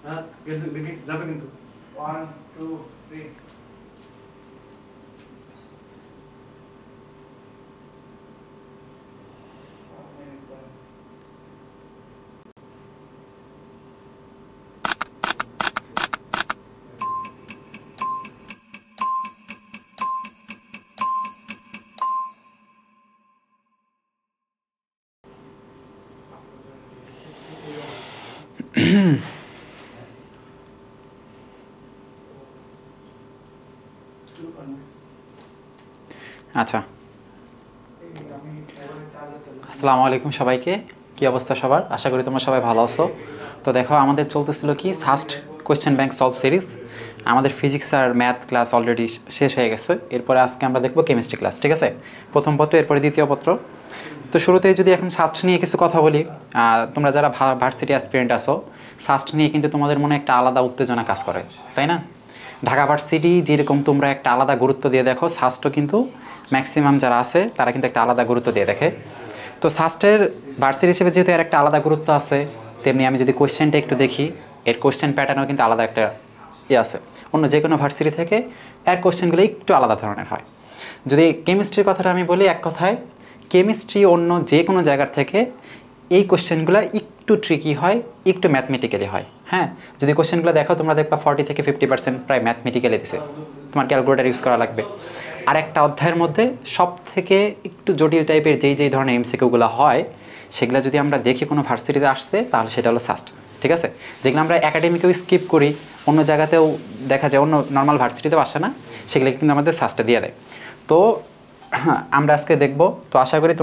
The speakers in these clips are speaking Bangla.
হ্যাঁ দেখি যাবে কিন্তু 1 2 3 আচ্ছা, আসসালামু আলাইকুম সবাইকে। কি অবস্থা সবার? আশা করি তোমরা সবাই ভালো আছো। তো দেখো, আমাদের চলতেছিল কি first question bank solve series. আমাদের ফিজিক্স আর ম্যাথ ক্লাস অলরেডি শেষ হয়ে গেছে। এরপরে আজকে আমরা দেখবো কেমিস্ট্রি ক্লাস, ঠিক আছে? প্রথম পত্র, এরপরে দ্বিতীয় পত্র। তো শুরুতেই যদি এখন সাস্ট নিয়ে কিছু কথা বলি, তোমরা যারা ভার্সিটি অ্যাসপিরেন্ট আছো, সাস্ট নিয়ে কিন্তু তোমাদের মনে একটা আলাদা উত্তেজনা কাজ করে, তাই না? ঢাকা ভার্সিটি যেরকম তোমরা একটা আলাদা গুরুত্ব দিয়ে দেখো, সাস্টও কিন্তু ম্যাক্সিমাম যারা আছে তারা কিন্তু একটা আলাদা গুরুত্ব দিয়ে দেখে। তো সাস্টের ভার্সিটি হিসেবে যেহেতু এর একটা আলাদা গুরুত্ব আছে, তেমনি আমি যদি কোয়েশ্চেনটা একটু দেখি, এর কোয়েশ্চেন প্যাটার্নও কিন্তু আলাদা একটা আছে। অন্য যে কোনো ভার্সিটি থেকে এর কোয়েশ্চেনগুলো একটু আলাদা ধরনের হয়। যদি কেমিস্ট্রির কথাটা আমি বলি, এক কথায় কেমিস্ট্রি অন্য যে কোনো জায়গার থেকে এই কোয়েশ্চেনগুলো একটু ট্রিকি হয়, একটু ম্যাথমেটিক্যালি হয়। হ্যাঁ, যদি কোয়েশ্চেনগুলো দেখো তোমরা দেখবা 40 থেকে 50% প্রায় ম্যাথমেটিক্যালি দিছে, তোমার ক্যালকুলেটার ইউজ করা লাগবে। আর একটা অধ্যায়ের মধ্যে সব থেকে একটু জটিল টাইপের যেই ধরনের এমসিকিউগুলো হয়, সেগুলো যদি আমরা দেখি কোনো ভার্সিটিতে আসছে, তাহলে সেটা হলো সাস্ট, ঠিক আছে? যেগুলো আমরা একাডেমিকেও স্কিপ করি, অন্য জায়গাতেও দেখা যায়, অন্য নর্মাল ভার্সিটিতেও আসে না, সেগুলো কিন্তু আমাদের সাস্টে দিয়ে দেয়। তো আমরা আজকে দেখব। তো আশা করি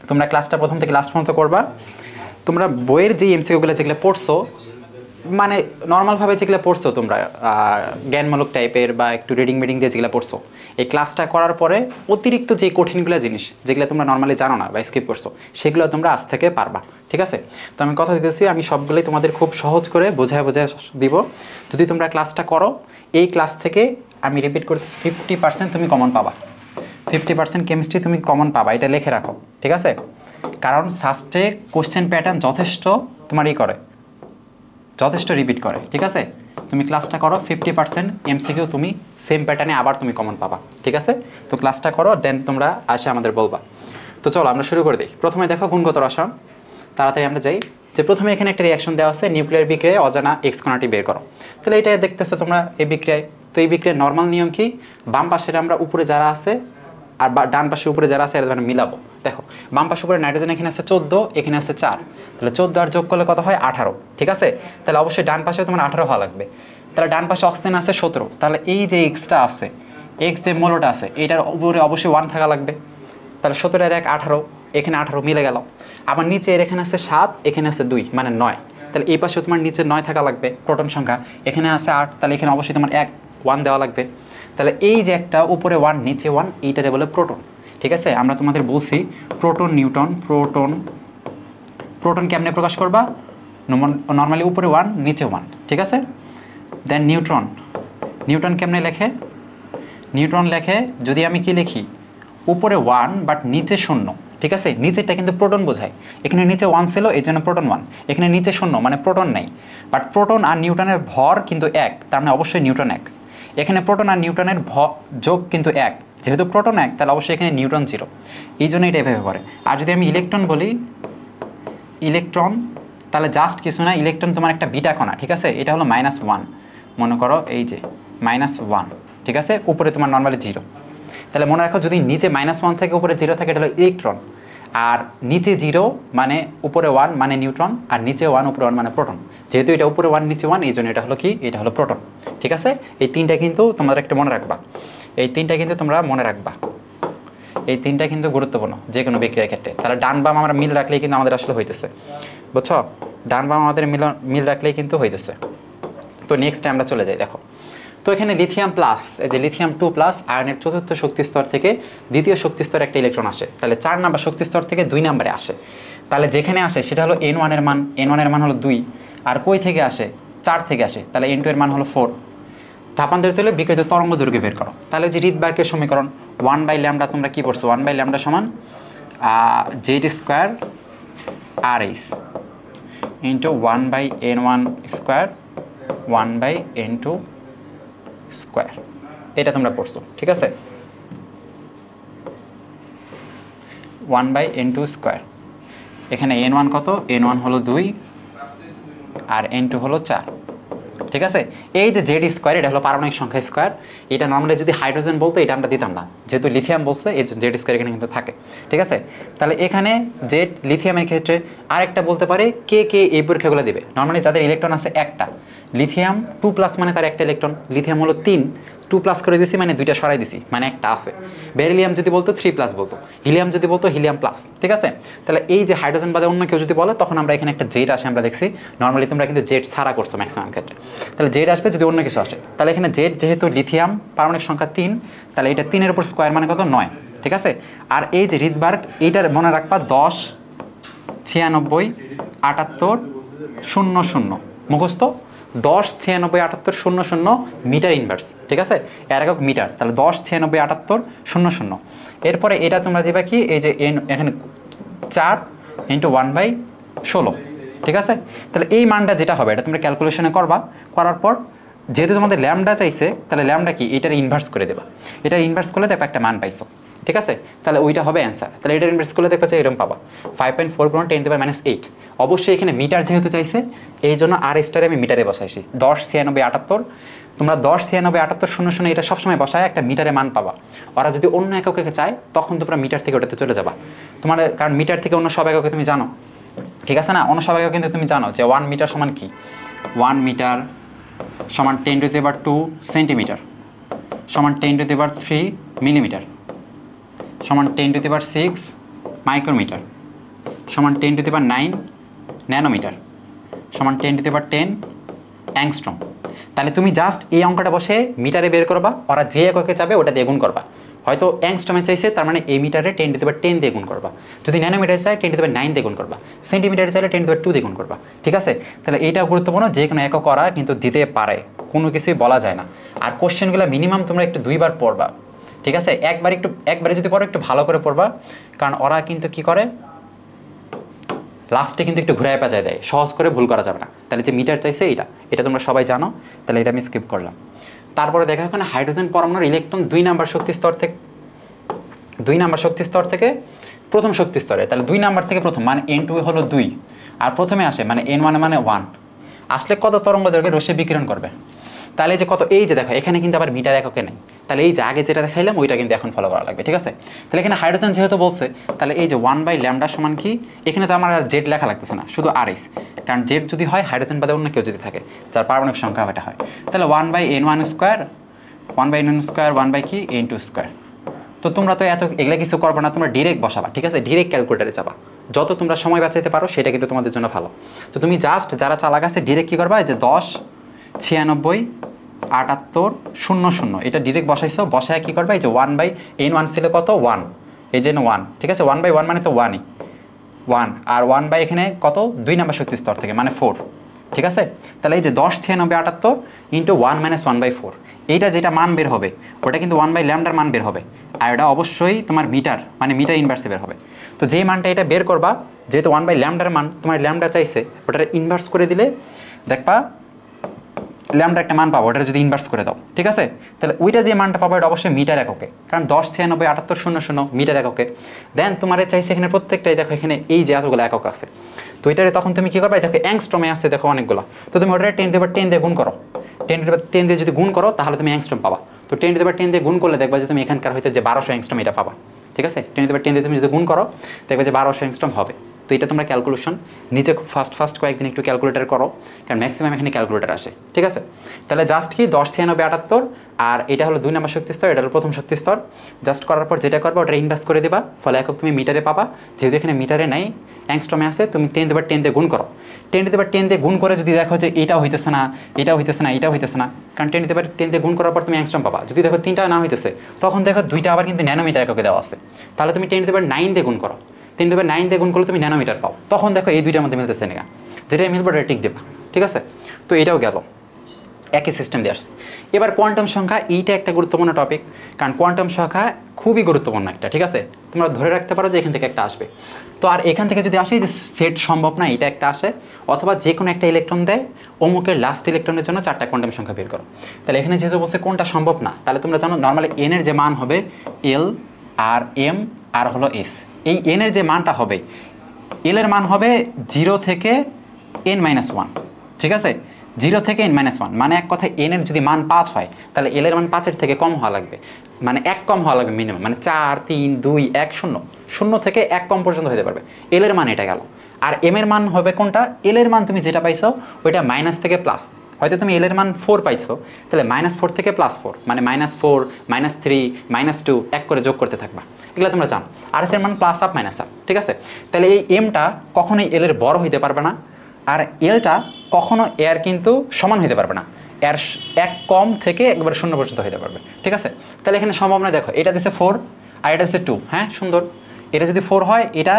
তোমরা ক্লাসটা প্রথম থেকে লাস্ট পর্যন্ত করবা। তোমরা বইয়ের যে এমসিকিউগুলো যেগুলো পড়ছো, মানে নর্মালভাবে যেগুলো পড়ছো তোমরা, জ্ঞানমূলক টাইপের বা একটু রিডিং দিয়ে যেগুলো পড়ছো, এই ক্লাসটা করার পরে অতিরিক্ত যে কঠিনগুলো জিনিস যেগুলো তোমরা নর্মালি জানো না বা স্কিপ করছো, সেগুলো তোমরা আজ থেকে পারবা, ঠিক আছে? তো আমি কথা দিতেছি, আমি সবগুলোই তোমাদের খুব সহজ করে বোঝায় দিব। যদি তোমরা ক্লাসটা করো, এই ক্লাস থেকে আমি রিপিট করতে 50% তুমি কমন পাবা। 50% কেমিস্ট্রি তুমি কমন পাবা, এটা লিখে রাখো, ঠিক আছে? কারণ সাস্টে কোশ্চেন প্যাটার্ন যথেষ্ট তোমার করে, যথেষ্ট রিপিট করে, ঠিক আছে? তুমি ক্লাসটা করো, 50% এমসিকিউ তুমি সেম প্যাটার্নে আবার তুমি কমন পাবা, ঠিক আছে? তো ক্লাসটা করো, দেন তোমরা আসে আমাদের বলবা। তো চলো আমরা শুরু করে দিই। প্রথমে দেখো গুণগত রসায়ন, তাড়াতাড়ি আমরা যাই। যে প্রথমে এখানে একটা রিয়াকশন দেওয়া আছে, নিউক্লিয়ার বিক্রিয়ায় অজানা এক্স কণাটি বের করো। তাহলে এটা দেখতেছো তোমরা এই বিক্রিয়ায়। তো এই বিক্রিয়ার নর্মাল নিয়ম কি? বাম পাশের আমরা উপরে যারা আছে আর ডান পাশে উপরে যারা আছে এরা ধরে মিলাবো। দেখো, বাম পাশে উপরে নাইট্রোজেন এখানে আছে 14, এখানে আছে 4, তাহলে 14 আর যোগ করলে কত হয়? 18, ঠিক আছে? তাহলে অবশ্যই ডান পাশে তোমার 18 হওয়া লাগবে। তাহলে ডান পাশে অক্সিজেন আছে 17, তাহলে এই যে এক্সটা আছে, এক্স যে মূলটা আছে, এটার উপরে অবশ্যই 1 থাকা লাগবে। তাহলে 17 আর 1 18, এখানে 18 মিলে গেল। আবার নিচে এর এখানে আছে 7, এখানে আছে 2, মানে 9, তাহলে এই পাশে তোমার নিচে 9 থাকা লাগবে প্রোটন সংখ্যা, এখানে আছে 8, তাহলে এখানে অবশ্যই তোমার 1 দেওয়া লাগবে। তাহলে এই যে একটা উপরে 1 নিচে 1, এইটারে বলে প্রোটন, ঠিক আছে? আমরা তোমাদের বলছি প্রোটন নিউট্রন, প্রোটন কেমনে প্রকাশ করবা? নর্মালি উপরে 1 নিচে 1, ঠিক আছে? দেন নিউট্রন কেমনে লেখে? নিউট্রন লেখে যদি আমি কি লিখি, উপরে 1 বাট নিচে 0, ঠিক আছে? নিচেটা কিন্তু প্রোটন বোঝায়, এখানে নিচে 1 ছিল এই জন্য প্রোটন 1, এখানে নিচে 0 মানে প্রোটন নেই। বাট প্রোটন আর নিউট্রনের ভর কিন্তু 1, তার মানে অবশ্যই নিউট্রন 1। এখানে প্রোটন আর নিউট্রনের যোগ কিন্তু 1, যেহেতু প্রোটন 1 তাহলে অবশ্যই এখানে নিউট্রন 0, এই জন্য এটা এভাবে পড়ে। আর যদি আমি ইলেকট্রন বলি, ইলেকট্রন তাহলে জাস্ট কিছু না, ইলেকট্রন তোমার একটা বিটা কণা, ঠিক আছে? এটা হলো -1, মনে করো এই যে -1, ঠিক আছে? উপরে তোমার নর্মালি 0, তাহলে মনে রাখো যদি নিচে -1 থেকে উপরে 0 থাকে এটা হলো ইলেকট্রন, আর নিচে 0 মানে উপরে 1 মানে নিউট্রন, আর নিচে 1 উপরে 1 মানে প্রোটন। যেহেতু এটা উপরে 1 নিচে 1, এই জন্য এটা হলো কি? এটা হলো প্রোটন, ঠিক আছে? এই তিনটা কিন্তু তোমরা একটা মনে রাখবা, এই তিনটা কিন্তু তোমরা মনে রাখবা, এই তিনটা কিন্তু গুরুত্বপূর্ণ যে কোনো বিক্রিয়ার ক্ষেত্রে। তাহলে ডান বাম আমরা মিল রাখলেই কিন্তু আমাদের আসলে হইতেছে, বুঝছো? ডান বাম আমাদের মিল রাখলেই কিন্তু হইতেছে। তো নেক্সটে আমরা চলে যাই। দেখো, তো এখানে লিথিয়াম প্লাস, এই যে লিথিয়াম 2+ আয়নের চতুর্থ শক্তি স্তর থেকে দ্বিতীয় শক্তি স্তরে একটা ইলেকট্রন আসে, তাহলে 4 নাম্বার শক্তি স্তর থেকে 2 নম্বরে আসে। তাহলে যেখানে আসে সেটা হলো n1 এর মান, n1 এর মান হলো 2, আর কই থেকে আসে? 4 থেকে আসে, তাহলে n2 এর মান হলো 4। তাপান্তরিত হলে বিকিরিত তরঙ্গ দৈর্ঘ্য বের করো। তাহলে যে রিডবার্গের সমীকরণ 1/λ, তোমরা কি পড়ছো? 1/λ সমান z² RH, into 1/n1 square 1/n2 square. এটা তোমরা পড়ছো, ঠিক আছে? 1/n2 square. এখানে n1 কত? n1 হলো 2 আর n2 হলো 4, ঠিক আছে? এই যে জেড স্কোয়ার, এটা হলো পারমাণবিক সংখ্যা স্কোয়ার। এটা নর্মালি যদি হাইড্রোজেন বলতো এটা আমরা দিতাম না, যেহেতু লিথিয়াম বলছে এই জেড স্কোয়ার এখানে কিন্তু থাকে, ঠিক আছে? তাহলে এখানে জেড লিথিয়ামের ক্ষেত্রে আরেকটা বলতে পারে কে কে এই পরীক্ষাগুলো দিবে। নর্মালি যাদের ইলেকট্রন আছে একটা, লিথিয়াম 2+ মানে তার একটা ইলেকট্রন, লিথিয়াম হলো 3, 2+ করে দিছি মানে 2টা সরাই দিছি মানে একটা আছে। বেরিলিয়াম যদি বলতো 3+ বলতো, হিলিয়াম যদি বলতো হিলিয়াম প্লাস, ঠিক আছে? তাহলে এই যে হাইড্রোজেন বাদে অন্য কেউ যদি বলে তখন আমরা এখানে একটা জেড আসে আমরা দেখছি। নর্মালি তোমরা কিন্তু জেড ছাড়া করছো ম্যাক্সিমাম ক্ষেত্রে। তাহলে জেড আসবে যদি অন্য কিছু আসে। তাহলে এখানে জেড যেহেতু লিথিয়াম পারমাণবিক সংখ্যা 3, তাহলে এটা 3-এর উপর স্কোয়ার মানে কত? 9, ঠিক আছে? আর এই যে রিডবার্গ, এইটার মনে রাখবা 10 96 78 00 মুখস্থ। 10 96 78 00 মিটার ইনভার্স, ঠিক আছে? এর একক মিটার। তাহলে 10 96 78 00। এরপরে এটা তোমরা দিবা কি, এই যে এখানে 4 × 1/16, ঠিক আছে? তাহলে এই মানটা যেটা হবে এটা তোমরা ক্যালকুলেশনে করবা। করার পর যেহেতু তোমাদের ল্যামডা চাইছে, তাহলে ল্যামডা কি এটার ইনভার্স করে দেবা। এটা ইনভার্স করলে দেখো একটা মান পাইছো, ঠিক আছে? তাহলে ওইটা হবে অ্যান্সার। তাহলে এটার ইনভার্স করলে দেখো যে এরকম পাবা 5.4 × 10⁻⁸। অবশ্যই এখানে মিটার যেহেতু চাইছে এই জন্য আর স্টারে আমি মিটারে বসাইছি 10 96 78। তোমরা 10 96 78 00 এটা সবসময় বসায় একটা মিটারে মান পাবা। ওরা যদি অন্য এককে চায় তখন তোমরা মিটার থেকে ওটাতে চলে যাবা। তোমার কারণ মিটার থেকে অন্য সব এককে তুমি জানো, ঠিক আছে না? অন্য সব একক কিন্তু তুমি জানো যে 1 মিটার সমান কি? 1 মিটার সমান 10⁻² সেন্টিমিটার, সমান 10⁻³ মিলিমিটার, সমান 10⁻6 মাইক্রোমিটার, সমান 10⁻9 ন্যানোমিটার, সমান 10⁻10 অ্যাংস্ট্রম। তাহলে তুমি জাস্ট এই অঙ্কটা বসে মিটারে বের করবা, ওরা যে এককে চাবে ওটা দিয়ে গুণ করবা। হয়তো অ্যাংস্ট্রমে চাইছে তার মানে এই মিটারে 10⁻10 দিয়ে গুণ করবা। যদি ন্যানোমিটারে চাই 10⁻9 দিয়ে গুণ করবা। সেন্টিমিটারে চাইলে 10⁻2 দিয়ে গুণ করবা, ঠিক আছে? তাহলে এইটা গুরুত্বপূর্ণ, যে কোনো একক করা কিন্তু দিতে পারে, কোনো কিছুই বলা যায় না। আর কোশ্চেনগুলো মিনিমাম তোমরা একটু 2বার পড়বা, ঠিক আছে? একবারে যদি পড়ো একটু ভালো করে পড়বা, কারণ ওরা কিন্তু কি করে লাস্টে কিন্তু একটু ঘুরায় পেঁচায় দেয়, সহজ করে ভুল করা যাবে না। তাহলে যে মিটার চাইছে এটা তোমরা সবাই জানো, তাহলে এটা আমি স্কিপ করলাম। তারপরে দেখা ওখানে হাইড্রোজেন পরমাণুর ইলেকট্রন 2 নাম্বার শক্তি স্তর থেকে প্রথম শক্তি স্তরে। তাহলে 2 নাম্বার থেকে প্রথম মানে n2 হলো 2, আর প্রথমে আসে মানে n1 মানে 1 আসলে কত তরঙ্গ দৈর্ঘ্যে রশ্মি বিকিরণ করবে। তাহলে যে কত, এই যে দেখো এখানে কিন্তু আবার মিটার এককে নেই। তাহলে এই যে আগে যেটা দেখাইলাম ওইটা কিন্তু এখন ফলো করা লাগবে, ঠিক আছে? তাহলে এখানে হাইড্রোজেন যেহেতু বলছে, তাহলে এই যে 1/λ সমান কি, এখানে তো আমার আর জেড লেখা লাগতেছে না, শুধু আরএস। কারণ জেড যদি হয় হাইড্রোজেন বাদে অন্য কেউ যদি থাকে যার পারমাণবিক সংখ্যা এটা হয়, তাহলে 1/n1 square 1/n1 square 1/কি n2 square. তো তোমরা তো এগুলা কিছু করবে না, তোমরা ডিরেক্ট বসাবা, ঠিক আছে? ডিরেক্ট ক্যালকুলেটারে যাবা, যত তোমরা সময় বাঁচাইতে পারো সেটা কিন্তু তোমাদের জন্য ভালো। তো তুমি জাস্ট যারা চালাক আছে ডিরেক্ট কী করবা, যে 10 96 78 00 এটা ডিরেক্ট বসাইছো। বসায় কী করবা, এই যে 1/n1 ছিল কত 1, এই যে 1, ঠিক আছে? 1/1 মানে তো 1ই 1, আর 1/ এখানে কত 2 নাম্বার শক্তি স্তর থেকে মানে 4, ঠিক আছে? তাহলে এই যে 10 96 78 × 1 - 1/4 এইটা যেটা মান বের হবে ওটা কিন্তু 1/λ মান বের হবে, আর এটা অবশ্যই তোমার মিটার মানে মিটার ইনভার্সে বের হবে। তো যেই মানটা এটা বের করবা, যেহেতু 1/λ মান তোমার ল্যামডা চাইছে, ওটার ইনভার্স করে দিলে দেখবা ল্যামডা একটা মান পাবো, ওটা যদি ইনভার্স করে দাও, ঠিক আছে? তাহলে ওইটা যে মানটা পাবো এটা অবশ্যই মিটার এককে, কারণ 10 96 78 00 মিটার এককে। দেন তোমার চাইছে এখানে প্রত্যেকটাই দেখো এখানে এই যে এতগুলো একক আছে, তো এটারে তখন তুমি কী করবে, দেখো অ্যাংস্ট্রমে আসছে দেখো অনেকগুলো, তো তুমি ওটা 10⁻10 দিয়ে গুণ করো। 10⁻10 দিয়ে যদি গুণ করো তাহলে তুমি অ্যাংস্ট্রম পাবা। তো 10⁻10 দিয়ে গুণ করলে দেখবা যে তুমি এখানকার হয়তো যে 1200 অ্যাংস্ট্রম এটা পাবা, ঠিক আছে? 10⁻10 দিয়ে তুমি যদি গুণ করো দেখবে যে 1200 অ্যাংস্ট্রম হবে। তো এটা তোমরা ক্যালকুলেশন নিজে খুব ফাস্ট কয়েকদিন একটু ক্যালকুলেটার করো, কারণ ম্যাক্সিমাম এখানে ক্যালকুলেটার আসে, ঠিক আছে? তাহলে জাস্ট কি 10 96 78, আর এটা হলো 2 নাম্বার শক্তি স্তর, এটা হলো প্রথম শক্তি স্তর। জাস্ট করার পর যেটা করবা ওটা ইনভার্স করে দেবা, ফলে একক তুমি মিটারে পাবা। যেহেতু এখানে মিটারে নাই অ্যাংস্ট্রমে আছে, তুমি 10⁻10 দিয়ে গুণ করো। 10⁻10 দিয়ে গুণ করে যদি দেখো যে এটাও হইতেছে না, এটাও হইতেছে না, এটাও হইতেছে না, কারণ 10⁻10 দিয়ে গুণ করার পর তুমি অ্যাংস্ট্রম পাবা। যদি দেখো 3টা না হইতেছে তখন দেখো 2টা আবার কিন্তু ন্যানোমিটার এককে দেওয়া আছে, তাহলে তুমি 10⁻9 দিয়ে গুণ করো। 10⁻9 দিয়ে গুণ করলে তুমি ন্যানোমিটার পাও, তখন দেখো এই দুইটার মধ্যে মিলতেছে না, যেটাই মিলবে ওটা টিক দেবা, ঠিক আছে? তো এটাও গেল। একই সিস্টেম দিয়ে আসছে। এবার কোয়ান্টাম সংখ্যা, এইটা একটা গুরুত্বপূর্ণ টপিক, কারণ কোয়ান্টাম সংখ্যা খুবই গুরুত্বপূর্ণ একটা, ঠিক আছে? তোমরা ধরে রাখতে পারো যে এখান থেকে একটা আসবে। তো আর এখান থেকে যদি আসে যে সেট সম্ভব না, এটা একটা আসে, অথবা যে কোনো একটা ইলেকট্রন দেয়, অমুকের লাস্ট ইলেকট্রনের জন্য 4টা কোয়ান্টাম সংখ্যা বের করো। তাহলে এখানে যেহেতু বলছে কোনটা সম্ভব না, তাহলে তোমরা জানো নর্মালি এন এর যে মান হবে এল আর এম আর হলো এস। এই এন এর যে মানটা হবে, এল এর মান হবে 0 থেকে n-1, ঠিক আছে? 0 থেকে n-1, মানে এক কথায় এন এর যদি মান 5 হয়, তাহলে এল এর মান 5-এর থেকে কম হওয়া লাগবে, মানে 1 কম হওয়া লাগবে মিনিমাম, মানে 4 3 2 1 0, 0 থেকে 1 কম পর্যন্ত হতে পারবে। এল এর মান এটা গেল। আর এম এর মান হবে কোনটা? এল এর মান তুমি যেটা পাইছো ওইটা মাইনাস থেকে প্লাস। হয়তো তুমি এল এর মান 4 পাইছো, তাহলে -4 থেকে +4, মানে -4 -3 -2 এক করে যোগ করতে থাকবা। এগুলো তোমরা জানো। আর এস এর মান প্লাস আপ মাইনাস আপ, ঠিক আছে? তাহলে এই এমটা কখনোই এল এর বড় হইতে পারবে না, আর এলটা কখনো এর কিন্তু সমান হইতে পারবে না, এর 1 কম থেকে একবার 0 পর্যন্ত হইতে পারবে, ঠিক আছে? তাহলে এখানে সম্ভাবনা দেখো, এটা দিছে 4 আর এটা দিছে 2, হ্যাঁ সুন্দর। এটা যদি 4 হয়, এটা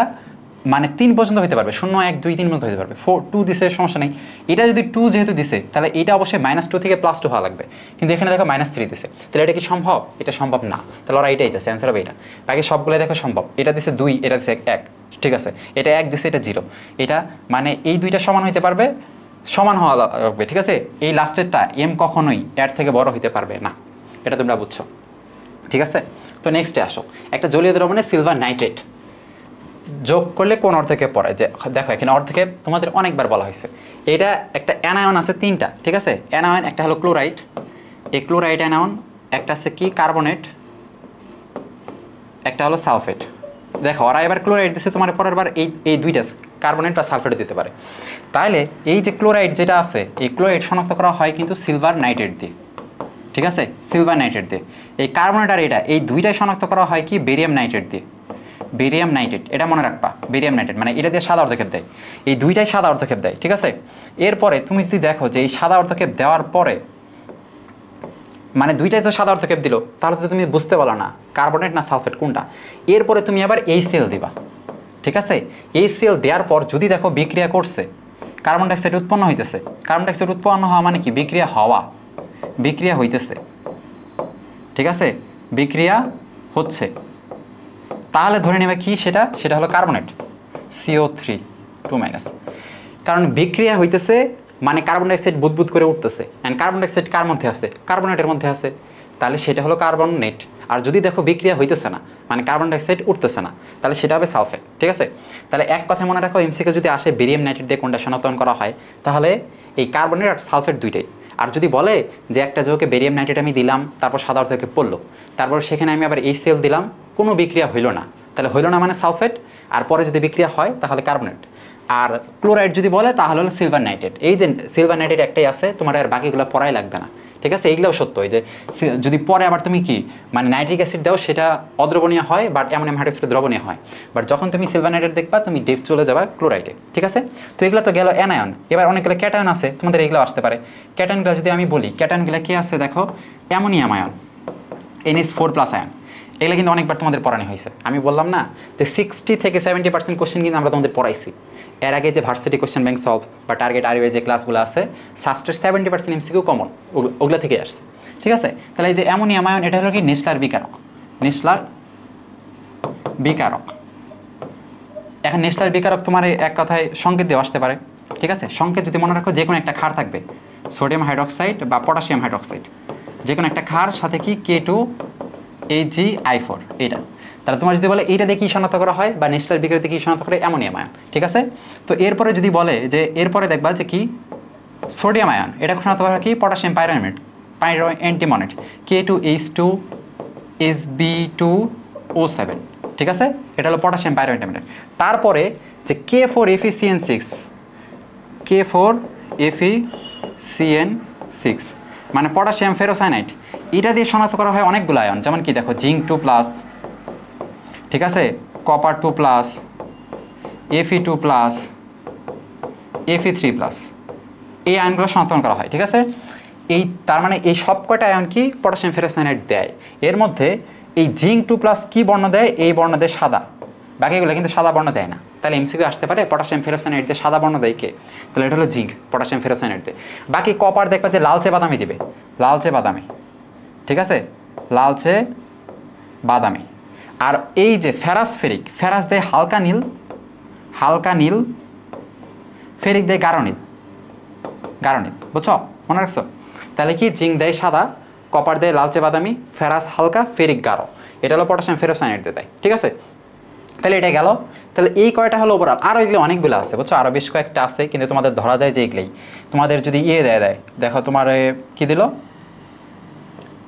মানে 3 পর্যন্ত হতে পারবে, 0 1 2 3 পর্যন্ত হতে পারবে। 4 2 দিছে, সমস্যা নেই। এটা যদি 2 যেহেতু দিছে, তাহলে এটা অবশ্যই -2 থেকে +2 হওয়া লাগবে, কিন্তু এখানে দেখো -3 দিছে, তাহলে এটা কি সম্ভব? এটা সম্ভব না। তাহলে ওরা এটাই যাচ্ছে, অ্যান্সার হবে এটা। বাকি সবগুলো দেখো সম্ভব। এটা দিছে 2, এটা দিছে 1, ঠিক আছে? এটা 1 দিছে, এটা 0, এটা মানে এই দুইটা সমান হইতে পারবে, সমান হওয়া লাগবে, ঠিক আছে? এই লাস্টেরটা এম কখনোই এর থেকে বড় হইতে পারবে না, এটা তোমরা বুঝছো, ঠিক আছে? তো নেক্সটে আসো, একটা জলীয় দ্রবণে সিলভার নাইট্রেট যোগ করলে কোন অর্ধেকে পড়ে? যে দেখো এখানে অর্ধেকে তোমাদের অনেকবার বলা হয়েছে। এটা একটা অ্যানায়ন আছে 3টা, ঠিক আছে? অ্যানায়ন, একটা হলো ক্লোরাইড, এই ক্লোরাইড অ্যানায়ন, একটা আছে কি কার্বনেট, একটা হলো সালফেট। দেখো ওরা এবার ক্লোরাইড দিচ্ছে, তোমার পরের বার এই দুইটা কার্বনেট বা সালফেট দিতে পারে। তাহলে এই যে ক্লোরাইড যেটা আছে, এই ক্লোরাইড শনাক্ত করা হয় কিন্তু সিলভার নাইট্রেট দিয়ে, ঠিক আছে? সিলভার নাইট্রেট দিয়ে। এই কার্বনেট আর এটা, এই দুইটাই শনাক্ত করা হয় কি বেরিয়াম নাইট্রেট দিয়ে। বেরিয়াম নাইট্রেট, এটা মনে রাখবা, বেরিয়াম নাইট্রেট মানে এটা দিয়ে সাদা অর্ধক্ষেপ দেয়, এই দুইটাই সাদা অর্ধক্ষেপ দেয়, ঠিক আছে? এরপরে তুমি যদি দেখো যে এই সাদা অর্ধক্ষেপ দেওয়ার পরে, মানে দুইটাই তো সাদা অর্ধক্ষেপ দিল, তাহলে তো তুমি বুঝতে পারো না কার্বনেট না সালফেট কোনটা। এরপরে তুমি আবার এই সেল দিবা, ঠিক আছে? এই সেল দেওয়ার পর যদি দেখো বিক্রিয়া করছে, কার্বন ডাইঅক্সাইড উৎপন্ন হইতেছে। কার্বন ডাইঅক্সাইড উৎপন্ন হওয়া মানে কি? বিক্রিয়া হওয়া, বিক্রিয়া হইতেছে, ঠিক আছে? বিক্রিয়া হচ্ছে, তাহলে ধরে নেবে কি সেটা? সেটা হলো কার্বনেট, CO3 2-, কারণ বিক্রিয়া হইতেছে মানে কার্বন ডাইঅক্সাইড বুদবুদ করে উঠতেছে, এন্ড কার্বন ডাইঅক্সাইড কার মধ্যে আছে? কার্বনেটের মধ্যে আছে, তাহলে সেটা হলো কার্বনেট। আর যদি দেখো বিক্রিয়া হইতেছে না, মানে কার্বন ডাইঅক্সাইড উঠতেছে না, তাহলে সেটা হবে সালফেট, ঠিক আছে? তাহলে এক কথা মনে রাখো, এমসিকে যদি আসে বেরিয়াম নাইট্রেট দিয়ে কোনটা শনাক্তকরণ করা হয়, তাহলে এই কার্বনেট আর সালফেট দুইটাই। আর যদি বলে যে একটা যৌগে বেরিয়াম নাইট্রেট আমি দিলাম, তারপর সাদা অর্ধক্ষেপ পড়লো, তারপর সেখানে আমি আবার এই সেল দিলাম, কোনো বিক্রিয়া হইল না, তাহলে হইল না মানে সালফেট, আর পরে যদি বিক্রিয়া হয় তাহলে কার্বনেট। আর ক্লোরাইড যদি বলে তাহলে হলো সিলভার নাইট্রেট। এই যে সিলভার নাইট্রেট একটাই আছে, তোমার আর বাকিগুলো পড়াই লাগবে না, ঠিক আছে? এইগুলোও সত্য, এই যে যদি পরে আবার তুমি কি মানে নাইট্রিক অ্যাসিড দাও, সেটা অদ্রবণীয় হয়, বাট অ্যামোনিয়াম হাইড্রোক্সাইড দ্রবণীয় হয়। বাট যখন তুমি সিলভার নাইট্রেট দেখবা, তুমি ডিপ চলে যাবা ক্লোরাইডে, ঠিক আছে? তো এগুলো তো গেল অ্যানায়ন। এবার অনেকগুলো ক্যাটায়ন আছে, তোমাদের এগুলো আসতে পারে। ক্যাটায়নগুলো যদি আমি বলি, ক্যাটায়নগুলো কি আছে দেখো, অ্যামোনিয়াম আয়ন, NH4+ আয়ন, এগুলো কিন্তু অনেকবার তোমাদের পড়ানো হয়েছে। আমি বললাম না যে 60 থেকে 70% কোশ্চেন কিন্তু আমরা তোমাদের পড়াইছি। এর আগে যে ভার্সিটি কোশ্চেন ব্যাংক সলভ বা টার্গেট আরইউ যে ক্লাসগুলো আছে, সাস্টের 70% এমসিকিউ কমন ওগুলো থেকে আসছে, ঠিক আছে? তাহলে এই যে অ্যামোনিয়াম আয়ন, এটা হলো কি নেসলার বিকারক, নেসলার বিকারক। এখন নেসলার বিকারক তোমার এক কথায় সংকেত দিয়ে আসতে পারে, ঠিক আছে? সংকেত যদি মনে রাখো, যে কোনো একটা ক্ষার থাকবে, সোডিয়াম হাইড্রোক্সাইড বা পটাশিয়াম হাইড্রোক্সাইড, যে কোনো একটা ক্ষার সাথে কি K2HgI4, এইটা। তাহলে তোমার যদি বলে এইটা দিয়ে কি শনাক্ত করা হয় বা নেসলার বিকারক দিয়ে কি শনাক্ত করে? অ্যামোনিয়াম আয়ন, ঠিক আছে? তো এরপরে যদি বলে যে এরপরে দেখবা যে কি সোডিয়াম আয়ন, এটা শনাক্ত করা কি? পটাশিয়াম পাইরোঅ্যান্টিমনেট, পাইরোঅ্যান্টিমনেট, K2H2SB2O7, ঠিক আছে? এটা হলো পটাশিয়াম পাইরোঅ্যান্টিমনেট। তারপরে যে K4FeCN6, K4FeCN6 মানে পটাশিয়াম ফেরোসাইনাইড, এটা দিয়ে শনাক্ত করা হয় অনেকগুলো আয়ন, যেমন কি দেখো জিঙ্ক 2+, ঠিক আছে? কপার 2+, Fe2+, Fe3+, এই আয়নগুলো শনাক্তকরণ করা হয়, ঠিক আছে? এই তার মানে এই সব কয়টা আয়ন কি পটাশিয়াম ফেরোসাইনাইড দেয়। এর মধ্যে এই জিঙ্ক 2+ কি বর্ণ দেয়? এই বর্ণ দেয় সাদা, বাকিগুলো কিন্তু সাদা বর্ণ দেয় না, তাহলে এমসিকিউ আসতে পারে পটাশিয়াম ফেরোসায়ানাইড দিয়ে সাদা বর্ণ দেয় কে? তাহলে এটা হলো জিঙ্ক, পটাশিয়াম ফেরোসায়ানাইড দিয়ে। বাকি কপার দেখবা যে লালচে বাদামি দিবে, লালচে বাদামি, ঠিক আছে, লালচে বাদামি। আর এই যে ফেরাস ফেরিক, ফেরাস দেয় হালকা নীল, হালকা নীল, ফেরিক দেয় গাঢ় নীল, গাঢ় নীল, বুঝছো, মনে রাখছো? তাহলে কি জিঙ্ক দেয় সাদা, কপার দেয় লালচে বাদামি, ফেরাস হালকা, ফেরিক গাঢ়, এটা হলো পটাশিয়াম ফেরোসায়ানাইড দিয়ে দেয়, ঠিক আছে? তাহলে এটা গেল। তাহলে এই কয়টা হলো ওভারঅল, আরও এগুলো অনেকগুলো আছে, বুঝছো, আরও বেশ কয়েকটা আছে, কিন্তু তোমাদের ধরা যায় যে এগুলোই। তোমাদের যদি দেয়, দেখো তোমার কি দিল,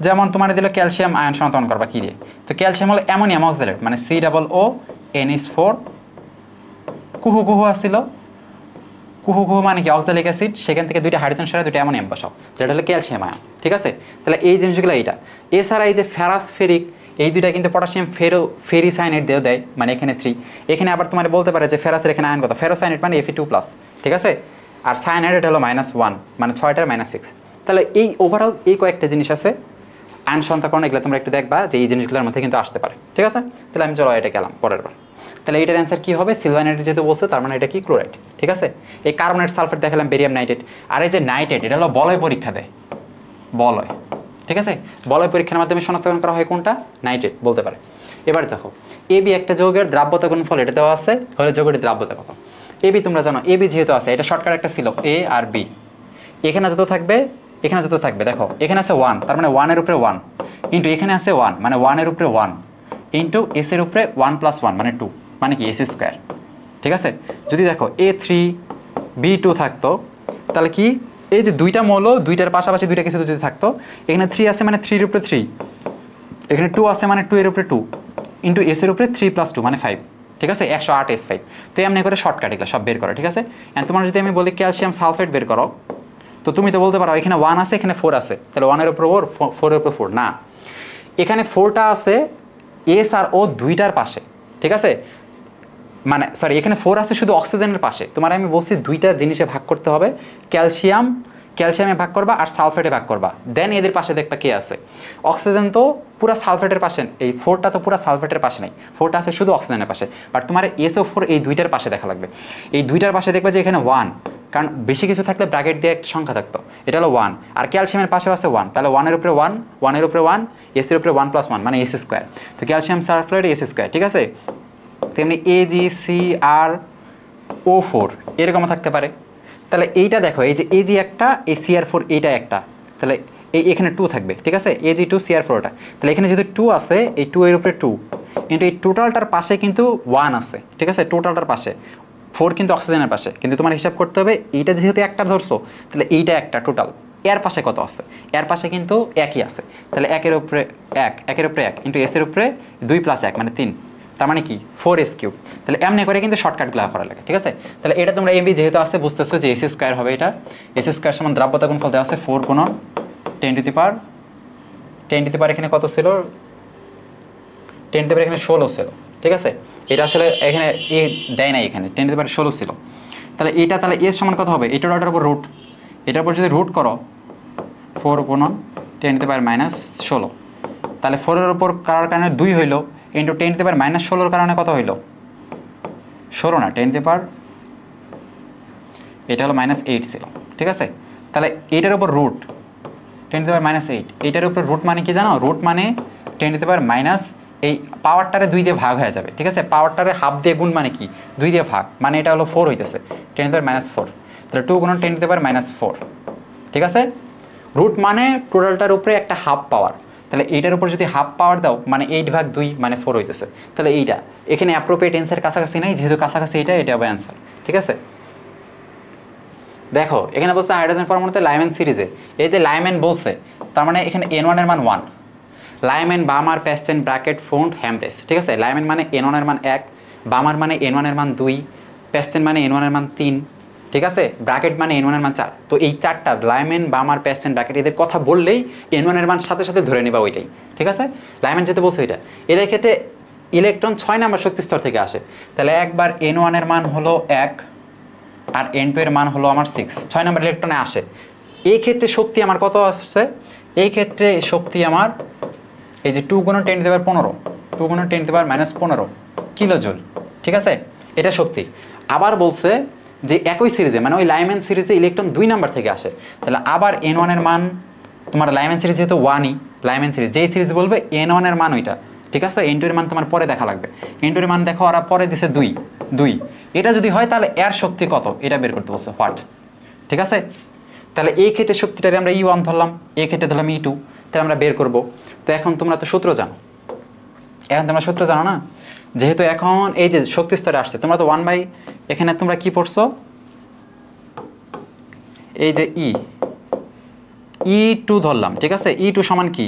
যেমন তোমার দিল ক্যালসিয়াম আয়ন শনাক্তকরণ করবা কি দিয়ে? তো ক্যালসিয়াম হলো অ্যামোনিয়াম অক্সালেট, মানে COONH4, কুহু কুহু আসছিল, কুহু কুহু মানে কি অক্সালিক অ্যাসিড, সেখান থেকে দুইটা হাইড্রোজেন সরাই দুইটা অ্যামোনিয়াম বসাও, যেটা হলো ক্যালসিয়াম আয়ন, ঠিক আছে? তাহলে এই জিনিসগুলো এইটা। এছাড়া এই যে ফেরাস ফেরিক, এই দুইটা কিন্তু পটাশিয়াম ফেরিসায়ানাইড দিয়েও দেয়, মানে এখানে 3। এখানে আবার তোমার বলতে পারে যে ফেরাসের এখানে আয়ন কত, ফেরোসায়ানাইড মানে Fe2+, ঠিক আছে? আর সায়ানাইড এটা হলো -1, মানে 6টার -6। তাহলে এই ওভারঅল এই কয়েকটা জিনিস আছে আয়ন শনাক্তকরণ, এগুলো তোমরা একটু দেখবা যে এই জিনিসগুলোর মধ্যে কিন্তু আসতে পারে, ঠিক আছে? তাহলে আমি চলো এটা গেলাম পরের বার। তাহলে এইটার অ্যান্সার কী হবে? সিলভার যেহেতু বলছে, তার মানে এটা কি ক্লোরাইড, ঠিক আছে? এই কার্বনেট সালফেট দেখালাম, বেরিয়াম নাইট্রেট। আর এই যে নাইট্রেট, এটা হলো বলয় পরীক্ষা দেয়, বলয়, ঠিক আছে? বলয় পরীক্ষার মাধ্যমে শনাক্তকরণ করা হয় কোনটা? নাইট্রেট বলতে পারে। এবার দেখো AB একটা যৌগের দ্রাব্যতা গুণফল, এটা দেওয়া আছে, হলে যৌগটির দ্রাব্যতা কত? AB তোমরা জানো, AB যেহেতু আছে, এটা শর্টকাট একটা ছিল A আর B, এখানে যত থাকবে, এখানে যত থাকবে, দেখো এখানে আছে 1, তার মানে 1 এর উপরে 1, ইন্টু এখানে আছে 1, মানে 1 এর উপরে 1, ইন্টু S এর উপরে 1 + 1 মানে 2, মানে কি S², ঠিক আছে? যদি দেখো A3 B2 থাকতো, তাহলে কি এই যে দুইটা মৌল, দুইটার পাশাপাশি দুইটা কিছু যদি থাকতো, এখানে 3 আছে মানে 3 এর উপরে 3, এখানে 2 আছে মানে 2 এর উপরে 2, ইন্টু S এর উপরে 3 + 2 মানে 5, ঠিক আছে? 108 S5। তো এমনি করে শর্টকাট এগুলো সব বের করো, ঠিক আছে? এন্ড তোমার যদি আমি বলি ক্যালসিয়াম সালফেট বের করো, তো তুমি তো বলতে পারো এখানে 1 আছে, এখানে 4 আছে, তাহলে 1 এর উপর 4 এর উপর 4, না, এখানে 4টা আছে S আর O দুইটার পাশে, ঠিক আছে? মানে সরি, এখানে 4 আছে শুধু অক্সিজেনের পাশে। তোমার আমি বলছি দুইটা জিনিসে ভাগ করতে হবে, ক্যালসিয়ামে ভাগ করবা আর সালফেটে ভাগ করবা, দেন এদের পাশে দেখবা কে আছে। অক্সিজেন তো পুরো সালফেটের পাশে, এই 4টা তো পুরো সালফেটের পাশে নেই, 4টা আছে শুধু অক্সিজেনের পাশে, বাট তোমার SO4 এই দুইটার পাশে দেখা লাগবে। এই দুইটার পাশে দেখবা যে এখানে 1, কারণ বেশি কিছু থাকলে ব্র্যাকেট দিয়ে একটা সংখ্যা থাকতো, এটা হলো 1, আর ক্যালসিয়ামের পাশেও আছে 1, তাহলে 1 এর উপরে 1, 1 এর উপরে 1, S এর উপরে 1 + 1 মানে S²। তো ক্যালসিয়াম সালফেট S², ঠিক আছে? তেমনি AgCrO4 এরকমও থাকতে পারে। তাহলে এইটা দেখো, এই যে Ag একটা, এই Cr4 এইটা একটা, তাহলে এখানে 2 থাকবে, ঠিক আছে? Ag2Cr4টা, তাহলে এখানে যেহেতু 2 আছে, এই 2 এর উপরে 2, কিন্তু এই টোটালটার পাশে কিন্তু 1 আছে, ঠিক আছে? টোটালটার পাশে 4 কিন্তু অক্সিজেনের পাশে, কিন্তু তোমার হিসাব করতে হবে এইটা যেহেতু একটা ধরছো, তাহলে এইটা একটা টোটাল, এর পাশে কত আছে? এর পাশে কিন্তু একই আছে, তাহলে 1 এর উপরে 1, 1 এর উপরে 1, ইন্টু S এর উপরে 2 + 1 মানে 3, তার মানে কি 4S3। তাহলে এমনি করে কিন্তু শর্টকাটগুলো করা লাগে, ঠিক আছে? তাহলে এটা তোমরা AB যেহেতু আছে বুঝতেছো যে S² হবে, এটা S² সমান দ্রাব্যতা গুণফল দেওয়া আছে 4 গুণন 10 টু দি পাওয়ার এখানে কত ছিল? 10 টু দি পাওয়ার এখানে 16 ছিল, ঠিক আছে? এটা আসলে এখানে দেয় নাই, এখানে 10 টু দি পাওয়ার 16 ছিল। তাহলে এটা, তাহলে S সমান কত হবে? এটার উপর রুট, এটার উপর যদি রুট করো 4 গুণন 10 টু দি পাওয়ার -16, তাহলে 4 এর উপর করার কারণে 2 হইল, ইন্টু 10 টু দি পাওয়ার -16 কারণে কত হইল? 16 না, 10 টু দি পাওয়ার, এটা হলো -8 ছিল, ঠিক আছে? তাহলে এটার উপর রুট 10 টু দি পাওয়ার -8, এটার উপর রুট মানে কি জানো? রুট মানে 10 টু দি পাওয়ার এই পাওয়ারটারে 2 দিয়ে ভাগ হয়ে যাবে, ঠিক আছে? পাওয়ারটারে হাফ দিয়ে গুণ মানে কি? 2 দিয়ে ভাগ, মানে এটা হলো 4 হইতেছে, 10 টু দি পাওয়ার -4, তাহলে 2 গুণন 10 টু দি পাওয়ার -4, ঠিক আছে? রুট মানে টোটালটার উপরে একটা হাফ পাওয়ার, তাহলে এইটার উপর যদি হাফ পাওয়ার দাও মানে 8/2 মানে 4 হইতেছে। তাহলে এইটা এখানে অ্যাপ্রোপ্রিয়েট অ্যান্সার কাছাকাছি নাই, যেহেতু কাছাকাছি এটা হবে অ্যান্সার, ঠিক আছে? দেখো এখানে বলছে হাইড্রোজেন পরমাণুতে লাইম্যান সিরিজে, এই যে লাইম্যান বলছে, তার মানে এখানে N1 এর মান 1, লাইম্যান বামার প্যাসচেন ব্র্যাকেট ফোন্ড হ্যামটেস, ঠিক আছে? লাইম্যান মানে N1 এর মান 1, বামার মানে N1 এর মান 2, প্যাসচেন মানে N1 এর মান 3, ঠিক আছে? ব্র্যাকেট মানে N1 এর মান 4। তো এই চারটা লাইম্যান, বামার, প্যাসচেন, ব্র্যাকেট এদের কথা বললেই N1 এর মান সাথে সাথে ধরে নেবা ওইটাই, ঠিক আছে? লাইম্যান যেতে বলছে এটা, এর ক্ষেত্রে ইলেকট্রন 6 নম্বর শক্তি স্তর থেকে আসে, তাহলে একবার N1 এর মান হলো 1 আর N2 এর মান হলো আমার 6, 6 নম্বর ইলেকট্রনে আসে। এই ক্ষেত্রে শক্তি আমার কত আসছে? এই ক্ষেত্রে শক্তি আমার এই যে 2 গুণন 10 টু দি পাওয়ার 15, 2 গুণন 10 to the power -15 kilo joule, ঠিক আছে? এটা শক্তি। আবার বলছে যে একই সিরিজে মানে ওই লাইম্যান সিরিজে ইলেকট্রন 2 নাম্বার থেকে আসে, তাহলে আবার n1 এর মান তোমার লাইম্যান সিরিজ যেহেতু 1ই, লাইম্যান সিরিজ যেই সিরিজ বলবে n1 এর মান ওইটা, ঠিক আছে। n2 এর মান তোমার পরে দেখা লাগবে, n2 এর মান দেখো ওরা পরে দিছে 2, এটা যদি হয় তাহলে এর শক্তি কত এটা বের করতে বলছে, হোয়াট, ঠিক আছে। তাহলে এই ক্ষেত্রে শক্তিটারে আমরা E1 ধরলাম, এই ক্ষেত্রে ধরলাম E2, তাহলে আমরা বের করব। তো এখন তোমরা তো সূত্র জানো, না, যেহেতু এখন এই যে শক্তি স্তরে আসছে, তোমরা তো 1 বাই এখানে তোমরা কি পড়ছো, এই যে E2 ধরলাম, ঠিক আছে। E2 সমান কি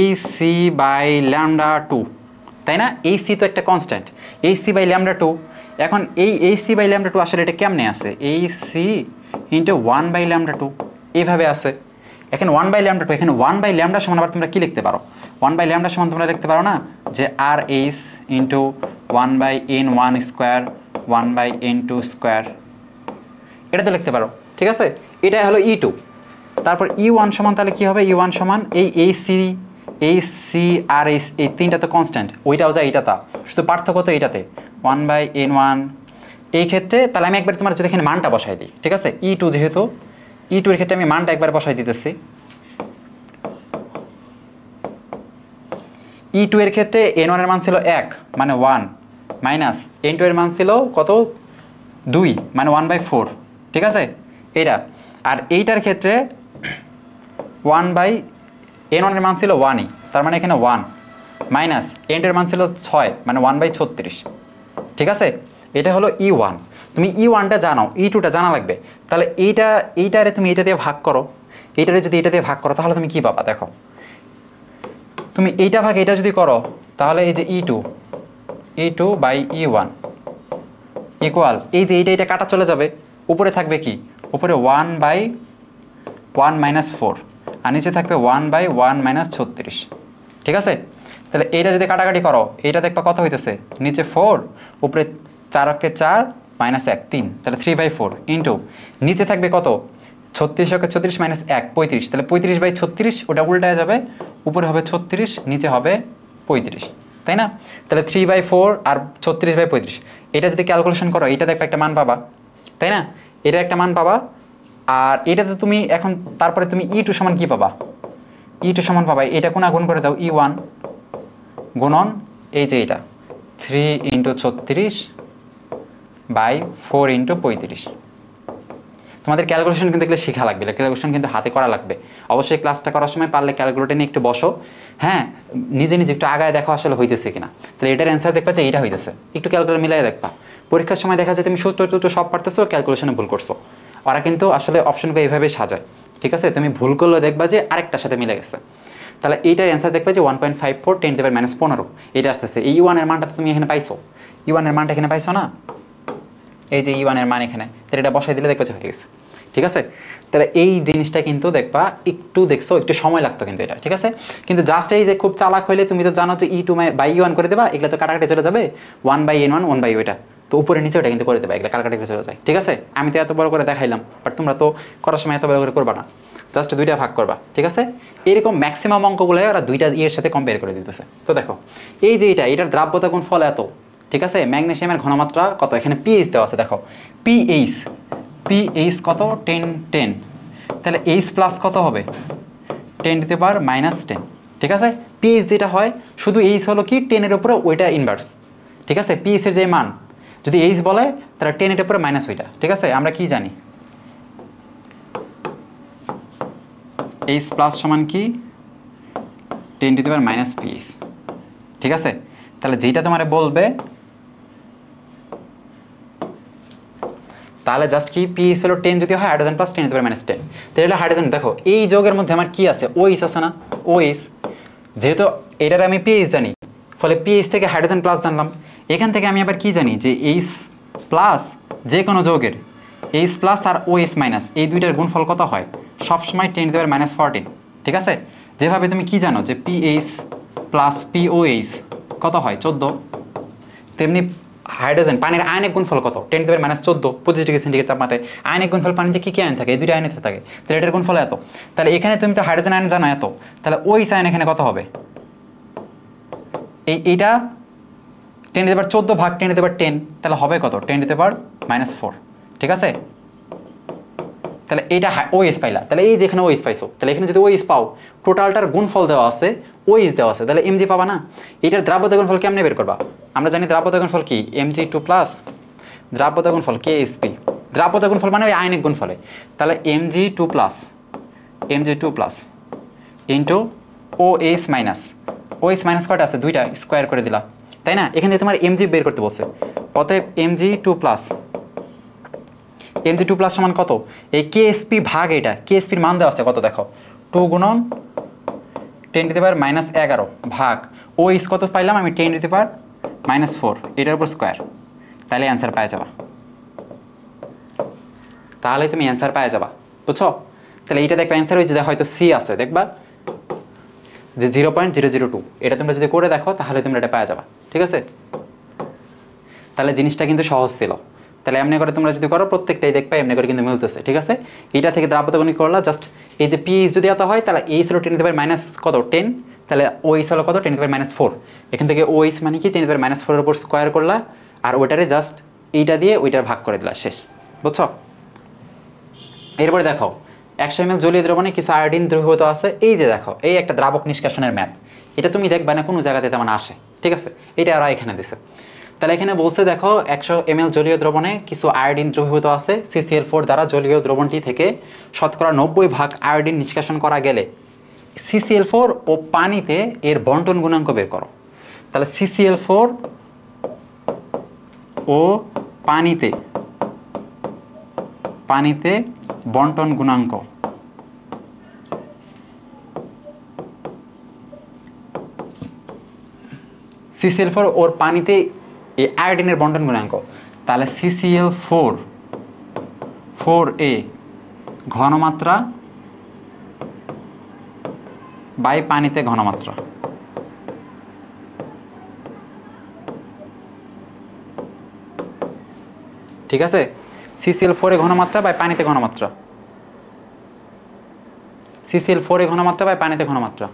AC বাই ল্যামডা 2, তাই না। AC তো একটা কনস্ট্যান্ট, AC বাই ল্যামডা 2। এখন এই AC বাই ল্যামডা 2 আসলে এটা কেমনে আছে, AC ইন্টু 1 বাই ল্যামডা 2 এইভাবে আছে। এখানে 1 বাই ল্যামডা 2, এখানে 1 বাই ল্যামডা সমান আবার তোমরা কি লিখতে পারো, 1 বাই ল্যামডা সমান তোমরা লিখতে পারো না যে RH into 1 by N1 square 1 by N2 square, এটা তো লিখতে পারো, ঠিক আছে। এটা হলো E2। তারপর E1 সমান তাহলে কি হবে, E1 সমান এই AC আর এই তিনটা তো কনস্ট্যান্ট, ওইটাও যায় এইটা, তা শুধু পার্থক্য তো এইটাতে 1 বাই N1। এই ক্ষেত্রে তাহলে আমি একবার তোমার যদি এখানে মানটা বসাই দিই, ঠিক আছে। E2 যেহেতু E2 এর ক্ষেত্রে আমি মানটা একবার বসাই দিতেছি। E2 এর ক্ষেত্রে N1 এর মান ছিল 1 মানে 1 মাইনাস N2 এর মান ছিল কত 2 মানে 1/4, ঠিক আছে এটা। আর এইটার ক্ষেত্রে 1 বাই N1 এর মান ছিল 1ই, তার মানে এখানে 1 মাইনাস N2 এর মান ছিল 6 মানে 1/36, ঠিক আছে। এটা হলো E1। তুমি E1টা জানো, E2টা জানা লাগবে। তাহলে এইটারে তুমি এইটা দিয়ে ভাগ করো, এইটারে যদি এটা দিয়ে ভাগ করো তাহলে তুমি কি পাবা, দেখো তুমি এইটা ভাগ এটা যদি করো তাহলে এই যে E2 বাই E1 ইকুয়াল এই যে এইটা কাটা চলে যাবে, উপরে থাকবে কি, উপরে 1 বাই 1 মাইনাস 4 আর নিচে থাকবে 1 বাই 1 মাইনাস 36, ঠিক আছে। তাহলে এইটা যদি কাটাকাটি করো এইটা দেখবা কত হইতেছে, নিচে 4 উপরে 4 4 মাইনাস 1 3, তাহলে 3/4 ইন্টু নিচে থাকবে কত 36 36 মাইনাস 1 35, তাহলে 35/36 ওটা উল্টায় যাবে, উপরে হবে 36 নিচে হবে 35, তাই না। তাহলে 3/4 আর 36/35 এটা যদি ক্যালকুলেশন করো এটা দেখবে একটা মান পাবা, তাই না। এটা একটা মান পাবা। আর এটাতে তুমি এখন তারপরে তুমি E2 সমান কি পাবা, E2 সমান পাবা এটা কোনা গুণ করে দাও E1 গুণন এই যে এটা 3 × 36/4 × 35। তোমাদের ক্যালকুলেশন কিন্তু এগুলো শেখা লাগবে, ক্যালকুলেশন কিন্তু হাতে করা লাগবে। অবশ্যই ক্লাসটা করার সময় পারলে ক্যালকুলেটর নিয়ে একটু বসো, হ্যাঁ, নিজে একটু আগায় দেখো আসলে হইতেছে কিনা। তাহলে এটার অ্যান্সার দেখবা যে এইটা হইতেছে, একটু ক্যালকুলেটর মিলাই দেখবা। পরীক্ষার সময় দেখা যায় তুমি সূত্র সব পারতেছো, ক্যালকুলেশনে ভুল করছো। ওরা কিন্তু আসলে অপশনগুলো এইভাবে সাজায়, ঠিক আছে। তুমি ভুল করলে দেখবা যে আরেকটার সাথে মিলে গেছে। তাহলে এইটার অ্যান্সার দেখবে যে 1.54 10⁻⁻15 এটা আসতেছে। এই E1 এর মানটা তুমি এখানে পাইছো, E1 এর মানটা এখানে পাইছো না, এই যে E1 এর মান এখানে, তাহলে এটা বসাই দিলে দেখবে যে হয়ে গেছে, ঠিক আছে। তাহলে এই জিনিসটা কিন্তু দেখবা একটু দেখছো, একটু সময় লাগতো কিন্তু এটা, ঠিক আছে। কিন্তু জাস্ট এই যে খুব চালাক হইলে তুমি তো জানো যে E2 বাই E1 করে দেবা, এগুলো তো কাটাকাটি চলে যাবে 1 বাই N1 1 বাই ওইটা, তো উপরে নিচে ওটা কিন্তু করে দেবা, এগুলো কাটাকাটি চলে যায়, ঠিক আছে। আমি তো এত বড় করে দেখাইলাম, বাট তোমরা তো করার সময় এত বড় করে করবা না, জাস্ট দুইটা ভাগ করবা, ঠিক আছে। এরকম ম্যাক্সিমাম অঙ্কগুলো ওরা দুইটা ইয়ের সাথে কম্পেয়ার করে দিতেছে। তো দেখো এই যে এটার দ্রাব্যতা গুণ ফল এত, ঠিক আছে। ম্যাগনেসিয়ামের ঘনমাত্রা কত, এখানে পিএইচ দেওয়া আছে, দেখো পিএইচ কত 10 10, তাহলে এইচ প্লাস কত হবে 10⁻⁻10, ঠিক আছে। পিএইচ যেটা হয় শুধু এইচ হলো কি 10 এর উপরে ওইটা ইনভার্স, ঠিক আছে। পিএইচ এর যে মান যদি এইচ বলে তাহলে 10 এর উপরে মাইনাস ওইটা, ঠিক আছে। আমরা কি জানি এইচ প্লাস সমান কি 10⁻⁻পিএইচ, ঠিক আছে। তাহলে যেটা তোমারে বলবে তাহলে জাস্ট কি পিএইচ হলো 10 যদি হয় হাইড্রোজেন প্লাস 10⁻⁻10, তাহলে হাইড্রোজেন দেখো এই যৌগের মধ্যে আমার কি আছে, ওএইচ আছে না, ওএইচ। যেহেতু এটার আমি পিএইচ জানি, ফলে পিএইচ থেকে হাইড্রোজেন প্লাস জানলাম। এখান থেকে আমি আবার কি জানি যে এইচ প্লাস যে কোনো যৌগের এইচ প্লাস আর ওএইচ মাইনাস এই দুইটার গুণফল কত হয় সবসময় 10⁻⁻14, ঠিক আছে। যেভাবে তুমি কি জানো যে পিএইচ প্লাস পিওএইচ কত হয় 14, তেমনি হাইড্রোজেন পানির আয়নিক গুণফল কত 10⁻⁻14 25°C তাপমাত্রায়। আয়নিক গুণফল পানিতে কি আয়ন থাকে, এই দুইটা আয়নিতে থাকে, তাহলে এটার গুণফল এত। তাহলে এখানে তুমি তো হাইড্রোজেন আয়ন জানো এত, তাহলে ওই আয়ন এখানে কত হবে, এইটা 10^14 ভাগ 10^10, তাহলে হবে কত? 10^-4, ঠিক আছে? তাহলে এইটা ওএস পাইলা, তাহলে এই যেখানে ওএস পাইছো, তাহলে এখানে যদি ওএস পাও, টোটালটার গুণফল দেওয়া আছে, ওএস দেওয়া আছে, তাহলে এমজি পাবা না? এটার দ্রাব্যতা গুণফল কেমনে বের করবা? আমরা জানি দ্রাব্যতা গুণফল কি? mg2 প্লাস দ্রাব্যতা গুণফল KSP। দ্রাব্যতা গুণফল মানে ওই আয়নিক গুণফলে। তাহলে mg2 plus into OS minus, OS minus কয়টা আছে? 2টা, স্কোয়ার করে দিলা, তাই না? এখানে তোমার mg বের করতে বলছে, অতএব mg2 প্লাস সমান কত? এই KSP ভাগ এটা, KSP এর মান দেওয়া আছে কত দেখো, 2 গুণন 10^-11 ভাগ OS কত পাইলাম আমি? 10^-4, এটার উপর স্কোয়ার। তাহলে অ্যান্সার পাওয়া যাবা, তাহলে তুমি অ্যান্সার পাওয়া যাবা, বুঝছো? তাহলে এইটা দেখবা অ্যান্সার হয়েছে, হয়তো সি আছে, দেখবা যে 0.002, এটা তোমরা যদি করে দেখো তাহলে তোমরা এটা পাওয়া যাবা, ঠিক আছে? তাহলে জিনিসটা কিন্তু সহজ ছিল। তাহলে এমনি করে তোমরা যদি করো প্রত্যেকটাই দেখবা এমনি করে কিন্তু মিলতেছে, ঠিক আছে? এটা থেকে দ্রাব্যতা গুণিত করলা, জাস্ট এই যে পিএইচ যদি এত হয় তাহলে এইচ হলো 10^- কত 10, তাহলে ওএইচ হলো কত 10^-4, এখান থেকে ওএইচ মানে কি 10^-4 এর উপর স্কোয়ার করলা, আর ওইটারে জাস্ট এইটা দিয়ে ওইটার ভাগ করে দিলা, শেষ, বুঝছো? এরপরে দেখো 100 ml জলীয় দ্রবণে কিছু আয়োডিন দ্রবীভূত আছে, এই যে দেখো এই একটা দ্রাবক নিষ্কাশনের ম্যাথ, এটা তুমি দেখবা না কোনো জায়গাতে তেমন আসে, ঠিক আছে? এটা আর এখানে দিছে। তাহলে এখানে বলছে দেখো 100 ml জলীয় দ্রবণে কিছু আয়োডিন দ্রবীভূত আছে, CCl4 দ্বারা জলীয় দ্রবণটি থেকে শতকরা 90 ভাগ আয়োডিন নিষ্কাশন করা গেলে CCl4 ও পানিতে এর বন্টন গুণাঙ্ক বের করো। তাহলে CCl4 ও পানিতে বন্টন গুণাঙ্ক, CCl4 ওর পানিতে এই আয়োডিনের বন্টন গুণাঙ্ক, তাহলে CCl4 ঘনমাত্রা বাই পানিতে ঘনমাত্রা, ঠিক আছে? CCl4 ঘনমাত্রা বাই পানিতে ঘনমাত্রা, CCl4 ঘনমাত্রা বাই পানিতে ঘনমাত্রা।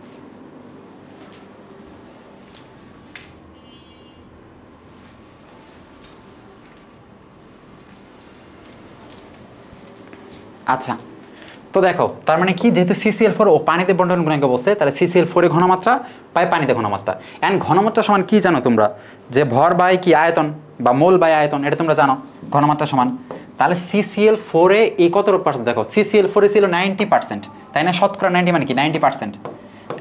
আচ্ছা, তো দেখো তার মানে কি, যেহেতু CCl4 ও পানিতে বন্টন গুণাঙ্ক বলছে, তাহলে CCl4 ঘনমাত্রা বাই পানিতে ঘনমাত্রা। এন্ড ঘনমাত্রা সমান কি জানো তোমরা? যে ভর বাই কি আয়তন বা মোল বাই আয়তন, এটা তোমরা জানো ঘনমাত্রা সমান। তাহলে CCl4 এই কত পার্সেন্ট দেখো, CCl4 ছিল 90%, তাই না? শতকরা 90 মানে কি 90%,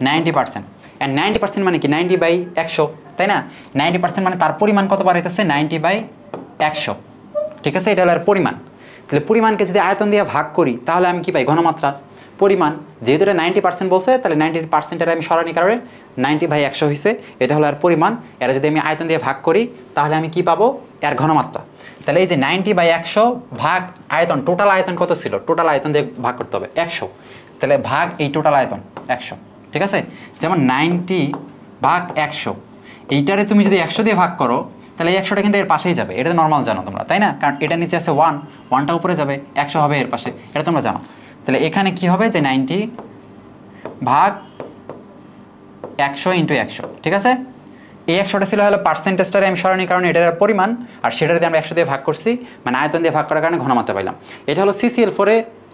90%, এন্ড 90% মানে কি 90/100, তাই না? 90% মানে তার পরিমাণ কত বার হইতেছে? 90/100, ঠিক আছে? এটা হলো এর পরিমাণ। তাহলে পরিমাণকে যদি আয়তন দিয়ে ভাগ করি তাহলে আমি কি পাই? ঘনমাত্রা। পরিমাণ যেহেতু এটা 90% বলছে, তাহলে 90%-এর আমি সরানি কারণে 90/100 হয়েছে, এটা হলো আর পরিমাণ। এরা যদি আমি আয়তন দিয়ে ভাগ করি তাহলে আমি কি পাবো? এর ঘনমাত্রা। তাহলে এই যে 90/100 ভাগ আয়তন, টোটাল আয়তন কত ছিল? টোটাল আয়তন দিয়ে ভাগ করতে হবে 100, তাহলে ভাগ এই টোটাল আয়তন 100, ঠিক আছে? যেমন 90/100, এইটারে তুমি যদি 100 দিয়ে ভাগ করো তাহলে এই 100টা কিন্তু এর পাশেই যাবে, এটা নর্মাল জানো তোমরা, তাই না? কারণ এটা নিচে আছে 1টা উপরে যাবে, 100 হবে এর পাশে, এটা তোমরা জানো। তাহলে এখানে কি হবে? যে 90/100 × 100, ঠিক আছে? এই 100টা ছিল হলো পার্সেন্টেজটারে আমি সরানোর কারণে এটার পরিমাণ, আর সেটার দিয়ে আমরা 100 দিয়ে ভাগ করছি, মানে আয়তন দিয়ে ভাগ করার কারণে ঘনমাত্রা পাইলাম। এটা হলো CCl4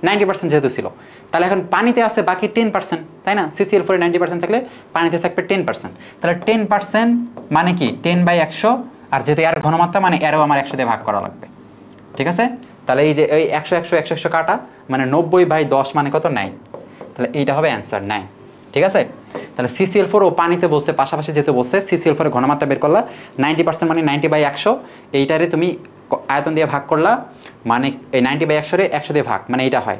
90% যেহেতু ছিল। তাহলে এখন পানিতে আছে বাকি 10%, তাই না? CCl4 90% থাকলে পানিতে থাকবে 10%, তাহলে 10% মানে কি 10/100, আর যেহেতু এর ঘনমাত্রা মানে এরও আমার 100 দিয়ে ভাগ করা লাগবে, ঠিক আছে? তাহলে এই যে এই 100 কাটা মানে 90/10 মানে কত? 9, তাহলে এইটা হবে অ্যান্সার 9, ঠিক আছে? তাহলে CCl4 ও পানিতে বলছে, পাশাপাশি যেহেতু বলছে CCl4 ঘনমাত্রা বের করলা, 90% মানে 90/100, এইটারে তুমি আয়তন দিয়ে ভাগ করলা, মানে এই 90/100 100 দিয়ে ভাগ, মানে এইটা হয়।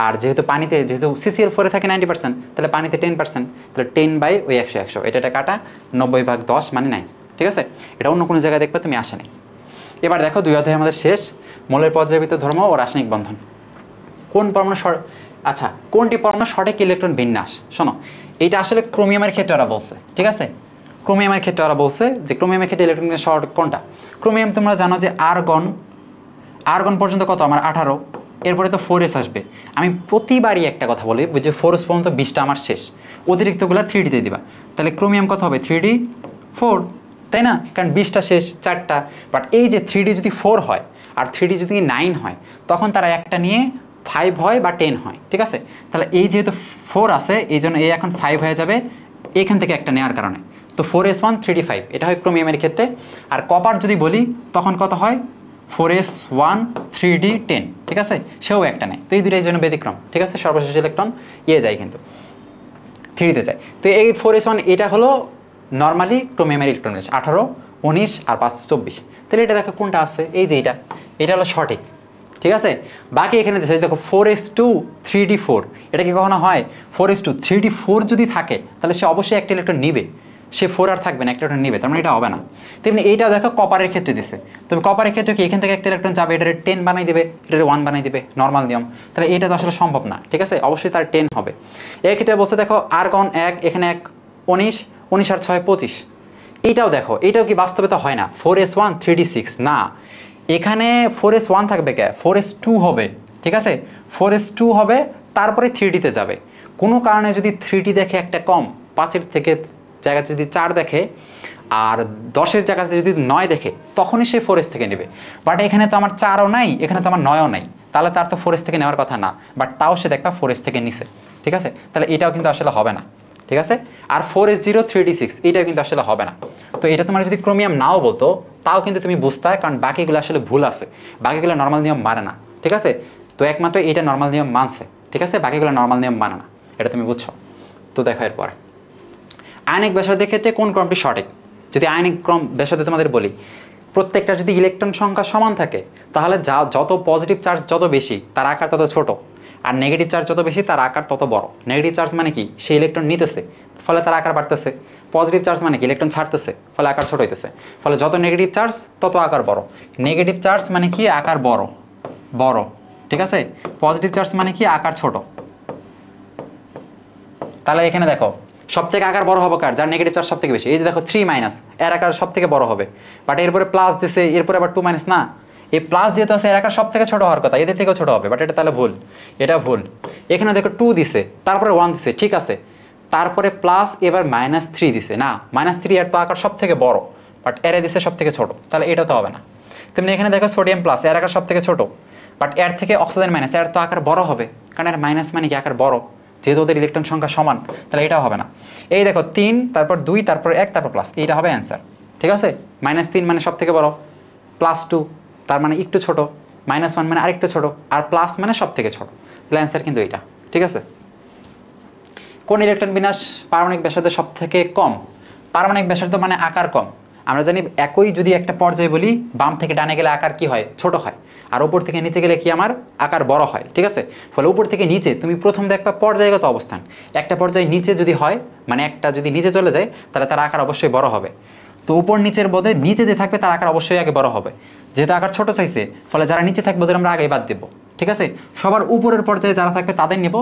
আর যেহেতু পানিতে, যেহেতু CCl4 থাকে 90%, তাহলে পানিতে 10%, তাহলে 10/100, এটা কাটা 90/10 মানে 9, ঠিক আছে? এটা অন্য কোনো জায়গায় দেখবে তুমি আসেনি। এবার দেখো 2 অধ্যায় আমাদের শেষ, মৌলের পর্যায়বৃত্ত ধর্ম ও রাসায়নিক বন্ধন। কোন পরমাণু আচ্ছা, কোনটি পরমাণু সঠিক ইলেকট্রন বিন্যাস? শোনো, এইটা আসলে ক্রোমিয়ামের ক্ষেত্রে ওরা বলছে, ঠিক আছে? ক্রোমিয়ামের ক্ষেত্রে ওরা বলছে যে ক্রোমিয়ামের ক্ষেত্রে ইলেকট্রন বিন্যাস সঠিক কোনটা? ক্রোমিয়াম তোমরা জানো যে আর্গন পর্যন্ত কত আমার 18, এরপরে তো 4s আসবে। আমি প্রতিবারই একটা কথা বলি যে 4s পর্যন্ত 20টা আমার শেষ, অতিরিক্তগুলো 3d তে দিবা। তাহলে ক্রোমিয়াম কত হবে? 3d 4, তাই না? কারণ 20টা শেষ 4টা, বাট এই যে 3D যদি 4 হয় আর 3D যদি 9 হয় তখন তারা একটা নিয়ে 5 হয় বা 10 হয়, ঠিক আছে? তাহলে এই যেহেতু 4 আছে এই জন্য এই এখন 5 হয়ে যাবে এখান থেকে একটা নেওয়ার কারণে। তো 4s1 3d5 এটা হয় ক্রোমিয়ামের ক্ষেত্রে। আর কপার যদি বলি তখন কত হয় 4s1 3d10, ঠিক আছে? সেও একটা নেয়। তো এই দুটোর জন্য ব্যতিক্রম, ঠিক আছে? সর্বশেষ ইলেকট্রন যায় কিন্তু 3তে যায়। তো এই 4s1 এটা হলো নর্মালি ক্রোমিয়ামের ইলেকট্রন, 18 19 আর 5 24। তাহলে এটা দেখো কোনটা আছে, এই যে এটা হলো সঠিক, ঠিক আছে? বাকি এখানে দেখো 4s2 3d4 এটা কি কখনো হয়? 4s2 3d4 যদি থাকে তাহলে সে অবশ্যই একটা ইলেকট্রন নিবে, সে 4 আর থাকবে না, একটা ইলেকট্রন নিবে, তার মানে এটা হবে না। তেমনি এইটাও দেখো কপারের ক্ষেত্রে দিছে। তবে কপারের ক্ষেত্রে কি এখান থেকে একটা ইলেকট্রন যাবে, এটারে 10 বানাই দিবে, এটারে 1 বানাই দিবে, নর্মাল নিয়ম। তাহলে এটা তো আসলে সম্ভব না, ঠিক আছে? অবশ্যই তার 10 হবে। এই ক্ষেত্রে বলছে দেখো আর্গন 1 এখানে 1 19 19 আর 6 25। এইটাও দেখো, এইটাও কি বাস্তবে তো হয় না 4s1 3d6 না, এখানে 4s1 থাকবে কে, 4s2 হবে, ঠিক আছে? 4s2 হবে তারপরে 3dতে যাবে। কোনো কারণে যদি 3d দেখে একটা কম, 5-এর থেকে জায়গাতে যদি 4 দেখে আর 10-এর জায়গাতে যদি 9 দেখে তখনই সে 4s থেকে নেবে। বাট এখানে তো আমার 4ও নাই, এখানে তো আমার 9ও নাই, তাহলে তার তো 4s থেকে নেওয়ার কথা না, বাট তাও সে দেখবা 4s থেকে নিছে, ঠিক আছে? তাহলে এটাও কিন্তু আসলে হবে না, ঠিক আছে? আর 4s0 3d6 এটাও কিন্তু আসলে হবে না। তো এটা তোমার যদি ক্রোমিয়াম নাও বলতো তাও কিন্তু তুমি বুঝতে, কারণ বাকিগুলো আসলে ভুল আছে, বাকিগুলো নর্মাল নিয়ম মানে না, ঠিক আছে? তো একমাত্র এটা নর্মাল নিয়ম মানছে, ঠিক আছে? বাকিগুলো নর্মাল নিয়ম মানে না, এটা তুমি বুঝছো। তো দেখো এরপর আয়নিক ব্যাসার্ধের ক্ষেত্রে কোন ক্রমটি সঠিক? যদি আয়নিক ক্রম ব্যাসার্ধে তোমাদের বলি, প্রত্যেকটা যদি ইলেকট্রন সংখ্যা সমান থাকে তাহলে যত পজিটিভ চার্জ যত বেশি তার আকার তত ছোট, আর নেগেটিভ চার্জ যত বেশি তার আকার তত বড়। নেগেটিভ চার্জ মানে কি, সে ইলেকট্রন নিতেছে ফলে তার আকার বাড়তেছে। পজিটিভ চার্জ মানে কি, ইলেকট্রন ছাড়তেছে ফলে আকার ছোট হইতেছে। ফলে যত নেগেটিভ চার্জ তত আকার বড়। নেগেটিভ চার্জ মানে কি, আকার বড় বড়, ঠিক আছে? পজিটিভ চার্জ মানে কি, আকার ছোট। তাহলে এখানে দেখো সব থেকে আকার বড় হবে কার, যার নেগেটিভ চার্জ সব থেকে বেশি। এই যে দেখো 3- এর আকার সব থেকে বড় হবে, বাট এরপরে প্লাস দিছে, এরপরে আবার 2- না, এই প্লাস যেহেতু আছে এর আকার সব থেকে ছোট হওয়ার কথা, এদের থেকেও ছোট হবে, বাট এটা তাহলে ভুল, এটা ভুল। এখানে দেখো 2 দিছে, তারপরে 1 দিছে, ঠিক আছে? তারপরে প্লাস, এবার -3 দিছে, না -3 এর তো আকার সব থেকে বড়, বাট এরে দিছে সব থেকে ছোট, তাহলে এটা তো হবে না। তেমনি এখানে দেখো সোডিয়াম প্লাস, এর আকার সব থেকে ছোট, বাট এর থেকে অক্সিজেন মাইনাস, এর তো আকার বড় হবে, কারণ এর মাইনাস মানে কি, আকার বড়, যেহেতু ওদের ইলেকট্রন সংখ্যা সমান, তাহলে এটাও হবে না। এই দেখো 3 তারপর 2 তারপর 1 তারপর প্লাস, এইটা হবে অ্যান্সার, ঠিক আছে? -3 মানে সব থেকে বড়, +2 তার মানে একটু ছোট, -1 মানে আরেকটু ছোট, আর প্লাস মানে সব থেকে ছোট, তাহলে অ্যান্সার কিন্তু এইটা, ঠিক আছে? কোন ইলেকট্রন বিন্যাস পারমাণবিক ব্যাসার্ধ সব থেকে কম? পারমাণবিক ব্যাসার্ধ মানে আকার কম। আমরা জানি একই যদি একটা পর্যায়ে বলি, বাম থেকে ডানে গেলে আকার কি হয়, ছোট হয়, আর উপর থেকে নিচে গেলে কি আমার আকার বড় হয়, ঠিক আছে? ফলে উপর থেকে নিচে তুমি প্রথম দেখবা পর্যায়গত অবস্থান, একটা পর্যায়ে নিচে যদি হয় মানে একটা যদি নিচে চলে যায় তাহলে তার আকার অবশ্যই বড় হবে। তো উপর নিচের বদলে নিচে যে থাকবে তার আকার অবশ্যই আগে বড় হবে, যেহেতু আকার ছোট চাইছে ফলে যারা নিচে থাকবে ওদের আমরা আগেই বাদ দেবো, ঠিক আছে? সবার উপরের পর্যায়ে যারা থাকবে তাদের নেব,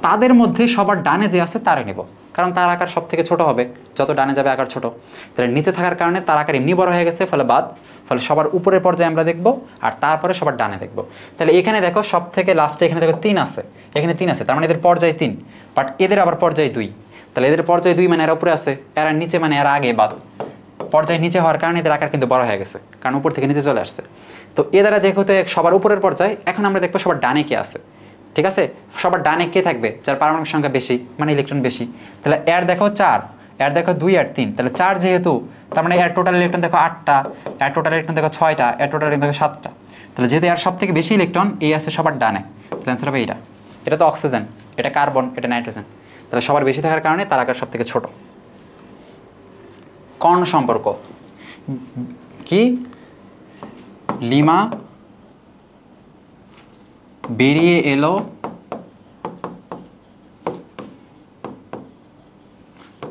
তাদের মধ্যে সবার ডানে যে আছে তারে নেব, কারণ তার আকার সব থেকে ছোট হবে, যত ডানে যাবে আকার ছোট। তাহলে নিচে থাকার কারণে তার আকার এমনি বড় হয়ে গেছে, ফলে বাদ। ফলে সবার উপরের পর্যায়ে আমরা দেখব আর তারপরে সবার ডানে দেখব। তাহলে এখানে দেখো সব থেকে লাস্টে এখানে দেখো 3 আছে, এখানে 3 আছে, তার মানে এদের পর্যায় 3, বাট এদের আবার পর্যায় 2। তাহলে এদের পর্যায় 2 মানে এরা উপরে আছে, এরা নিচে মানে এরা আগে, বাদ। পর্যায় নিচে হওয়ার কারণে এদের আকার কিন্তু বড় হয়ে গেছে, কারণ উপর থেকে নিচে চলে আসছে। তো এ দ্বারা যেহেতু সবার উপরের পর্যায়ে, এখন আমরা দেখবো সবার ডানে কে আছে, ঠিক আছে? সবার ডানে কে থাকবে, যার পারমাণবিক সংখ্যা বেশি মানে ইলেকট্রন বেশি। তাহলে এর দেখো 4, এর দেখো 2 আর 3, তাহলে 4 যেহেতু, তার মানে এর টোটাল ইলেকট্রন দেখো 8টা, এর টোটাল ইলেকট্রন দেখো 6টা, এর টোটাল ইলেকট্রন দেখো 7টা। তাহলে যেহেতু এর সব থেকে বেশি ইলেকট্রন এই আছে সবার ডানে, তাহলে অ্যান্সার হবে এইটা। এটা তো অক্সিজেন, এটা কার্বন, এটা নাইট্রোজেন, তাহলে সবার বেশি থাকার কারণে তার আকার সব থেকে ছোট। কর্ণ সম্পর্ক কি, লিমা বেরিয়ে এলো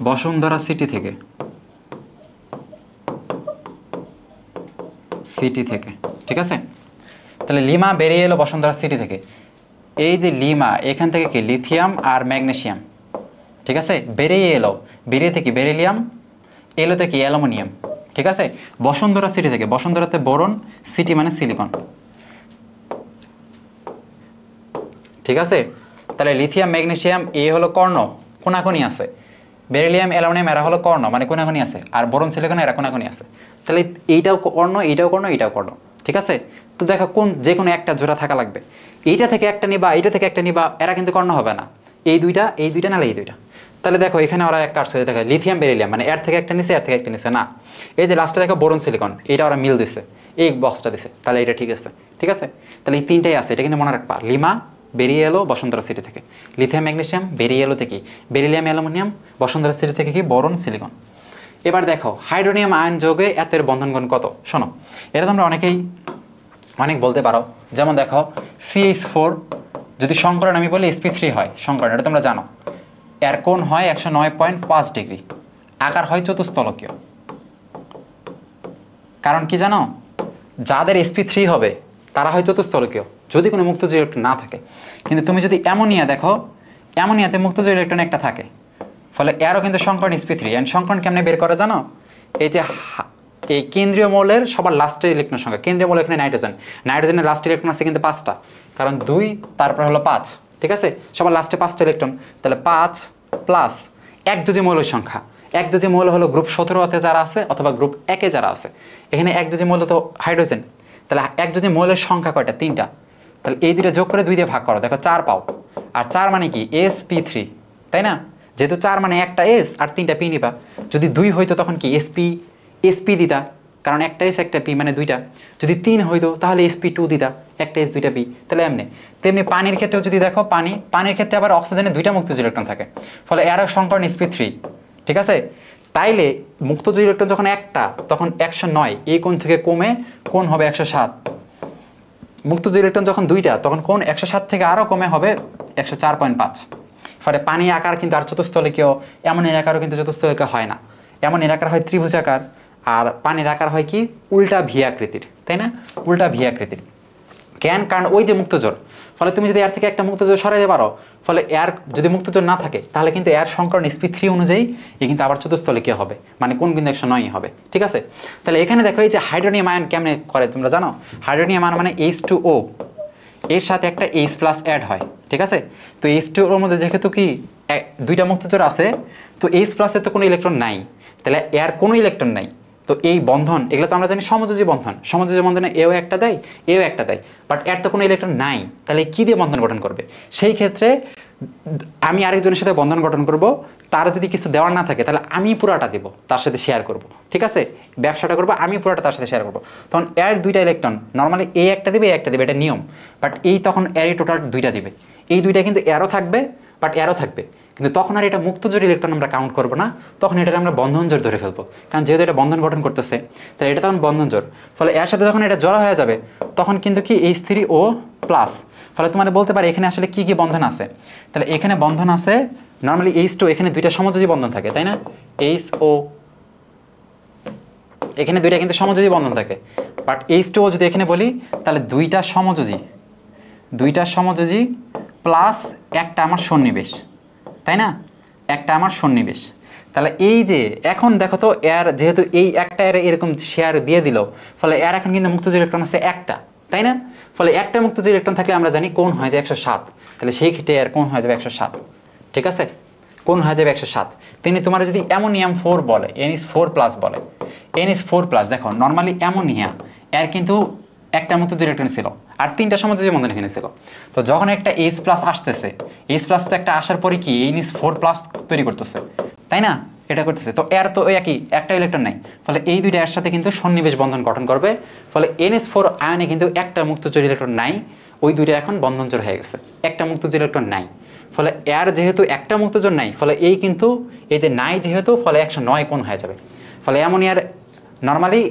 বসুন্ধরা সিটি থেকে, ঠিক আছে? তাহলে লিমা বেরিয়ে এলো বসুন্ধরা সিটি থেকে, এই যে লিমা এখান থেকে কি লিথিয়াম আর ম্যাগনেসিয়াম, ঠিক আছে? বেরিয়ে এলো, বেরিয়ে থেকে বেরিলিয়াম, এলোতে কি অ্যালুমিনিয়াম, ঠিক আছে? বসুন্ধরা সিটি থেকে, বসুন্ধরাতে বোরন, সিটি মানে সিলিকন, ঠিক আছে? তাহলে লিথিয়াম ম্যাগনেসিয়াম এ হলো কর্ণ, কোনাকুনি আছে, বেরিলিয়াম অ্যালুমিনিয়াম এরা হলো কর্ণ, মানে কোনাকুনি আছে, আর বোরন সিলিকন এরা কোনাকুনি আছে। তাহলে এইটাও কর্ণ, এইটাও কর্ণ, এইটাও কর্ণ, ঠিক আছে। তো দেখো কোন যে কোনো একটা জোড়া থাকা লাগবে। এইটা থেকে একটা নিবা, এইটা থেকে একটা নিবা, এরা কিন্তু কর্ণ হবে না। এই দুইটা নাহলে এই দুইটা। তাহলে দেখো এখানে ওরা এক কাজ করে দেখো লিথিয়াম বেরিলিয়াম, মানে এর থেকে একটা নিচে, এর থেকে একটা নিচে না। এই যে লাস্টে দেখো বোরন সিলিকন, এইটা ওরা মিল দিছে, এই বক্সটা দিছে, তাহলে এটা ঠিক আছে, ঠিক আছে। তাহলে এই তিনটাই আছে, এটা কিন্তু মনে রাখবা। লিমা বেরিয়ে এলো বসুন্ধরা সিটি থেকে, লিথিয়াম ম্যাগনেসিয়াম বেরিয়ে এলো থেকে, বেরিলিয়াম অ্যালুমিনিয়াম বসুন্ধরা সিটি থেকে কি বোরন সিলিকন। এবার দেখো হাইড্রোনিয়াম আয়ন যোগে এতের বন্ধনগণ কত, শোনো এটা তোমরা অনেক বলতে পারো। যেমন দেখো CH4 যদি সংকরণ আমি বলি sp3 হয় সংকরণ, এটা তোমরা জানো। এর কোণ হয় 109.5 ডিগ্রি, আকার হয় চতুস্তলকীয়। কারণ কি জানো, যাদের sp3 হবে তারা হয় চতুস্তলকীয় যদি কোনো মুক্তজোড়ী ইলেকট্রন না থাকে। কিন্তু তুমি যদি অ্যামোনিয়া দেখো, অ্যামোনিয়াতে মুক্তজোড়ী ইলেকট্রন একটা থাকে, ফলে এরও কিন্তু সংকরণ sp3। এন্ড সংকরণ কেমনে বের করে জানো, এই যে এই কেন্দ্রীয় মৌলের সবার লাস্টের ইলেকট্রন সংখ্যা, কেন্দ্রীয় মৌল এখানে নাইট্রোজেনের লাস্ট ইলেকট্রন আছে কিন্তু 5টা, কারণ 2 তারপর হলো 5, ঠিক আছে। সবার লাস্টে 5টা ইলেকট্রন, তাহলে 5 প্লাস একযোজী মৌলের সংখ্যা। একযোজী মৌল হলো গ্রুপ 17তে যারা আছে অথবা গ্রুপ 1-এ যারা আছে। এখানে একযোজী মৌল তো হাইড্রোজেন, তাহলে একযোজী মৌলের সংখ্যা কয়টা, 3টা। তাহলে এই দুইটা যোগ করে 2 দিয়ে ভাগ করো, দেখো 4 পাও। আর 4 মানে কি sp3, তাই না। যেহেতু 4 মানে একটা s আর 3টা p নিবা। যদি 2 হইতো তখন কি sp দিতা, কারণ একটা s একটা p মানে 2টা। যদি 3 হইতো তাহলে sp2 দিতা, একটা s 2টা p। তাহলে এমনি তেমনি পানির ক্ষেত্রেও যদি দেখো, পানির ক্ষেত্রে আবার অক্সিজেনের 2টা মুক্তজোড়ী ইলেকট্রন থাকে, ফলে এর সংকরণ sp3, ঠিক আছে। তাইলে মুক্তজোড়ী ইলেকট্রন যখন একটা, তখন 109 এই কোণ থেকে কমে কোণ হবে 107। মুক্তজোড়ী ইলেকট্রন যখন 2টা, তখন কোণ 107 থেকে আরও কমে হবে 104.5। ফলে পানি আকার কিন্তু আর চতুস্তলকীয়, অ্যামোনিয়ার আকারও কিন্তু চতুস্তলকীয় হয় না। অ্যামোনিয়ার আকার হয় ত্রিভুজাকার, আর পানির আকার হয় কি উল্টা ভি আকৃতির, তাই না, উল্টা ভি আকৃতির। কেন, কারণ ওই যে মুক্তজোড়, ফলে তুমি যদি এর থেকে একটা মুক্তজোড় সরাইতে পারো, ফলে এর যদি মুক্তজোড় না থাকে তাহলে কিন্তু এর সংকরণ sp3 অনুযায়ী এ কিন্তু আবার চতুস্তলকীয় হবে, মানে কোন কিন্তু 109 হবে, ঠিক আছে। তাহলে এখানে দেখো এই যে হাইড্রোনিয়াম আয়ন কেমনে করে তোমরা জানো। হাইড্রোনিয়াম আয়ন মানে H2O, এর সাথে একটা H+ অ্যাড হয়, ঠিক আছে। তো H2O এর মধ্যে যেহেতু কি 2টা মুক্তজোড় আছে, তো H+ এর তো কোনো ইলেকট্রন নাই, তাহলে এর কোনো ইলেকট্রন নাই। তো এই বন্ধন, এগুলো তো আমরা জানি সমযোজী বন্ধন, সমযোজী বন্ধনে এও একটা দেয়, এও একটা দেয়, বাট এর তো কোনো ইলেকট্রন নাই, তাহলে কি দিয়ে বন্ধন গঠন করবে। সেই ক্ষেত্রে আমি আরেকজনের সাথে বন্ধন গঠন করব, তার যদি কিছু দেওয়ার না থাকে তাহলে আমি পুরাটা দেব, তার সাথে শেয়ার করব, ঠিক আছে। ব্যবসাটা করবো আমি পুরাটা তার সাথে শেয়ার করবো। তখন এর 2টা ইলেকট্রন নর্মালি এ একটা দেবে, একটা দেবে, এটা নিয়ম। বাট এই তখন এরই টোটাল 2টা দিবে, এই 2টা কিন্তু এরও থাকবে, বাট এরও থাকবে। কিন্তু তখন আর এটা মুক্তজোড়ী ইলেকট্রন আমরা কাউন্ট করবো না, তখন এটা আমরা বন্ধন জোড় ধরে ফেলবো, কারণ যেহেতু এটা বন্ধন গঠন করতেছে, তাহলে এটা তখন বন্ধন জোড়। ফলে এর সাথে যখন এটা জড়া হয়ে যাবে, তখন কিন্তু কি H3O+। ফলে তোমার বলতে পারে এখানে আসলে কি কি বন্ধন আছে। তাহলে এখানে বন্ধন আছে নর্মালি H2, এখানে 2টা সমযোজী বন্ধন থাকে, তাই না, HO, এখানে 2টা কিন্তু সমযোজী বন্ধন থাকে। বাট H2O যদি এখানে বলি, তাহলে 2টা সমযোজী প্লাস একটা আমার সন্নিবেশ, তাই না, একটা আমার সন্নিবেশ। তাহলে এই যে এখন দেখো তো এর যেহেতু এই একটা এর এরকম শেয়ার দিয়ে দিল, ফলে এর এখন কিন্তু মুক্তজোড়ী ইলেকট্রন আছে একটা, তাই না। ফলে একটা মুক্তজোড়ী ইলেকট্রন থাকলে আমরা জানি কোণ হয়ে যায় 107, তাহলে সেই ক্ষেত্রে এর কোণ হয়ে যাবে 107, ঠিক আছে, কোণ হয়ে যাবে 107। তেমনি তোমার যদি অ্যামোনিয়াম 4 বলে, NH4+ বলে, NH4+, দেখো নর্মালি অ্যামোনিয়া এর কিন্তু একটা মুক্তজোড়ী ইলেকট্রন ছিল আর 3টা সমযোজী বন্ধন এখানে ছিল। তো যখন একটা H+ আসতেছে, H+ তো একটা আসার পরে কি NH4+ তৈরি করতেছে, তাই না, এটা করতেছে। তো এর তো একই একটা ইলেকট্রন নাই, ফলে এই 2টা এর সাথে কিন্তু সন্নিবেশ বন্ধন গঠন করবে। ফলে NH4 আয়নে কিন্তু একটা মুক্তজোড়ী ইলেকট্রন নাই, ওই 2টা এখন বন্ধন জোড় হয়ে গেছে, একটা মুক্তজোড়ী ইলেকট্রন নাই। ফলে এর যেহেতু একটা মুক্তজোড় নাই, ফলে এই কিন্তু এই যে নাই যেহেতু, ফলে 109 কোণ হয়ে যাবে। ফলে অ্যামোনিয়ার নর্মালি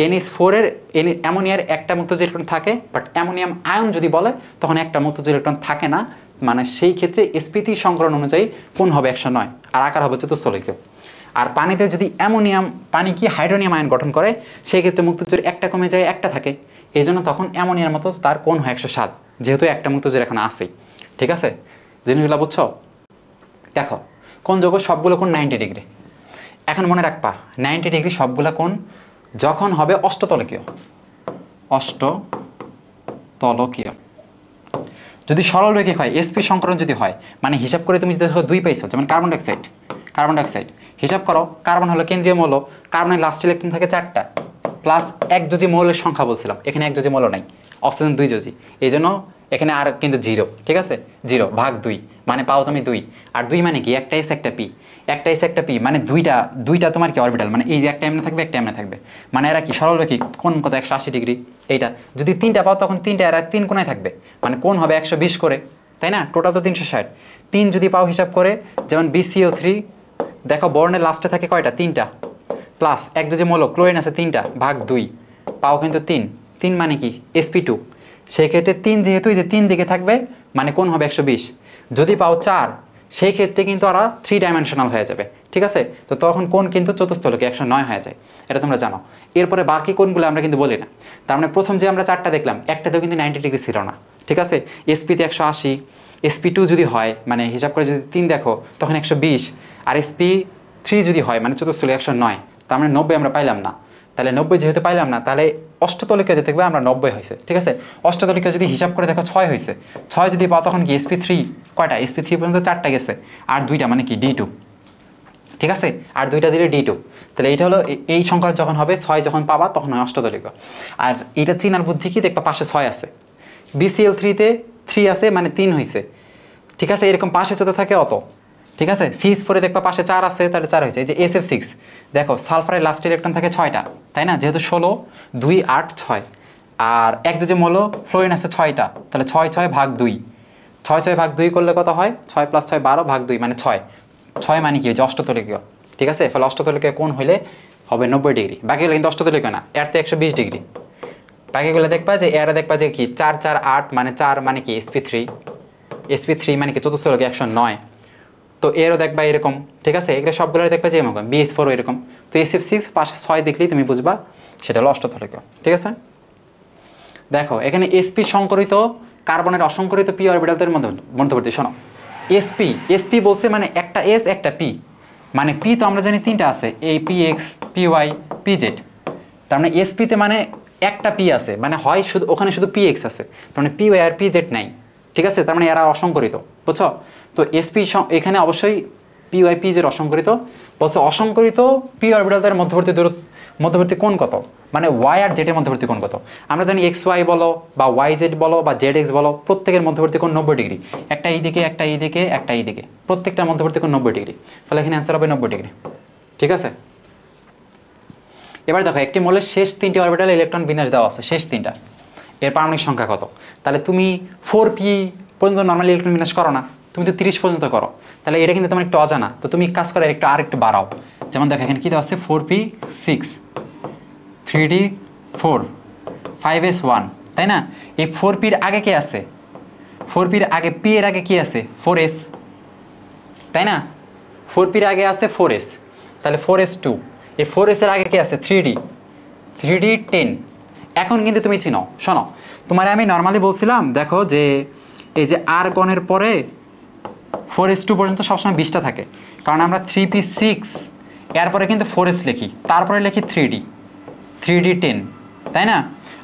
NH4 এর অ্যামোনিয়ার একটা মুক্তজোড়ী ইলেকট্রন থাকে, বাট অ্যামোনিয়াম আয়ন যদি বলে তখন একটা মুক্তজোড়ী ইলেকট্রন থাকে না, মানে সেই ক্ষেত্রে sp3 সংকরণ অনুযায়ী কোণ হবে 109 আর আকার হবে চতুস্তলকীয়। আর পানিতে যদি পানি কি হাইড্রোনিয়াম আয়ন গঠন করে, সেই ক্ষেত্রে মুক্তজোড়ী একটা কমে যায়, একটা থাকে, এই জন্য তখন অ্যামোনিয়ার মতো তার কোণ হয় 107, যেহেতু একটা মুক্তজোড়ী এখন আসেই, ঠিক আছে। জিনিসগুলো বুঝছো। দেখো কোন যৌগ সবগুলো কোণ 90 ডিগ্রি। এখন মনে রাখবা 90 ডিগ্রি সবগুলো কোণ যখন হবে অষ্টতলকীয়, যদি সরল রৈখিক হয়, sp সংকরণ যদি হয়, মানে হিসাব করে তুমি দেখো 2 পাইছো, যেমন কার্বন কার্বন ডাইঅক্সাইড হিসাব করো, কার্বন হলো কেন্দ্রীয় মৌল, কার্বনের লাস্ট ইলেকট্রন থাকে 4টা, প্লাস একযোজি মৌলের সংখ্যা বলছিলাম, এখানে একযোজি মৌল নাই, অক্সিজেন 2 যোজি, এই জন্য এখানে আর কিন্তু 0, ঠিক আছে, 0 ভাগ 2 মানে পাও তুমি 2, আর 2 মানে কি একটা এস একটা পি, একটা এস একটা পি মানে দুইটা তোমার কি অরবিটাল, মানে এই যে একটা এমনে থাকবে একটা এমনে থাকবে, মানে এরা কি সরলরেখী, কোণ কত 180 ডিগ্রি, এইটা যদি 3টা পাও তখন 3টা এরা 3 কোণায় থাকবে, মানে কোণ হবে 120 করে, তাই না, টোটাল তো 360, 3 যদি পাও হিসাব করে, যেমন BCO3 দেখো বর্ণের লাস্টে থাকে কয়টা, 3টা, প্লাস একযোজি মৌল ক্লোরিন আছে 3টা ভাগ 2 পাও কিন্তু 3 মানে কি sp2, সেই ক্ষেত্রে 3 যেহেতু এই যে 3 দিকে থাকবে মানে কোণ হবে 120, যদি পাও 4 সেই ক্ষেত্রে কিন্তু ওরা 3 ডাইমেনশনাল হয়ে যাবে, ঠিক আছে, তো তখন কোণ কিন্তু চতুস্থলকে 109 হয়ে যায়, এটা তোমরা জানো। এরপরে বাকি কোণগুলো আমরা কিন্তু বলি না, তার মানে প্রথম যে আমরা 4টা দেখলাম একটাতেও কিন্তু 90 ডিগ্রি ছিল না, ঠিক আছে, sp-তে 180, sp2 যদি হয় মানে হিসাব করে যদি 3 দেখো তখন 120, আর sp3 যদি হয় মানে চতুস্থল 109, তার মানে 90 আমরা পাইলাম না, তাহলে 90 যেহেতু পাইলাম না তাহলে অষ্টতলিকা যে দেখবে আমরা 90 হয়েছে, ঠিক আছে, অষ্টতলিকা যদি হিসাব করে দেখো 6 হয়েছে, 6 যদি পাও তখন কি sp3 কয়টা, sp3 পর্যন্ত 4টা গেছে, আর 2টা মানে কি d2, ঠিক আছে, আর 2টা দিলে d2, তাহলে এইটা হলো এই সংখ্যা যখন হবে 6 যখন পাবা তখন হয় অষ্টতলিকা। আর এটা চিনার বুদ্ধি কি, দেখবা পাশে 6 আছে, BCl3-তে 3 আছে মানে 3 হয়েছে, ঠিক আছে, এরকম পাশে যত থাকে অত, ঠিক আছে, CH4-এ দেখবা পাশে 4 আছে তাহলে 4 হয়েছে, এই যে SF6 দেখো সালফারের লাস্ট ইলেকট্রন থাকে 6টা, তাই না, যেহেতু 16 2 8 6, আর একযোজি মৌল ফ্লোরিন আছে 6টা, তাহলে 6 6 ভাগ 2, 6 6 ভাগ 2 করলে কত হয়, 6 + 6 12 ভাগ 2 মানে 6 মানে কি হচ্ছে অষ্টতলিকীয়, ঠিক আছে, ফলে অষ্টতলিকীয় কোণ হইলে হবে 90 ডিগ্রি, বাকিগুলো কিন্তু অষ্টতলিকীয় না, এর তো 120 ডিগ্রি, বাকিগুলো দেখবা যে এরা দেখবা যে কি 4 4 8 মানে 4 মানে কি sp3 মানে কি চতুস্থলকে 109, তো এরও দেখবা এরকম, ঠিক আছে, এগুলো সবগুলো দেখবা যে এরকম, BH4 এরকম, তো SF6 পাশে 6 দেখলেই তুমি বুঝবা সেটা হলো অষ্টতলিকীয়, ঠিক আছে। দেখো এখানে sp সংকরিত কার্বনের অসংকরিত p অরবিটালদের মধ্যবর্তী, শোনো sp বলছে মানে একটা s একটা p, মানে p তো আমরা জানি 3টা আছে, a px py pz, তার মানে sp-তে মানে একটা p আছে, মানে হয় শুধু ওখানে শুধু px আছে, তার মানে py আর pz নাই, ঠিক আছে, তার মানে এরা অসংকরিত, বুঝছো, তো sp এখানে অবশ্যই py pz অসংকরিত, বলছে অসংকরিত p অরবিটালদের মধ্যবর্তী কোণ কত, মানে y আর z এর মধ্যবর্তী কোণ কত, আমরা জানি xy বলো বা yz বলো বা zx বলো প্রত্যেকের মধ্যবর্তী কোণ 90 ডিগ্রি, একটা এই দিকে একটা এই দিকে একটা এই দিকে, প্রত্যেকটার মধ্যবর্তী কোণ 90 ডিগ্রি, ফলে এখানে অ্যান্সার হবে 90 ডিগ্রি, ঠিক আছে। এবার দেখো একটি মৌলের শেষ 3টি অরবিটালে ইলেকট্রন বিন্যাস দেওয়া আছে, শেষ 3টা, এর পারমাণবিক সংখ্যা কত, তাহলে তুমি 4p পর্যন্ত নর্মালি ইলেকট্রন বিন্যাস করো না, তুমি তো 30 পর্যন্ত করো, তাহলে এটা কিন্তু তোমার একটু অজানা, তো তুমি কাজ করে আরেকটু বাড়াও, যেমন দেখো এখানে কি দেওয়া আছে 4p6 3d4 5s1, তাই না, এই 4pর আগে কে আছে, 4pর আগে p এর আগে কি আছে 4s, তাই না, 4pর আগে আছে 4s, তাহলে 4s2, এই 4s এর আগে কি আছে 3d10, এখন কিন্তু তুমি চিনো, শোনো তোমার আমি নর্মালি বলছিলাম দেখো যে এই যে আর্গনের পরে 4s2 পর্যন্ত সবসময় 20টা থাকে, কারণ আমরা 3p6 এরপরে কিন্তু 4s লিখি, তারপরে লিখি 3d10, তাই না,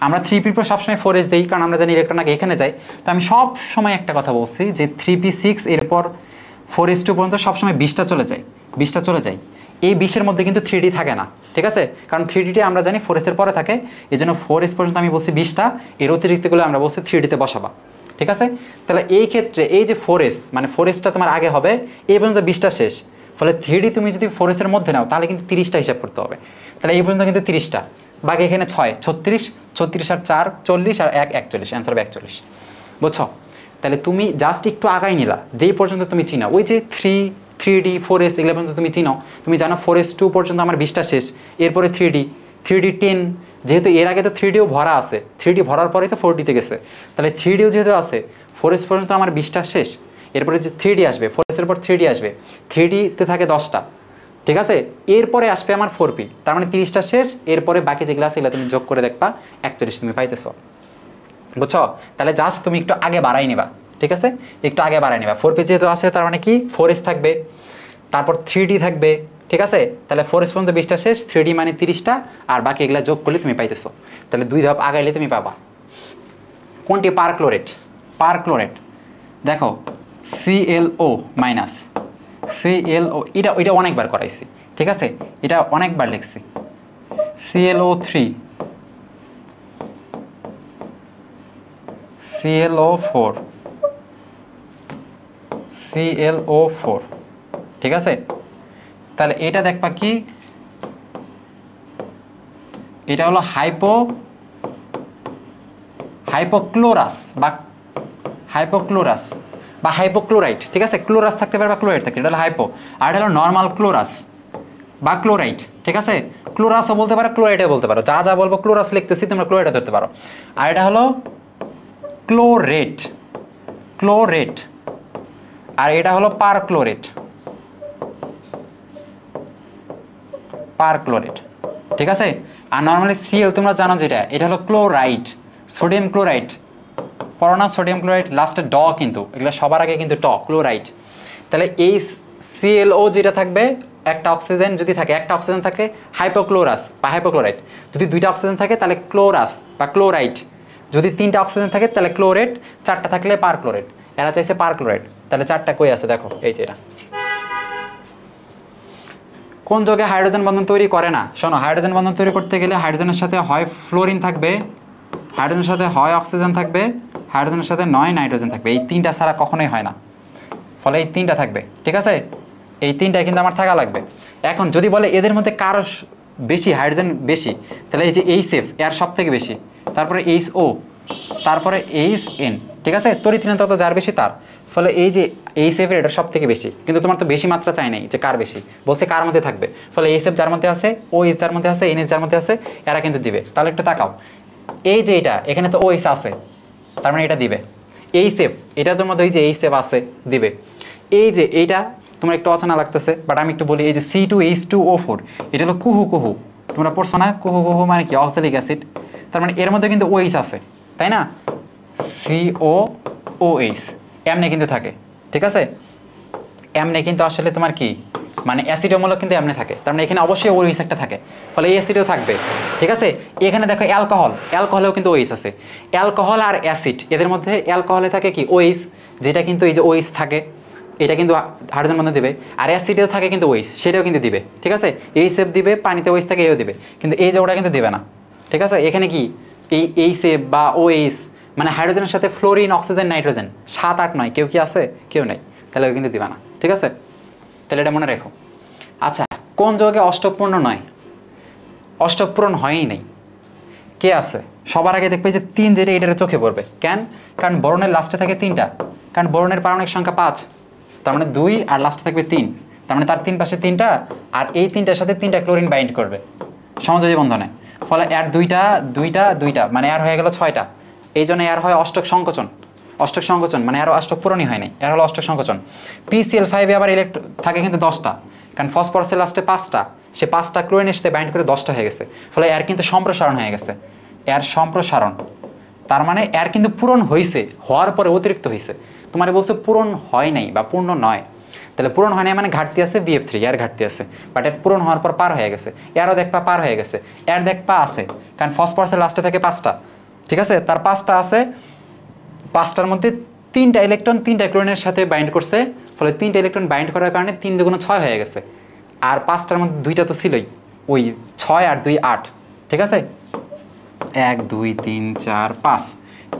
আমরা 3p পর সবসময় 4s দিই কারণ আমরা জানি ইলেকট্রন আগে এখানে যায়, তো আমি সব সময় একটা কথা বলছি যে 3p6 এরপর 4s2 পর্যন্ত সবসময় 20টা চলে যায়, এই 20-এর মধ্যে কিন্তু 3d থাকে না, ঠিক আছে, কারণ 3d আমরা জানি 4s এর পরে থাকে, এই জন্য 4s পর্যন্ত আমি বলছি 20টা, এর অতিরিক্তগুলো আমরা বলছি 3d-তে বসাবা, ঠিক আছে, তাহলে এই ক্ষেত্রে এই যে 4s মানে 4sটা তোমার আগে হবে, এই পর্যন্ত 20টা শেষ, ফলে 3d তুমি যদি 4s এর মধ্যে নাও তাহলে কিন্তু 30টা হিসাব করতে হবে, তাহলে এই পর্যন্ত কিন্তু 30টা, বাকি এখানে 6 36 আর 4 40 আর 1 41, অ্যান্সার হবে 41, বুঝছো, তাহলে তুমি জাস্ট একটু আগাই নিলা, যেই পর্যন্ত তুমি চিনো ওই যে 3d 4s এগুলো পর্যন্ত তুমি চিনো, তুমি জানো 4s2 পর্যন্ত আমার 20টা শেষ, এরপরে 3d10, যেহেতু এর আগে তো 3dও ভরা আছে, 3d ভরার পরেই তো 4d-তে গেছে, তাহলে 3dও যেহেতু আছে 4s পর্যন্ত আমার 20টা শেষ, এরপরে যে 3d আসবে 4s এর পর 3d আসবে, 3d-তে থাকে 10টা, ঠিক আছে, এরপরে আসবে আমার 4p, তার মানে 30টা শেষ, এরপরে বাকি যেগুলো আছে এগুলো তুমি যোগ করে দেখবা 41 তুমি পাইতেছো, বুঝছো, তাহলে জাস্ট তুমি একটু আগে বাড়াই নিবা, ঠিক আছে, একটু আগে বাড়াই নিবা, 4p যেহেতু আছে তার মানে কি 4s থাকবে, তারপর 3d থাকবে, ঠিক আছে, তাহলে 4s পর্যন্ত 20টা শেষ, 3d মানে 30টা, আর বাকি এগুলা যোগ করলে তুমি পাইতেছো, তাহলে 2 ধাপ আগাইলে তুমি পাবা কোনটি, পারক্লোরেট, দেখো ClO- ClO, এটা অনেকবার করাইছি, ঠিক আছে, এটা অনেকবার লিখছি। ClO3, ClO4, ClO4, ঠিক আছে। তাহলে এটা দেখবা কি, এটা হলো হাইপোক্লোরাস বা হাইপোক্লোরাইট, ঠিক আছে। ক্লোরাস থাকতে পারে বা ক্লোরাইড থাকতে, এটা হলো হাইপো, আর এটা হলো নর্মাল ক্লোরাস বা ক্লোরাইড, ঠিক আছে। ক্লোরাসও বলতে পারো, ক্লোরাইডও বলতে পারো, যা বলবো ক্লোরাস লিখতেছি তোমরা ক্লোরাইড ধরতে পারো। আর এটা হলো ক্লোরেট, আর এটা হলো পারক্লোরেট, ঠিক আছে। আর নর্মালি Cl তোমরা জানো যেটা, এটা হলো ক্লোরাইড, সোডিয়াম ক্লোরাইড, পড়ো না সোডিয়াম ক্লোরাইড, লাস্টে ড কিন্তু, এগুলো সবার আগে কিন্তু ক্লোরাইড। তাহলে এই ClO যেটা থাকবে, একটা অক্সিজেন যদি থাকে, একটা অক্সিজেন থাকে হাইপোক্লোরাস বা হাইপোক্লোরাইড, যদি দুইটা অক্সিজেন থাকে তাহলে ক্লোরাস বা ক্লোরাইড, যদি তিনটা অক্সিজেন থাকে তাহলে ক্লোরেট, চারটা থাকলে পারক্লোরেট। এরা চাইছে পারক্লোরেট, তাহলে চারটা কই আছে দেখো, এই যে এটা। কোন যৌগে হাইড্রোজেন বন্ধন তৈরি করে না? শোনো, হাইড্রোজেন বন্ধন তৈরি করতে গেলে হাইড্রোজেনের সাথে হয় ফ্লোরিন থাকবে, হাইড্রোজেনের সাথে হয় অক্সিজেন থাকবে, হাইড্রোজেনের সাথে নয় নাইট্রোজেন থাকবে। এই তিনটা ছাড়া কখনোই হয় না, ফলে এই তিনটা থাকবে, ঠিক আছে। এই তিনটা কিন্তু আমার থাকা লাগবে। এখন যদি বলে এদের মধ্যে কারো বেশি হাইড্রোজেন বেশি, তাহলে এই যে HF এর সব থেকে বেশি, তারপরে HO, তারপরে HN, ঠিক আছে। তড়িৎ তত যার বেশি তার, ফলে এই যে HF এর এটা সব থেকে বেশি, কিন্তু তোমার তো বেশি মাত্রা চাই নাই যে কার বেশি, বলছে কার মধ্যে থাকবে, ফলে HF যার মধ্যে আছে, OH যার মধ্যে আছে, NH যার মধ্যে আছে, এরা কিন্তু দিবে। তাহলে একটু তাকাও, এই যে এটা এখানে তো OH আছে, তার মানে এটা দিবে। HF এটা তোমার মধ্যে, এই যে HF আছে, দিবে। এই যে এইটা তোমার একটু অচেনা লাগতেছে, বাট আমি একটু বলি, এই যে C2H2O4, এটা হলো কুহু, তোমরা পড়ছো না, কুহু মানে কি, অক্সালিক অ্যাসিড, তার মানে এর মধ্যে কিন্তু OH আছে, তাই না, COOH এমনি কিন্তু থাকে, ঠিক আছে। এমনি কিন্তু আসলে তোমার কি মানে অ্যাসিডমূলক কিন্তু এমনি থাকে, তার মানে এখানে অবশ্যই OH একটা থাকে, ফলে এই অ্যাসিডও থাকবে, ঠিক আছে। এখানে দেখো অ্যালকোহলেও কিন্তু OH আছে। অ্যালকোহল আর অ্যাসিড এদের মধ্যে অ্যালকোহলে থাকে কি OH, যেটা কিন্তু এই যে OH থাকে, এটা কিন্তু হাইড্রোজেন বন্ধন দিবে। আর অ্যাসিডেও থাকে কিন্তু OH, সেটাও কিন্তু দিবে, ঠিক আছে। HF দিবে, পানিতে OH থাকে, এও দিবে, কিন্তু এই যে ওটা কিন্তু দিবে না, ঠিক আছে। এখানে কি এই HF বা OH মানে হাইড্রোজেনের সাথে ফ্লোরিন, অক্সিজেন, নাইট্রোজেন 7, 8, 9, কেউ কি আছে? কেউ নেই, তাহলে ও কিন্তু দিবে না, ঠিক আছে। তাহলে এটা মনে রেখো। আচ্ছা, কোন যৌগে অষ্টক পূর্ণ নয়? অষ্টক পূরণ হয়ই নেই। কে আছে? সবার আগে দেখবে যে 3, যেটা এটার চোখে পড়বে। কেন? কারণ বরণের লাস্টে থাকে 3টা, কারণ বরণের পারমাণবিক সংখ্যা 5, তার মানে 2 আর লাস্টে থাকবে 3, তার মানে তার 3 পাশে 3টা, আর এই 3টার সাথে 3টা ক্লোরিন বাইন্ড করবে সমযোজী বন্ধনে, ফলে এর দুইটা মানে এর হয়ে গেল 6টা। এই জন্য এর হয় অষ্টক সংকোচন, মানে এর অষ্টক পূরণই হয় নাই, এর হলো অষ্টক সংকোচন। PCl5 আবার থাকে কিন্তু 10টা, কারণ ফসফরাসের লাস্টে 5টা, সে 5টা ক্লোরিনের সাথে বাইন্ড করে 10টা হয়ে গেছে, ফলে এর কিন্তু সম্প্রসারণ হয়ে গেছে, এর সম্প্রসারণ, তার মানে এর কিন্তু পূরণ হয়েছে, হওয়ার পরে অতিরিক্ত হয়েছে। তোমার বলছে পূরণ হয় নাই বা পূর্ণ নয়, তাহলে পূরণ হয় নাই মানে ঘাটতি আছে, BF3 এর ঘাটতি আছে, বাট এর পূরণ হওয়ার পর পার হয়ে গেছে। এরও দেখবা পার হয়ে গেছে, এর দেখবা আছে, কারণ ফসফরাসের লাস্টে থাকে 5টা, ঠিক আছে, তার 5টা আছে, 5টার মধ্যে 3টা ইলেকট্রন 3টা ক্লোরিনের সাথে বাইন্ড করছে, ফলে 3টা ইলেকট্রন বাইন্ড করার কারণে 3 × 6 হয়ে গেছে, আর 5টার মধ্যে 2টা তো ছিলই, ওই 6 আর 2 8, ঠিক আছে। 1 2 3 4 5,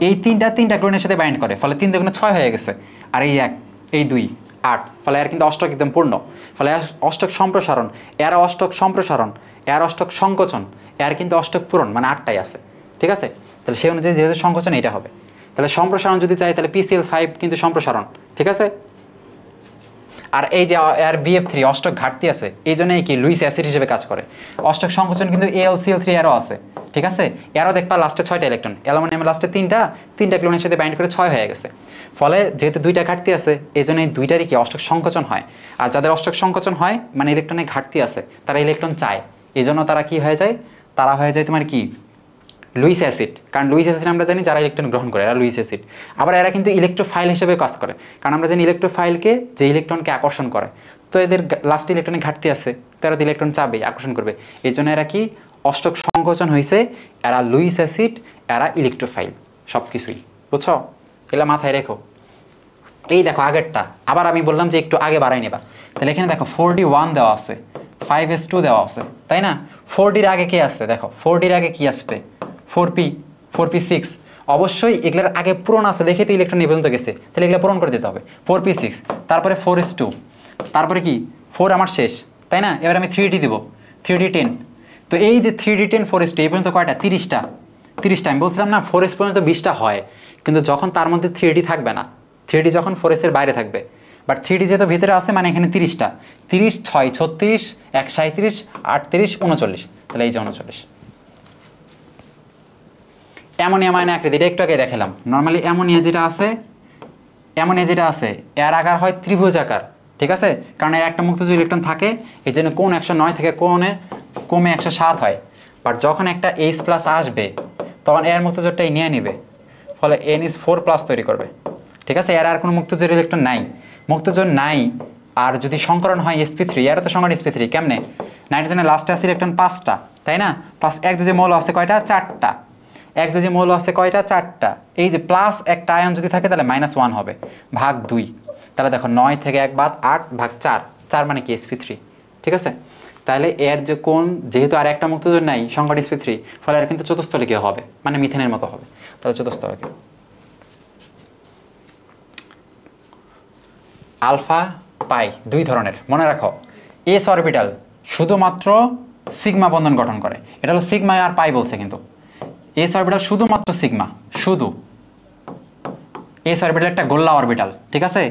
এই 3টা ক্লোরিনের সাথে বাইন্ড করে, ফলে 3 × 6 হয়ে গেছে, আর এই 1 এই 2 8, ফলে এর কিন্তু অষ্টক একদম পূর্ণ, ফলে অষ্টক সম্প্রসারণ, এর অষ্টক সম্প্রসারণ, এর অষ্টক সংকোচন, এর কিন্তু অষ্টক পূরণ, মানে 8টাই আছে, ঠিক আছে। তাহলে সেই অনুযায়ী যেহেতু সংকোচন এইটা হবে, তাহলে সম্প্রসারণ যদি চাই তাহলে PCl5 কিন্তু সম্প্রসারণ, ঠিক আছে। আর এই যে এর BF3 অষ্টক ঘাটতি আছে, এই জন্যই কি লুইস অ্যাসিড হিসেবে কাজ করে। অষ্টক সংকোচন কিন্তু AlCl3 এরও আছে, ঠিক আছে। এরও দেখবা লাস্টে 6টা ইলেকট্রন, অ্যালুমিনিয়ামের লাস্টে 3টা ক্লোরিনের সাথে বাইন্ড করে 6 হয়ে গেছে, ফলে যেহেতু 2টা ঘাটতি আছে, এই জন্য এই 2টারই কি অষ্টক সংকোচন হয়। আর যাদের অষ্টক সংকোচন হয় মানে ইলেকট্রনের ঘাটতি আছে, তারা ইলেকট্রন চায়, এই জন্য তারা কি হয়ে যায়, তারা হয়ে যায় তোমার কি লুইস অ্যাসিড, কারণ লুইস অ্যাসিড আমরা জানি যারা ইলেকট্রন গ্রহণ করে এরা লুইস অ্যাসিড। আবার এরা কিন্তু ইলেকট্রোফাইল হিসেবে কাজ করে, কারণ আমরা জানি ইলেকট্রোফাইলকে যে ইলেকট্রনকে আকর্ষণ করে, তো এদের লাস্ট ইলেকট্রনের ঘাটতি আছে, তো এরা ইলেকট্রন চাবে, আকর্ষণ করবে, এই জন্য এরা কি অষ্টক সংকোচন হয়েছে, এরা লুইস অ্যাসিড, এরা ইলেকট্রোফাইল, সব কিছুই, বুঝছো? এগুলা মাথায় রেখো। এই দেখো আগেরটা, আবার আমি বললাম যে একটু আগে বাড়াই নেবা, তাহলে এখানে দেখো 4d1 দেওয়া আছে, 5s2 দেওয়া আছে, তাই না? 4dর আগে কে আসছে দেখো, 4dর আগে কি আসবে? 4p6। অবশ্যই এগুলোর আগে পূরণ আছে দেখে তো ইলেকট্রন এই পর্যন্ত গেছে, তাহলে এগুলো পূরণ করে দিতে হবে। 4p6, তারপরে 4s2, তারপরে কি 4 আমার শেষ, তাই না? এবার আমি 3d দিব, 3d10। তো এই যে 3d10 4s2 এই পর্যন্ত কয়টা? 30টা। আমি বলছিলাম না 4s পর্যন্ত 20টা হয়, কিন্তু যখন তার মধ্যে 3d থাকবে না, 3d যখন 4s এর বাইরে থাকবে, বাট 3d যেহেতু ভিতরে আছে মানে এখানে 30টা। 30, 6, 36, 1, 37, 38, 39, তাহলে এই যে 39। অ্যামোনিয়া মানে আকৃতি, এটা একটু আগে দেখালাম। নর্মালি অ্যামোনিয়া যেটা আছে এর আকার হয় ত্রিভুজ আকার, ঠিক আছে? কারণ এর একটা মুক্তজ ইলেকট্রন থাকে, এই জন্য কোণ 109 থেকে কমে 107 হয়। বাট যখন একটা H+ আসবে তখন এর মুক্তজোরটাই নিয়ে নেবে, ফলে NH4+ তৈরি করবে, ঠিক আছে? এর আর কোনো মুক্তজোর ইলেকট্রন নাই, মুক্তজোর নাই। আর যদি সংকরণ হয় sp3, এর তো সংকরণ sp3 কেমনে? নাইট্রোজেনের লাস্টে আছে ইলেকট্রন 5টা, তাই না? প্লাস একযোজী মৌল আছে কয়টা? 4টা। একযোজী মৌল আছে কয়টা? 4টা। এই যে প্লাস একটা আয়ন যদি থাকে তাহলে -1 হবে, ভাগ 2। তাহলে দেখো 9 থেকে 1 বাদ 8 ভাগ 4, 4 মানে কি? sp3, ঠিক আছে? তাহলে এর যে কোণ, যেহেতু আর একটা মুক্তজোর নাই সংকট sp3, ফলে এর কিন্তু চতুস্থলিকীয় হবে, মানে মিথেনের মতো হবে। তাহলে চতুস্থলিকীয়। আলফা পাই দুই ধরনের, মনে রাখো। এস অরবিটাল শুধুমাত্র সিগমা বন্ধন গঠন করে, এটা হলো সিগমা আর পাই বলছে, কিন্তু এস অরবিটাল শুধুমাত্র সিগমা, শুধু এস অরবিটাল একটা গোল্লা অরবিটাল, ঠিক আছে?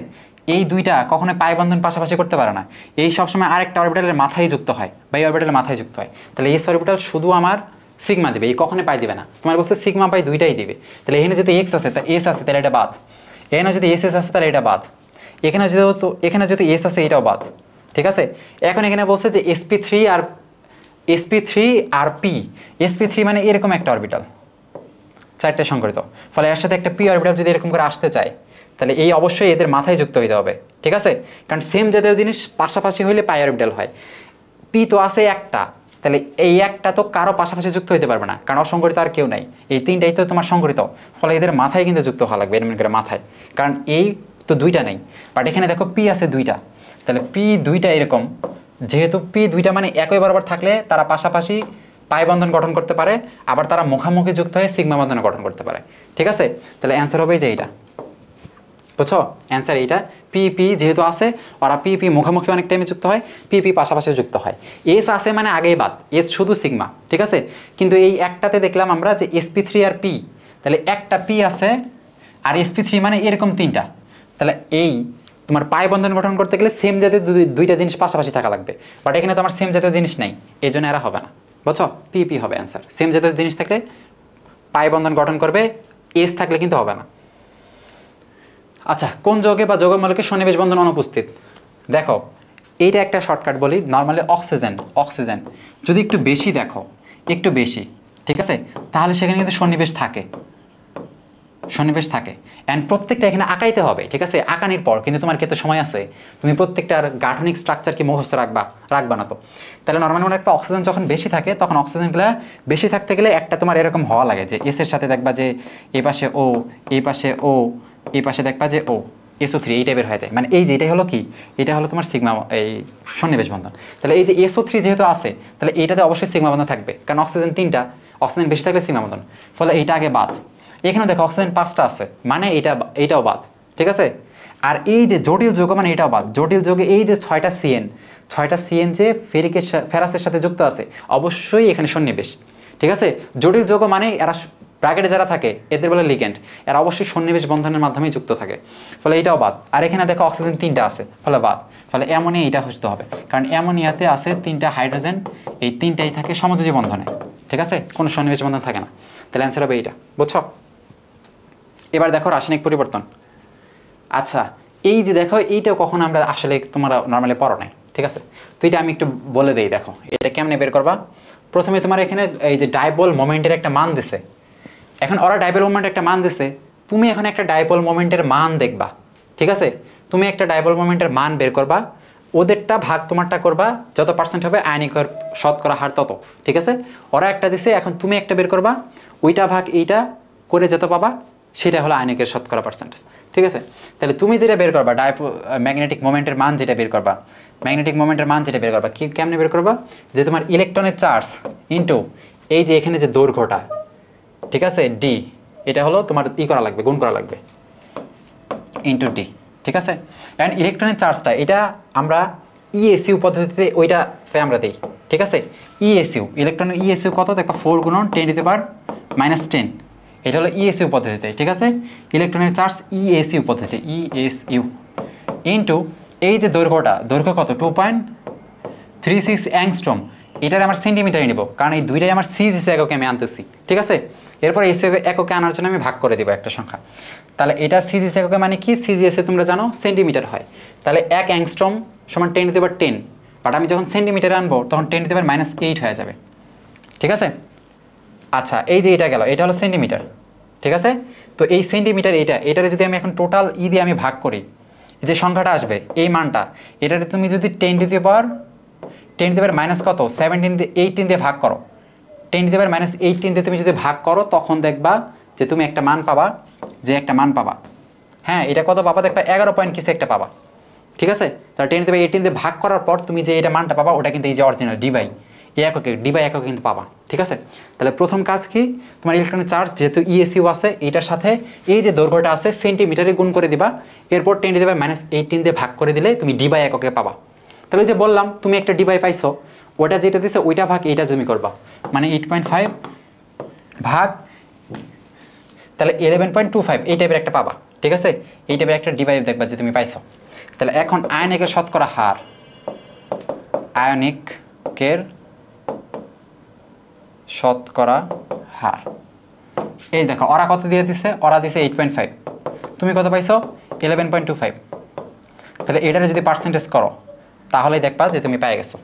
এই দুইটা কখনো পাই বন্ধন পাশাপাশি করতে পারে না, এই সবসময় আরেকটা অরবিটালের মাথায় যুক্ত হয় বা এই অরবিটালের মাথায় যুক্ত হয়। তাহলে এস অরবিটাল শুধু আমার সিগমা দিবে, এই কখনো পাই দিবে না। তোমার বলছে সিগমা পাই দুইটাই দিবে, তাহলে এখানে যদি এক্স আছে তা এস আছে, তাহলে এটা বাদ। এখানে যদি এস আছে তাহলে এটা বাদ। এখানে যদি এস আছে এটাও বাদ, ঠিক আছে? এখন এখানে বলছে যে sp3 আর p, sp3 মানে এরকম একটা অরবিটাল, 4টে সংকরিত, ফলে এর সাথে একটা p অরবিটাল যদি এরকম করে আসতে চায় তাহলে এই অবশ্যই এদের মাথায় যুক্ত হইতে হবে, ঠিক আছে? কারণ সেম জাতীয় জিনিস পাশাপাশি হইলে পাই অরবিটাল হয়। p তো আছে একটা, তাহলে এই একটা তো কারো পাশাপাশি যুক্ত হইতে পারবে না, কারণ অসংকরিত আর কেউ নাই, এই তিনটাই তো তোমার সংকরিত, ফলে এদের মাথায় কিন্তু যুক্ত হওয়া লাগবে, এরকম করে মাথায়। কারণ এই তো দুইটা নেই, বাট এখানে দেখো p আছে দুইটা, তাহলে p দুইটা এরকম, যেহেতু p দুইটা মানে একই বরাবর থাকলে তারা পাশাপাশি পাই বন্ধন গঠন করতে পারে, আবার তারা মুখামুখি যুক্ত হয়ে সিগমা বন্ধন গঠন করতে পারে, ঠিক আছে? তাহলে অ্যান্সার হবে যে এইটা, বুঝছো? অ্যান্সার এইটা। p যেহেতু আছে, ওরা p মুখামুখি অনেক টাইমে যুক্ত হয়, p পাশাপাশি যুক্ত হয়। এস আছে মানে আগেই বাদ, এস শুধু সিগমা, ঠিক আছে? কিন্তু এই একটাতে দেখলাম আমরা যে sp3 আর p, তাহলে একটা p আছে আর sp3 মানে এরকম তিনটা, তাহলে এই তোমার পাই বন্ধন গঠন করতে গেলে সেম জাতীয় দুইটা জিনিস পাশাপাশি থাকা লাগবে, বাট এখানে তোমার সেম জাতীয় জিনিস নাই, এই জন্য এরা হবে না, বুঝছো? p হবে অ্যান্সার। সেম জাতীয় জিনিস থাকলে পাই বন্ধন গঠন করবে, এস থাকলে কিন্তু হবে না। আচ্ছা, কোন যৌগে বা যৌগমূলকে সন্নিবেশ বন্ধন অনুপস্থিত? দেখো এইটা একটা শর্টকাট বলি। নর্মালি অক্সিজেন যদি একটু বেশি দেখো, একটু বেশি, ঠিক আছে, তাহলে সেখানে কিন্তু সন্নিবেশ থাকে, অ্যান্ড প্রত্যেকটা এখানে আঁকাইতে হবে, ঠিক আছে? আঁকানির পর কিন্তু তোমার ক্ষেত্রে সময় আছে, তুমি প্রত্যেকটার গাঠনিক স্ট্রাকচার কি মুখস্থ রাখবা না তো। তাহলে নর্মালি মনে একটা অক্সিজেন যখন বেশি থাকে তখন অক্সিজেনগুলো বেশি থাকতে গেলে একটা তোমার এরকম হওয়া লাগে যে এস এর সাথে দেখবা যে এই পাশে ও, এই পাশে ও, এই পাশে দেখবা যে ও, SO3 এই টাইপের হয়ে যায়, মানে এই যে এটাই হলো কি, এটা হলো তোমার সিগমা এই সন্নিবেশ বন্ধন। তাহলে এই যে SO3 যেহেতু আছে তাহলে এইটাতে অবশ্যই সিগমা বন্ধন থাকবে, কারণ অক্সিজেন 3টা, অক্সিজেন বেশি থাকলে সিগমা বন্ধন, ফলে এইটা আগে বাদ। এখানে দেখো অক্সিজেন 5টা আছে, মানে এইটাও বাদ, ঠিক আছে? আর এই যে জটিল যৌগ মানে এটাও বাদ। জটিল যৌগে এই যে 6টা CN যে ফেরাসের সাথে যুক্ত আছে, অবশ্যই এখানে সন্নিবেশ, ঠিক আছে? জটিল যৌগ মানে এরা ব্র্যাকেটে যারা থাকে এদের বলে লিগ্যান্ড, এরা অবশ্যই সন্নিবেশ বন্ধনের মাধ্যমেই যুক্ত থাকে, ফলে এটাও বাদ। আর এখানে দেখো অক্সিজেন 3টা আছে, ফলে বাদ। ফলে অ্যামোনিয়া এটা হতে হবে, কারণ অ্যামোনিয়াতে আছে 3টা হাইড্রোজেন, এই 3টাই থাকে সমযোজী বন্ধনে, ঠিক আছে? কোনো সন্নিবেশ বন্ধন থাকে না। তাহলে অ্যান্সার হবে এইটা, বুঝছো? এবার দেখো রাসায়নিক পরিবর্তন। আচ্ছা, এই যে দেখো এইটাও কখনো আমরা আসলে তোমরা নর্মালি পড়ো নাই, ঠিক আছে? তো এটা আমি একটু বলে দিই। দেখো এটা কেমনে বের করবা। প্রথমে তোমার এখানে এই যে ডাইপোল মোমেন্টের একটা মান দিছে, এখন ওরা ডাইপোল মোমেন্টের একটা মান দিছে, তুমি এখন একটা ডাইপোল মোমেন্টের মান দেখবা, ঠিক আছে? তুমি একটা ডাইপোল মোমেন্টের মান বের করবা, ওদেরটা ভাগ তোমারটা করবা, যত পার্সেন্ট হবে আয়নিক শতকরা হার তত, ঠিক আছে? ওরা একটা দিছে, এখন তুমি একটা বের করবা, ওইটা ভাগ এইটা করে যত পাবা সেটা হলো আয়নিকের শতকরা পার্সেন্টেজ, ঠিক আছে? তাহলে তুমি যেটা বের করবা ম্যাগনেটিক মোমেন্টের মান যেটা বের করবা, ম্যাগনেটিক মোমেন্টের মান যেটা বের করবা কেমনে বের করবা, যে তোমার ইলেকট্রনের চার্জ ইনটু এই যে এখানে যে দৈর্ঘ্যটা, ঠিক আছে, ডি, এটা হলো তোমার করা লাগবে, গুণ করা লাগবে ইনটু ডি, ঠিক আছে? অ্যান্ড ইলেকট্রনের চার্জটা এটা আমরা ইএসইউ পদ্ধতিতে ওইটাতে আমরা দিই, ঠিক আছে? ইএসইউ ইলেকট্রনের ইএসইউ কত দেখো 4 গুণন 10⁻⁻10, এটা হলো ইএসইউ পদ্ধতিতে, ঠিক আছে? ইলেকট্রনের চার্জ ইএসইউ পদ্ধতি, ইএসইউ ইনটু এই যে দৈর্ঘ্য কত 2.36 অ্যাংস্ট্রম, এটার আমার সেন্টিমিটারে নিব, কারণ এই দুইটাই আমার সিজিএস এককে আমি আনতেছি, ঠিক আছে? এরপর এস এককে আনার জন্য আমি ভাগ করে দেবো একটা সংখ্যা। তাহলে এটা সিজিএস এককে মানে কি, সিজিএসে তোমরা জানো সেন্টিমিটার হয়, তাহলে 1 অ্যাংস্ট্রম সমান 10⁻10, বাট আমি যখন সেন্টিমিটারে আনবো তখন 10⁻⁻8 হয়ে যাবে, ঠিক আছে? আচ্ছা, এই যে এটা গেল, এটা হলো সেন্টিমিটার, ঠিক আছে? তো এই সেন্টিমিটার এটারে যদি আমি এখন টোটাল দিয়ে আমি ভাগ করি, যে সংখ্যাটা আসবে এই মানটা, এটাতে তুমি যদি 10⁻⁻ কত 18 দিয়ে ভাগ করো, 10⁻⁻18 দিয়ে তুমি যদি ভাগ করো, তখন দেখবা যে তুমি একটা মান পাবা, হ্যাঁ, এটা কত পাবা দেখবা 11 পয়েন্ট কিছু একটা পাবা, ঠিক আছে? তাহলে 10⁻18 দিয়ে ভাগ করার পর তুমি যে এটা মানটা পাবা, ওটা কিন্তু এই যে অরিজিনাল ডি বাই এককে কিন্তু পাবা, ঠিক আছে? তাহলে প্রথম কাজ কি, তোমার ইলেকট্রনের চার্জ যেহেতু ইএসইউ আছে, এটার সাথে এই যে দৈর্ঘ্যটা আছে সেন্টিমিটারে গুণ করে দিবা, এরপর 10⁻⁻18 দিয়ে ভাগ করে দিলে তুমি ডি বাই এককে পাবা। তাহলে যে বললাম তুমি একটা ডি বাই পাইছো, ওটা যেটা দিছে ওইটা ভাগ এইটা তুমি করবা, মানে 8.5 ভাগ, তাহলে 11.25 এই টাইপের একটা পাবা, ঠিক আছে? এই টাইপের একটা ডি বাই দেখবা যে তুমি পাইছো। তাহলে এখন আয়নিকের শতকরা হার, আয়নিকের শতকরা হার, এই দেখো ওরা কত দিয়ে দিছে, ওরা দিছে 8.5, তুমি কত পাইছো 11.25, তাহলে এটারে যদি পার্সেন্টেজ করো তাহলেই দেখবা যে তুমি পেয়ে গেছো,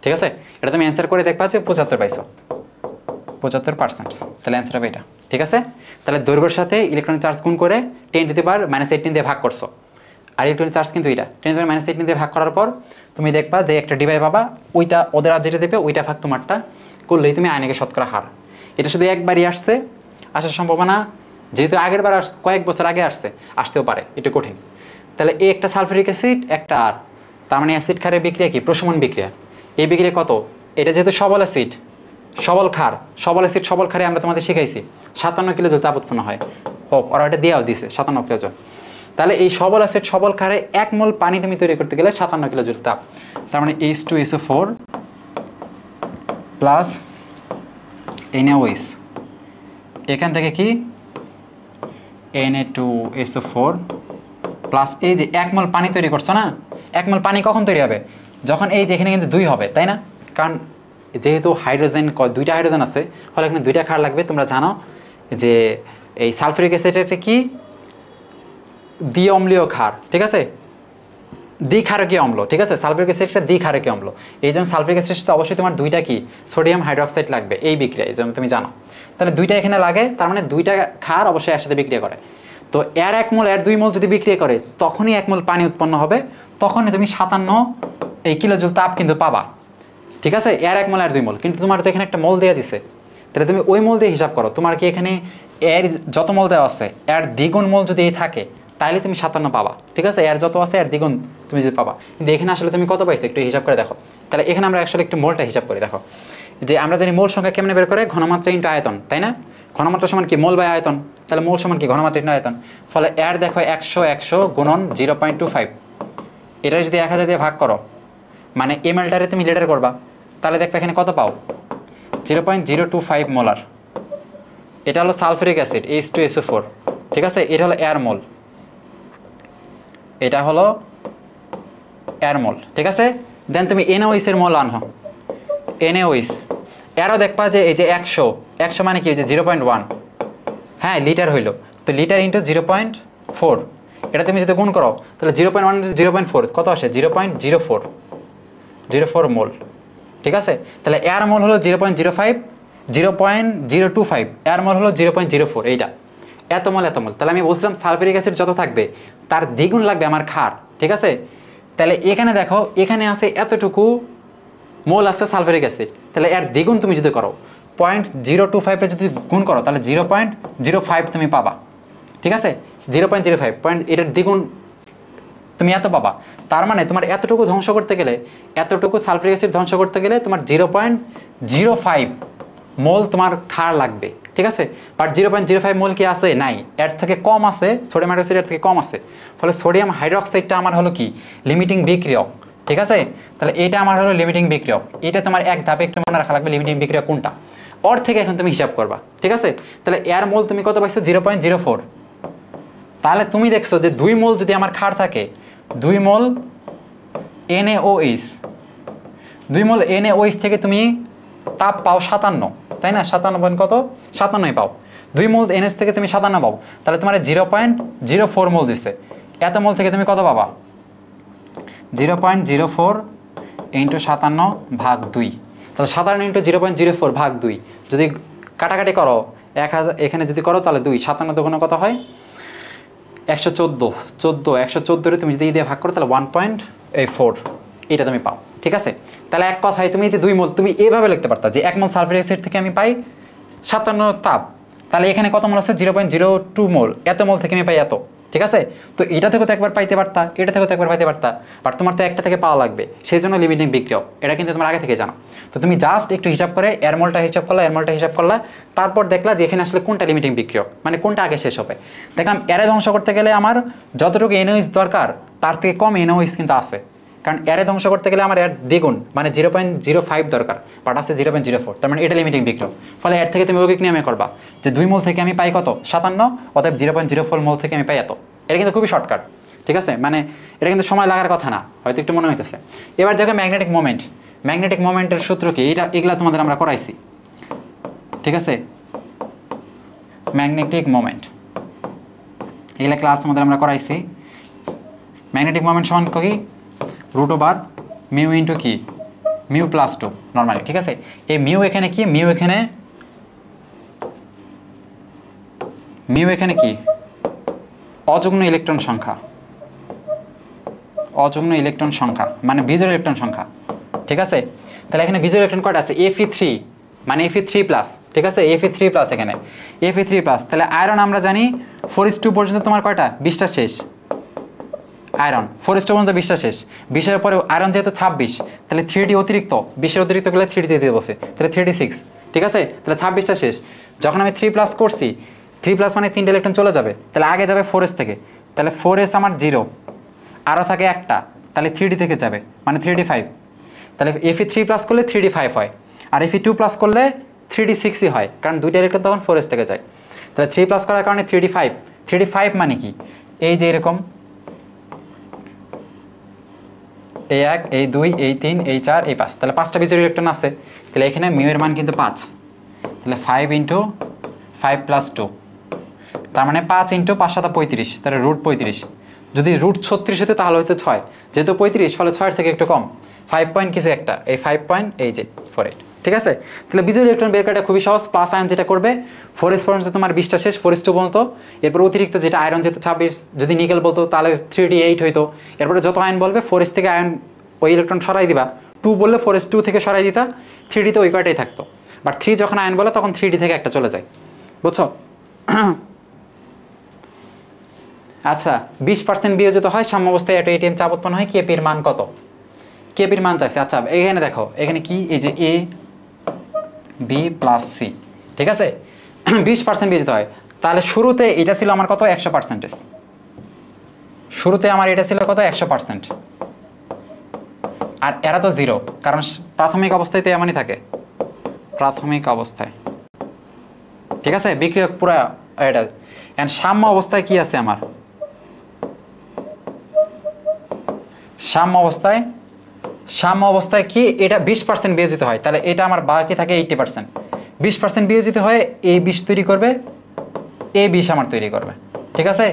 ঠিক আছে? এটা তুমি অ্যান্সার করে দেখবা যে 75 পাইছো, 75%, তাহলে অ্যান্সার হবে এটা, ঠিক আছে? তাহলে দৈর্ঘ্যের সাথে ইলেকট্রনিক চার্জ গুণ করে 10⁻⁻18 দিয়ে ভাগ করছো, আর ইলেকট্রনিক চার্জ কিন্তু এটা 10⁻⁻18 দিয়ে ভাগ করার পর তুমি দেখবা যে একটা ডিভাই পাবা, ওইটা ওদের আর যেটা দেবে ওইটা ভাগ তোমারটা করলেই তুমি আয়নিকের শতকরা হার। এটা শুধু একবারই আসার সম্ভাবনা, যেহেতু আগের বার কয়েক বছর আগে আসতেও পারে, একটু কঠিন। তাহলে এই একটা সালফারিক অ্যাসিড, একটা আর, তার মানে অ্যাসিড ক্ষারের বিক্রিয়া কি প্রশমন বিক্রিয়া, এই বিক্রিয়া কত, এটা যেহেতু সবল অ্যাসিড সবল ক্ষারে আমরা তোমাদের শিখাইছি 57 কিলো জল তাপ উৎপন্ন হয়, হোক ওরা এটা দেওয়াও দিছে 57 কিলো জল। তাহলে এই সবল অ্যাসিড সবল ক্ষারে 1 মোল পানি তুমি তৈরি করতে গেলে 57 কিলো জল তাপ, তার মানে H2SO4 প্লাস NaOH, এখান থেকে কি Na2SO4 প্লাস এই যে 1 মোল পানি তৈরি করছো না, 1 মোল পানি কখন তৈরি হবে, যখন এই যে এখানে কিন্তু 2 হবে, তাই না? কারণ যেহেতু হাইড্রোজেন, দুইটা হাইড্রোজেন আছে, ফলে এখানে দুইটা ক্ষার লাগবে। তোমরা জানো যে এই সালফারিক অ্যাসিড এটা কি দ্বিঅম্লীয় ক্ষার, ঠিক আছে? দ্বিক্ষারকীয় অম্ল, ঠিক আছে? সালফারিক অ্যাসিড একটা দ্বিক্ষারকীয় অম্ল, এই জন্য সালফারিক অ্যাসিডের সাথে অবশ্যই তোমার দুইটা কি সোডিয়াম হাইড্রোক্সাইড লাগবে এই বিক্রিয়ায়, যেমন তুমি জানো। তাহলে দুইটা এখানে লাগে, তার মানে দুইটা ক্ষার অবশ্যই একসাথে বিক্রিয়া করে। তো এর 1 মোল এর 2 মোল যদি বিক্রিয়া করে, তখনই 1 মোল পানি উৎপন্ন হবে, তখনই তুমি 57 কিলো জুল তাপ কিন্তু পাবা, ঠিক আছে? এর 1 মোল এর 2 মোল, কিন্তু তোমার তো এখানে একটা মোল দেওয়া দিছে, তাহলে তুমি ওই মোল দিয়ে হিসাব করো, তোমার কি এখানে এর যত মোল দেওয়া আছে এর দ্বিগুণ মোল যদি এই থাকে তাহলে তুমি 57 পাবা, ঠিক আছে? এর যত আছে এর দ্বিগুণ তুমি যদি পাবা, কিন্তু এখানে আসলে তুমি কত পাইছো একটু হিসাব করে দেখো। তাহলে এখানে আমরা আসলে একটু মোলটা হিসাব করি, দেখো যে আমরা জানি মোল সংখ্যা কেমনে বের করে, ঘনমাত্রা ইন্টু আয়তন, তাই না? ঘনমাত্রা সমান কি মোল বাই আয়তন, তাহলে মোল সমান কি ঘনমাত্রা ইন্টু আয়তন, ফলে এর দেখো 100 গুণন 0.25, এটা যদি 1000 দিয়ে ভাগ করো, মানে mlটারে তুমি লিটার করবা, তাহলে দেখবে এখানে কত পাও 0.025 মোলার। এটা হলো সালফারিক অ্যাসিড H2SO4, ঠিক আছে? এটা হলো এয়ার মোল, এটা হলো এয়ার মোল, ঠিক আছে? দেন তুমি NaOH এর মোল আনো, NaOH এরও দেখবা যে এই যে 100 মানে কি, এই যে 0.1, হ্যাঁ লিটার হইলো, তো লিটার ইন্টু 0.4, এটা তুমি যদি গুণ করো তাহলে 0.1 ইন্টু 0.4 কত আসে 0.04 মোল, ঠিক আছে? তাহলে এয়ার মোল হলো 0.25 এয়ার মোল হলো 0.04, এইটা এত মোল। তাহলে আমি বলছিলাম সালফারিক অ্যাসিড যত থাকবে তার দ্বিগুণ লাগবে আমার ক্ষার, ঠিক আছে? তাহলে এখানে দেখো এখানে আছে এতটুকু মোল আছে সালফারিক অ্যাসিড, তাহলে এর দ্বিগুণ তুমি যদি করো 0.025 যদি গুণ করো তাহলে 0.05 তুমি পাবা, ঠিক আছে? 0.05 পয়েন্ট, এটার দ্বিগুণ তুমি এত পাবা। তার মানে তোমার এতটুকু ধ্বংস করতে গেলে, এতটুকু সালফিউরিক অ্যাসিড ধ্বংস করতে গেলে তোমার 0.05 মোল তোমার ক্ষার লাগবে, ঠিক আছে। বাট 0.05 মোল কি আছে? নাই, এর থেকে কম আছে, সোডিয়াম হাইড্রোক্সাইড এর থেকে কম আছে। ফলে সোডিয়াম হাইড্রোক্সাইডটা আমার হলো কি লিমিটিং বিক্রিয়ক, ঠিক আছে। তাহলে এটা আমার হলো লিমিটিং বিক্রিয়ক। এটা তোমার এক ধাপে একটু মনে রাখা লাগবে লিমিটিং বিক্রিয়ক কোনটা। ওর থেকে এখন তুমি হিসাব করবা, ঠিক আছে। তাহলে এর মোল তুমি কত পাইছো? 0.04। তাহলে তুমি দেখছো যে 2 মোল যদি আমার ক্ষার থাকে, 2 মোল NaOH, 2 মোল NaOH থেকে তুমি তাপ পাও 57, তাই না? 57 কত? 57 পাও। 2 মোল NH থেকে তুমি 57 পাও, তাহলে তোমার 0.04 মোল দিচ্ছে। এত মোল থেকে তুমি কত পাবা? 0.04 ইন্টু 57/2। তাহলে 57 ইন্টু 0.04 ভাগ 2 যদি কাটাকাটি করো 1000 এখানে যদি করো তাহলে 2 57 দুগুণে কত হয়? 114। 114 তুমি যদি দিয়ে ভাগ করো তাহলে 1.4 এটা তুমি পাও, ঠিক আছে। তাহলে এক কথায় তুমি যে 2 মোল তুমি এইভাবে লিখতে পারতা যে 1 মোল সালফিউরিক অ্যাসিড থেকে আমি পাই 57 তাপ, তাহলে এখানে কত মোল আছে? 0.02 মোল, এত মোল থেকে আমি পাই এত, ঠিক আছে। তো এটা থেকে তো একবার পাইতে পারতা, এটা থেকে তো একবার পাইতে পারতা, বাট তোমার তো একটা থেকে পাওয়া লাগবে, সেই জন্য লিমিটিং বিক্রিয়ক। এটা কিন্তু তোমার আগে থেকে জানো। তো তুমি জাস্ট একটু হিসাব করে এর মোলটা হিসাব করলা, এর মোলটা হিসাব করলা, তারপর দেখলা যে এখানে আসলে কোনটা লিমিটিং বিক্রিয়ক, মানে কোনটা আগে শেষ হবে। দেখলাম এরে ধ্বংস করতে গেলে আমার যতটুকু NaOH দরকার তার থেকে কম NaOH কিন্তু আছে, কারণ এরে ধ্বংস করতে গেলে আমার এর দ্বিগুণ মানে 0.05 দরকার, বাট আছে 0.04, তার মানে এটা লিমিটিং বিক্রিয়ক। ফলে এর থেকে তুমি যৌগিক নিয়মে করবা যে 2 মোল থেকে আমি পাই কত? 57, অতএব 0.04 মোল থেকে আমি পাই এত। এটা কিন্তু খুবই শর্টকাট, ঠিক আছে। মানে এটা কিন্তু সময় লাগার কথা না, হয়তো একটু মনে হইতেছে। এবার দেখো ম্যাগনেটিক মোমেন্ট। ম্যাগনেটিক মোমেন্টের সূত্র কি? এগুলা তোমাদের আমরা করাইছি, ঠিক আছে। ম্যাগনেটিক মোমেন্ট এগুলা ক্লাস তোমাদের আমরা করাইছি। ম্যাগনেটিক মোমেন্ট সমান কি? √/μ ইন্টু কি? μ + 2 নর্মালি, ঠিক আছে। এই মিউ এখানে কি? মিউ এখানে কি? অযুগ্ম ইলেকট্রন সংখ্যা, অযুগ্ম ইলেকট্রন সংখ্যা মানে বিজোড় ইলেকট্রন সংখ্যা, ঠিক আছে। তাহলে এখানে বিজোড় ইলেকট্রন কয়টা আছে? Fe3 মানে Fe3+, ঠিক আছে। Fe3+, এখানে Fe3+। তাহলে আয়রন আমরা জানি 4:2 পর্যন্ত তোমার কয়টা? 20টা শেষ। আয়রন 4:2 পর্যন্ত 20টা শেষ। 20-এর পরে আয়রন যেহেতু 26, তাহলে 3D অতিরিক্ত, 20-এর অতিরিক্ত গেলে 3D দিয়ে বসে, তাহলে 3D6, ঠিক আছে। তাহলে 26টা শেষ। যখন আমি 3+ করছি, 3+ মানে 3টে ইলেকট্রন চলে যাবে, তাহলে আগে যাবে 4s থেকে, তাহলে 4s আমার 0, আরও থাকে একটা, তাহলে 3D থেকে যাবে মানে 3D5। তাহলে Fe3+ করলে 3D5 হয়, আর Fe2+ করলে 3D6ই হয়, কারণ 2টা ইলেকট্রন তখন 4s থেকে যায়। তাহলে 3+ করার কারণে 3D5। 3D5 মানে কি? এই যে এরকম এই 1, এই 2, এই 3, এই 4, এই 5, তাহলে 5টা বিজোড় ইলেকট্রন আছে। তাহলে এখানে মিউ এর মান কিন্তু 5, তাহলে 5 × 5 + 2, তার মানে 5 × 5 = 35, তাহলে √35। যদি √36 হতো তাহলে হয়তো 6, যেহেতু 35 ফলে 6-এর থেকে একটু কম, 5 পয়েন্ট কিছু একটা, এই 5 পয়েন্ট এই যে 48, ঠিক আছে। তাহলে বিজোড় ইলেকট্রন বের করাটা খুবই সহজ। প্লাস আয়ন যেটা করবে 4s পর্যন্ত তোমার 20টা শেষ, 4s2 পর্যন্ত। এরপর অতিরিক্ত যেটা আয়রন যেহেতু 26, যদি নিকেল বলতো তাহলে 3D8 হইতো। এরপরে যত আয়ন বলবে 4s থেকে আয়ন ওই ইলেকট্রন সরাই দিবা, 2 বললে 4s2 থেকে সরাই দিতা, 3D তে ওই কয়টাই থাকতো। বাট 3 যখন আয়ন বলে তখন 3D থেকে একটা চলে যায়, বুঝছো? আচ্ছা, 20% বিয়োজিত হয় সাম্য অবস্থায় একটা ATM চাপ উৎপন্ন হয়। কেপির মান কত? কেপির মান চাইছে। আচ্ছা এখানে দেখো, এখানে কি? এই যে A B + C, ঠিক আছে। 20% বিয়োজিত হয়, তাহলে শুরুতে এটা ছিল আমার কত? 100%। শুরুতে আমার এটা ছিল কত? 100%। আর এরা তো 0, কারণ প্রাথমিক অবস্থায় তো এমনই থাকে, প্রাথমিক অবস্থায়, ঠিক আছে। বিক্রিয়ক পুরা এটা। এন্ড সাম্য অবস্থায় কি আছে আমার? সাম্য অবস্থায় কি? এটা 20% বিয়োজিত হয়, তাহলে এটা আমার বাকি থাকে 80%। 20% বিয়োজিত হয়, এই 20 তৈরি করবে, এই 20 আমার তৈরি করবে, ঠিক আছে।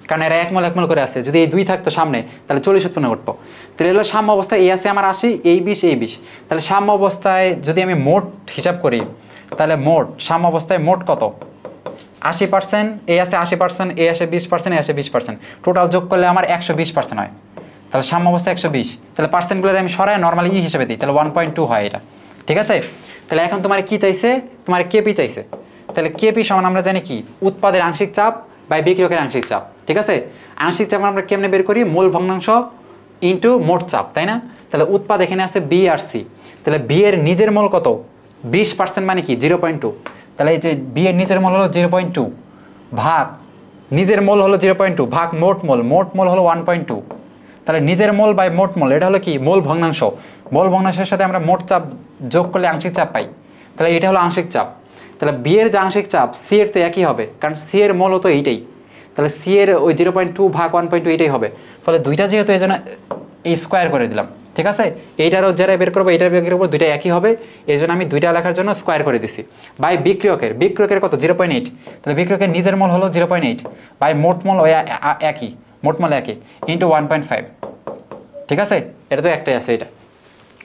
কারণ এরা 1 মোল 1 মোল করে আছে, যদি এই 2 থাকতো সামনে তাহলে 40 উৎপন্ন করতো। তাহলে এগুলো সাম্য অবস্থায় এই আছে আমার 80, এই 20, এই 20। তাহলে সাম্য অবস্থায় যদি আমি মোট হিসাব করি, তাহলে মোট সাম্য অবস্থায় মোট কত? 80%, এই আছে 80%, এই আসে 20%, এই আসে 20%, টোটাল যোগ করলে আমার 120% হয়। তাহলে সাম্য অবস্থা 120, তাহলে পার্সেন্টগুলো আমি সরাই নর্মালি হিসেবে দিই, তাহলে 1.2 হয় এটা, ঠিক আছে। তাহলে এখন তোমার কি চাইছে? তোমার কেপি চাইছে। তাহলে কেপি সমান আমরা জানি কি? উৎপাদের আংশিক চাপ বাই বিক্রিয়কের আংশিক চাপ, ঠিক ঠিক আছে? আংশিক চাপ আমরা কেমনে বের করি? মোল ভগ্নাংশ ইন্টু মোট চাপ, তাই না? তাহলে উৎপাদ এখানে আছে বি আর সি, তাহলে বি এর নিজের মোল কত? 20% মানে কি 0.2, তাহলে এই যে বি এর নিজের মোল হলো 0.2 ভাগ নিজের মোল হলো 0.2 ভাগ মোট মোল হলো 1.2, তাহলে নিজের মোল বাই মোট মোল এটা হলো কি? মোল ভগ্নাংশ। মোল ভগ্নাংশের সাথে আমরা মোট চাপ যোগ করলে আংশিক চাপ পাই, তাহলে এটা হলো আংশিক চাপ। তাহলে বি এর যে আংশিক চাপ সি এর তো একই হবে, কারণ সি এর মোল তো এইটাই, তাহলে সি এর ওই 0.2 ভাগ 1.2 এটাই হবে। ফলে দুইটা যেহেতু এই জন্য এই স্কোয়ার করে দিলাম, ঠিক আছে? এইটারও যারা বের করবো এইটার বের করবো, দুইটা একই হবে, এই জন্য আমি দুইটা লেখার জন্য স্কোয়ার করে দিছি। বাই বিক্রিয়কের কত? 0.8, তাহলে বিক্রিয়কের নিজের মোল হলো 0.8 বাই মোট মোল ওই একই, মোট মোল একই ইন্টু 1.5, ঠিক আছে? এটা তো একটাই আছে এটা,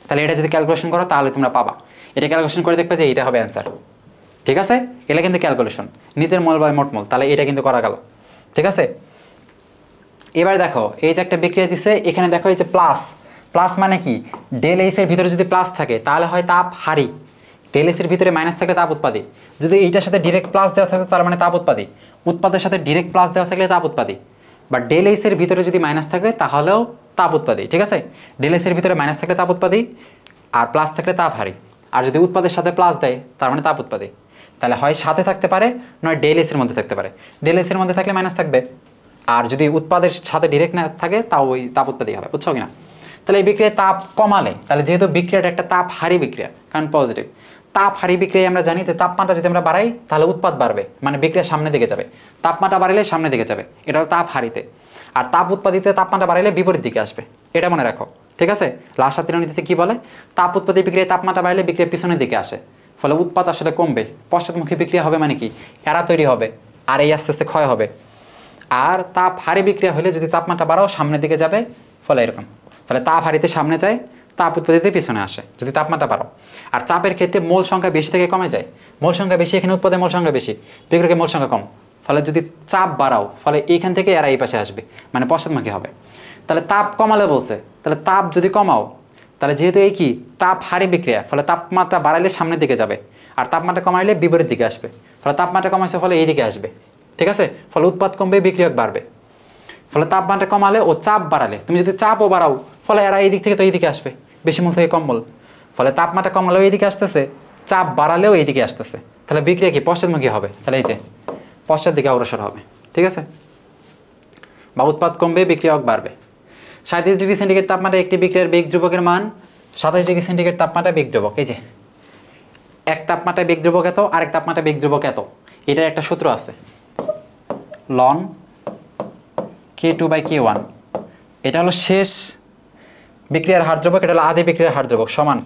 তাহলে এটা যদি ক্যালকুলেশন করো তাহলে তোমরা পাবা। এটা ক্যালকুলেশন করে দেখবে যে এটা হবে অ্যান্সার, ঠিক আছে? এটা কিন্তু ক্যালকুলেশন, নিজের মোল বাই মোট মোল, তাহলে এটা কিন্তু করা গেল, ঠিক আছে? এবার দেখো এই যে একটা বিক্রিয়া দিছে, এখানে দেখো এই যে প্লাস মানে কি? ডেল এইচ এর ভিতরে যদি প্লাস থাকে তাহলে হয় তাপ হারি, ডেল এইচ এর ভিতরে মাইনাস থাকলে তাপ উৎপাদী। যদি এইটার সাথে ডিরেক্ট প্লাস দেওয়া থাকে তার মানে তাপ উৎপাদী, উৎপাদের সাথে ডিরেক্ট প্লাস দেওয়া থাকলে তাপ উৎপাদী, বা ডেল এইচ এর ভিতরে যদি মাইনাস থাকে তাহলেও তাপ উৎপাদী, ঠিক আছে? ডেল এইচ এর ভিতরে মাইনাস থাকলে তাপ উৎপাদী, আর প্লাস থাকলে তাপ হারি। আর যদি উৎপাদের সাথে প্লাস দেয় তার মানে তাপ উৎপাদী, তাহলে হয় সাথে থাকতে পারে নয় ডেল এইচ এর মধ্যে থাকতে পারে। ডেল এইচ এর মধ্যে থাকলে মাইনাস থাকবে, আর যদি উৎপাদের সাথে ডিরেক্ট না থাকে তাও ওই তাপ উৎপাদী হবে, বুঝছো কিনা? তাহলে এই বিক্রিয়ায় তাপ কমালে, তাহলে যেহেতু বিক্রিয়াটা একটা তাপ হারি বিক্রিয়া, কারণ পজিটিভ তাপ হারি বিক্রিয়া আমরা জানি যে তাপমাত্রা যদি আমরা বাড়াই তাহলে উৎপাদ বাড়বে, মানে বিক্রিয়া সামনের দিকে যাবে, তাপমাত্রা বাড়ালে সামনের দিকে যাবে, এটা হলো তাপ হারিতে। আর তাপ উৎপাদিতে তাপমাত্রা বাড়ালে বিপরীত দিকে আসবে, এটা মনে রাখো, ঠিক আছে? লাসা ত্রিনীতিতে কি বলে? তাপ উৎপাদী বিক্রিয়ায় তাপমাত্রা বাড়লে বিক্রিয়া পিছনের দিকে আসে, ফলে উৎপাদ আসলে কমবে, পশ্চাৎমুখী বিক্রিয়া হবে, মানে কি? এরা তৈরি হবে আর এই আস্তে আস্তে ক্ষয় হবে। আর তাপ হারি বিক্রিয়া হলে যদি তাপমাত্রা বাড়াও সামনের দিকে যাবে, ফলে এরকম, ফলে তাপ হারিতে সামনে যায়, তাপ উৎপাদিতে পিছনে আসে যদি তাপমাত্রা বাড়াও। আর চাপের ক্ষেত্রে মোল সংখ্যা বেশি থেকে কমে যায়, মোল সংখ্যা বেশি, এখানে উৎপাদে মোল সংখ্যা বেশি, বিক্রিয়কের মোল সংখ্যা কম, ফলে যদি চাপ বাড়াও ফলে এইখান থেকে এরা এই পাশে আসবে, মানে পশ্চাৎমুখী হবে। তাহলে তাপ কমালে বলছে, তাহলে তাপ যদি কমাও, তাহলে যেহেতু এই কি তাপ হারি বিক্রিয়া, ফলে তাপমাত্রা বাড়াইলে সামনের দিকে যাবে, আর তাপমাত্রা কমাইলে বিপরীত দিকে আসবে, ফলে তাপমাত্রা কমাইছে ফলে এই দিকে আসবে, ঠিক আছে? ফলে উৎপাদ কমবে, বিক্রিয়ক বাড়বে। ফলে তাপমাত্রা কমালে ও চাপ বাড়ালে, তুমি যদি চাপও বাড়াও ফলে এরা এই দিক থেকে তো এই দিকে আসবে, বেশি মোল থেকে কম মোল, ফলে তাপমাত্রা কমালেও এইদিকে আসতেছে, চাপ বাড়ালেও এইদিকে আসতেছে, তাহলে বিক্রিয়া কি পশ্চাৎমুখী হবে, তাহলে এই যে পশ্চাৎ দিকে অগ্রসর হবে, ঠিক আছে? বা উৎপাদ কমবে, বিক্রিয়ক বাড়বে। 37 ডিগ্রি সেন্টিগ্রেড তাপমাত্রা একটি বিক্রিয়ার বেগ ধ্রুবকের মান 27 ডিগ্রি সেন্টিগ্রেড তাপমাত্রা বেগ ধ্রুবক, এই যে এক তাপমাত্রায় বেগ ধ্রুবক এত, আরেক তাপমাত্রায় বেগ ধ্রুবক এত, এটার একটা সূত্র আছে, লন K2/K1, এটা হলো শেষ বিক্রিয়ার হার ধ্রুবক, এটা হলো আদি বিক্রিয়ার হার ধ্রুবক, সমান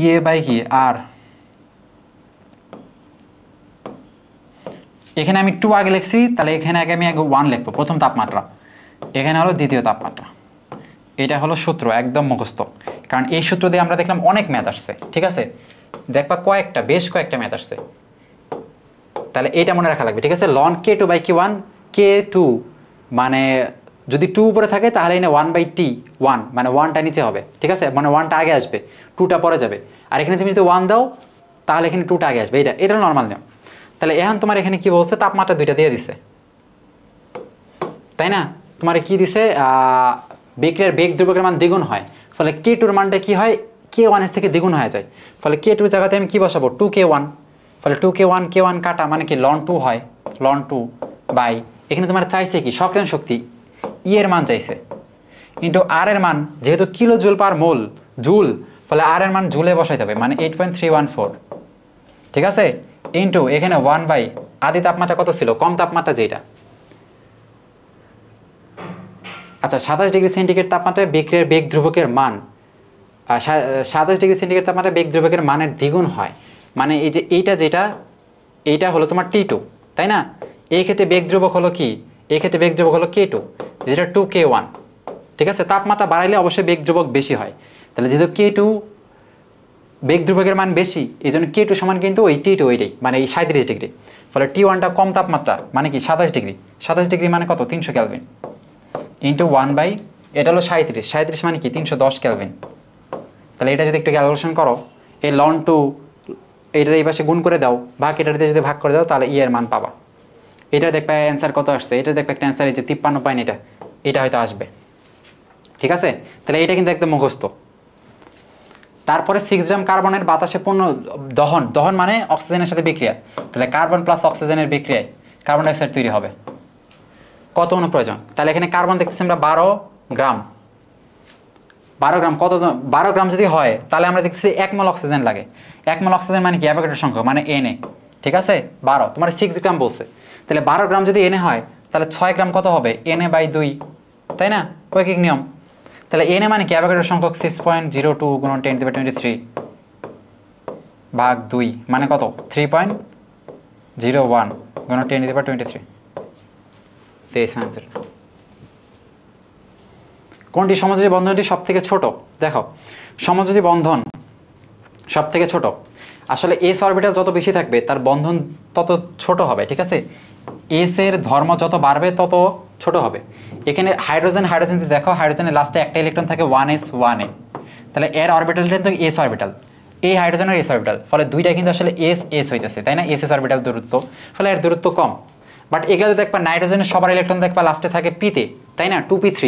ইয়ে বাই কি আর, এখানে আমি 2 আগে লিখছি, তাহলে এখানে আগে আমি 1 লিখবো, প্রথম তাপমাত্রা, এখানে হলো দ্বিতীয় তাপমাত্রা। এটা হলো সূত্র, একদম মুখস্থ, কারণ এই সূত্র দিয়ে আমরা দেখলাম অনেক ম্যাথ আসছে, ঠিক আছে? দেখবা বেশ কয়েকটা ম্যাথ আসছে, তাহলে এইটা মনে রাখা লাগবে, ঠিক আছে? লন K2/K1, K2 মানে যদি 2 উপরে থাকে তাহলে এখানে 1/T1, মানে 1টা নিচে হবে, ঠিক আছে? মানে 1টা আগে আসবে, 2টা পরে যাবে, আর এখানে তুমি যদি 1 দাও তাহলে এখানে 2টা আগে আসবে, এটা নর্মাল নিয়ম। তাহলে এখন তোমার এখানে কি বলছে? তাপমাত্রা দুইটা দিয়ে দিছে, তাই না? তোমার কি দিছে? বিক্রিয়ার বেগ ধ্রুবকের মান দ্বিগুণ হয়, ফলে K2 এর মানটা কি হয়? K1 এর থেকে দ্বিগুণ হয়ে যায়, ফলে K2 জায়গাতে আমি কি বসাবো? 2K1, ফলে 2K1 কাটা মানে কি লন 2 হয়, লন 2 বাই এখানে তোমার চাইছে কি সক্রিয় শক্তি ই এর মান চাইছে, ইন্টু আর এর মান, যেহেতু কিলো জুল পার মোল জুল, ফলে আর এর মান জুলে বসাইতে হবে, মানে 8.314, ঠিক আছে? ইন্টু এখানে 1 বাই আদি তাপমাত্রা কত ছিল, কম তাপমাত্রা যেটা, আচ্ছা 27 ডিগ্রি সেন্টিগ্রেড তাপমাত্রায় বিক্রিয়ার বেগ ধ্রুবকের মান 27 ডিগ্রি সেন্টিগ্রেড তাপমাত্রায় বেগ ধ্রুবকের মানের দ্বিগুণ হয়, মানে এই যে এইটা হলো তোমার T2, তাই না? এই ক্ষেত্রে বেগ ধ্রুবক হলো কি? এই ক্ষেত্রে বেগ ধ্রুবক হলো K2, যেটা 2K1, ঠিক আছে? তাপমাত্রা বাড়াইলে অবশ্যই বেগ ধ্রুবক বেশি হয়, তাহলে যেহেতু K2 বেগ ধ্রুবকের মান বেশি, এই জন্য K2 সমান কিন্তু ওই T2 ওইটাই, মানে এই 37 ডিগ্রি, ফলে T1টা কম তাপমাত্রা, মানে কি 27 ডিগ্রি, 27 ডিগ্রি মানে কত? 300 কেলভিন, ইন্টু 1 বাই এটা হলো 37 মানে কি 310 কেলভিন। তাহলে এটা যদি একটু ক্যালকুলেশন করো, এই লন 2 এটার এই পাশে গুণ করে দাও, ভাগ এটার দিয়ে যদি ভাগ করে দাও তাহলে ই এর মান পাবা, এটা দেখবে অ্যান্সার কত আসছে, এটা দেখবে একটা অ্যান্সার এই যে 53 পয়েন্ট, এটা হয়তো আসবে। ঠিক আছে, তাহলে এটা কিন্তু একদম মুখস্থ। তারপরে 6 গ্রাম কার্বনের বাতাসে পূর্ণ দহন, দহন মানে অক্সিজেনের সাথে বিক্রিয়া, তাহলে কার্বন প্লাস অক্সিজেনের বিক্রিয়ায় কার্বন ডাইঅক্সাইড তৈরি হবে। কত অণু প্রয়োজন? তাহলে এখানে কার্বন দেখতেছি আমরা 12 গ্রাম। 12 গ্রাম কত? 12 গ্রাম যদি হয় তাহলে আমরা দেখতেছি 1 মোল অক্সিজেন লাগে। 1 মোল অক্সিজেন মানে কি? অ্যাভোগাড্রো সংখ্যা মানে Na। ঠিক আছে, 12, তোমার 6 গ্রাম বলছে, তাহলে 12 গ্রাম যদি Na হয় তাহলে 6 গ্রাম কত হবে? Na/2, তাই না? কৈকিক নিয়ম। তাহলে Na মানে কি? অ্যাভোগাড্রো সংখ্যক 6.02 গুণন 10⁻23 ভাগ 2 মানে কত? 3.01 গুণন 10⁻23। তেইশ আনসার। কোনটি সমযোজী বন্ধনটি সব থেকে ছোট? দেখো, সমযোজী বন্ধন সব থেকে ছোট, আসলে এস অরবিটাল যত বেশি থাকবে তার বন্ধন তত ছোট হবে। ঠিক আছে, এস এর ধর্ম যত বাড়বে তত ছোট হবে। এখানে হাইড্রোজেন হাইড্রোজেন দেখো, হাইড্রোজেনের লাস্টে একটা ইলেকট্রন থাকে 1s 1a, তাহলে এর অরবিটালটা কিন্তু এস অরবিটাল, এই হাইড্রোজেনের এস অরবিটাল, ফলে দুইটা কিন্তু আসলে এস এস হইতেছে, তাই না? এস এস অরবিটাল দূরত্ব, ফলে এর দূরত্ব কম। বাট এগুলো দেখবা নাইট্রোজেনের সবার ইলেকট্রন দেখবা লাস্টে থাকে পিতে, তাই না? 2p3,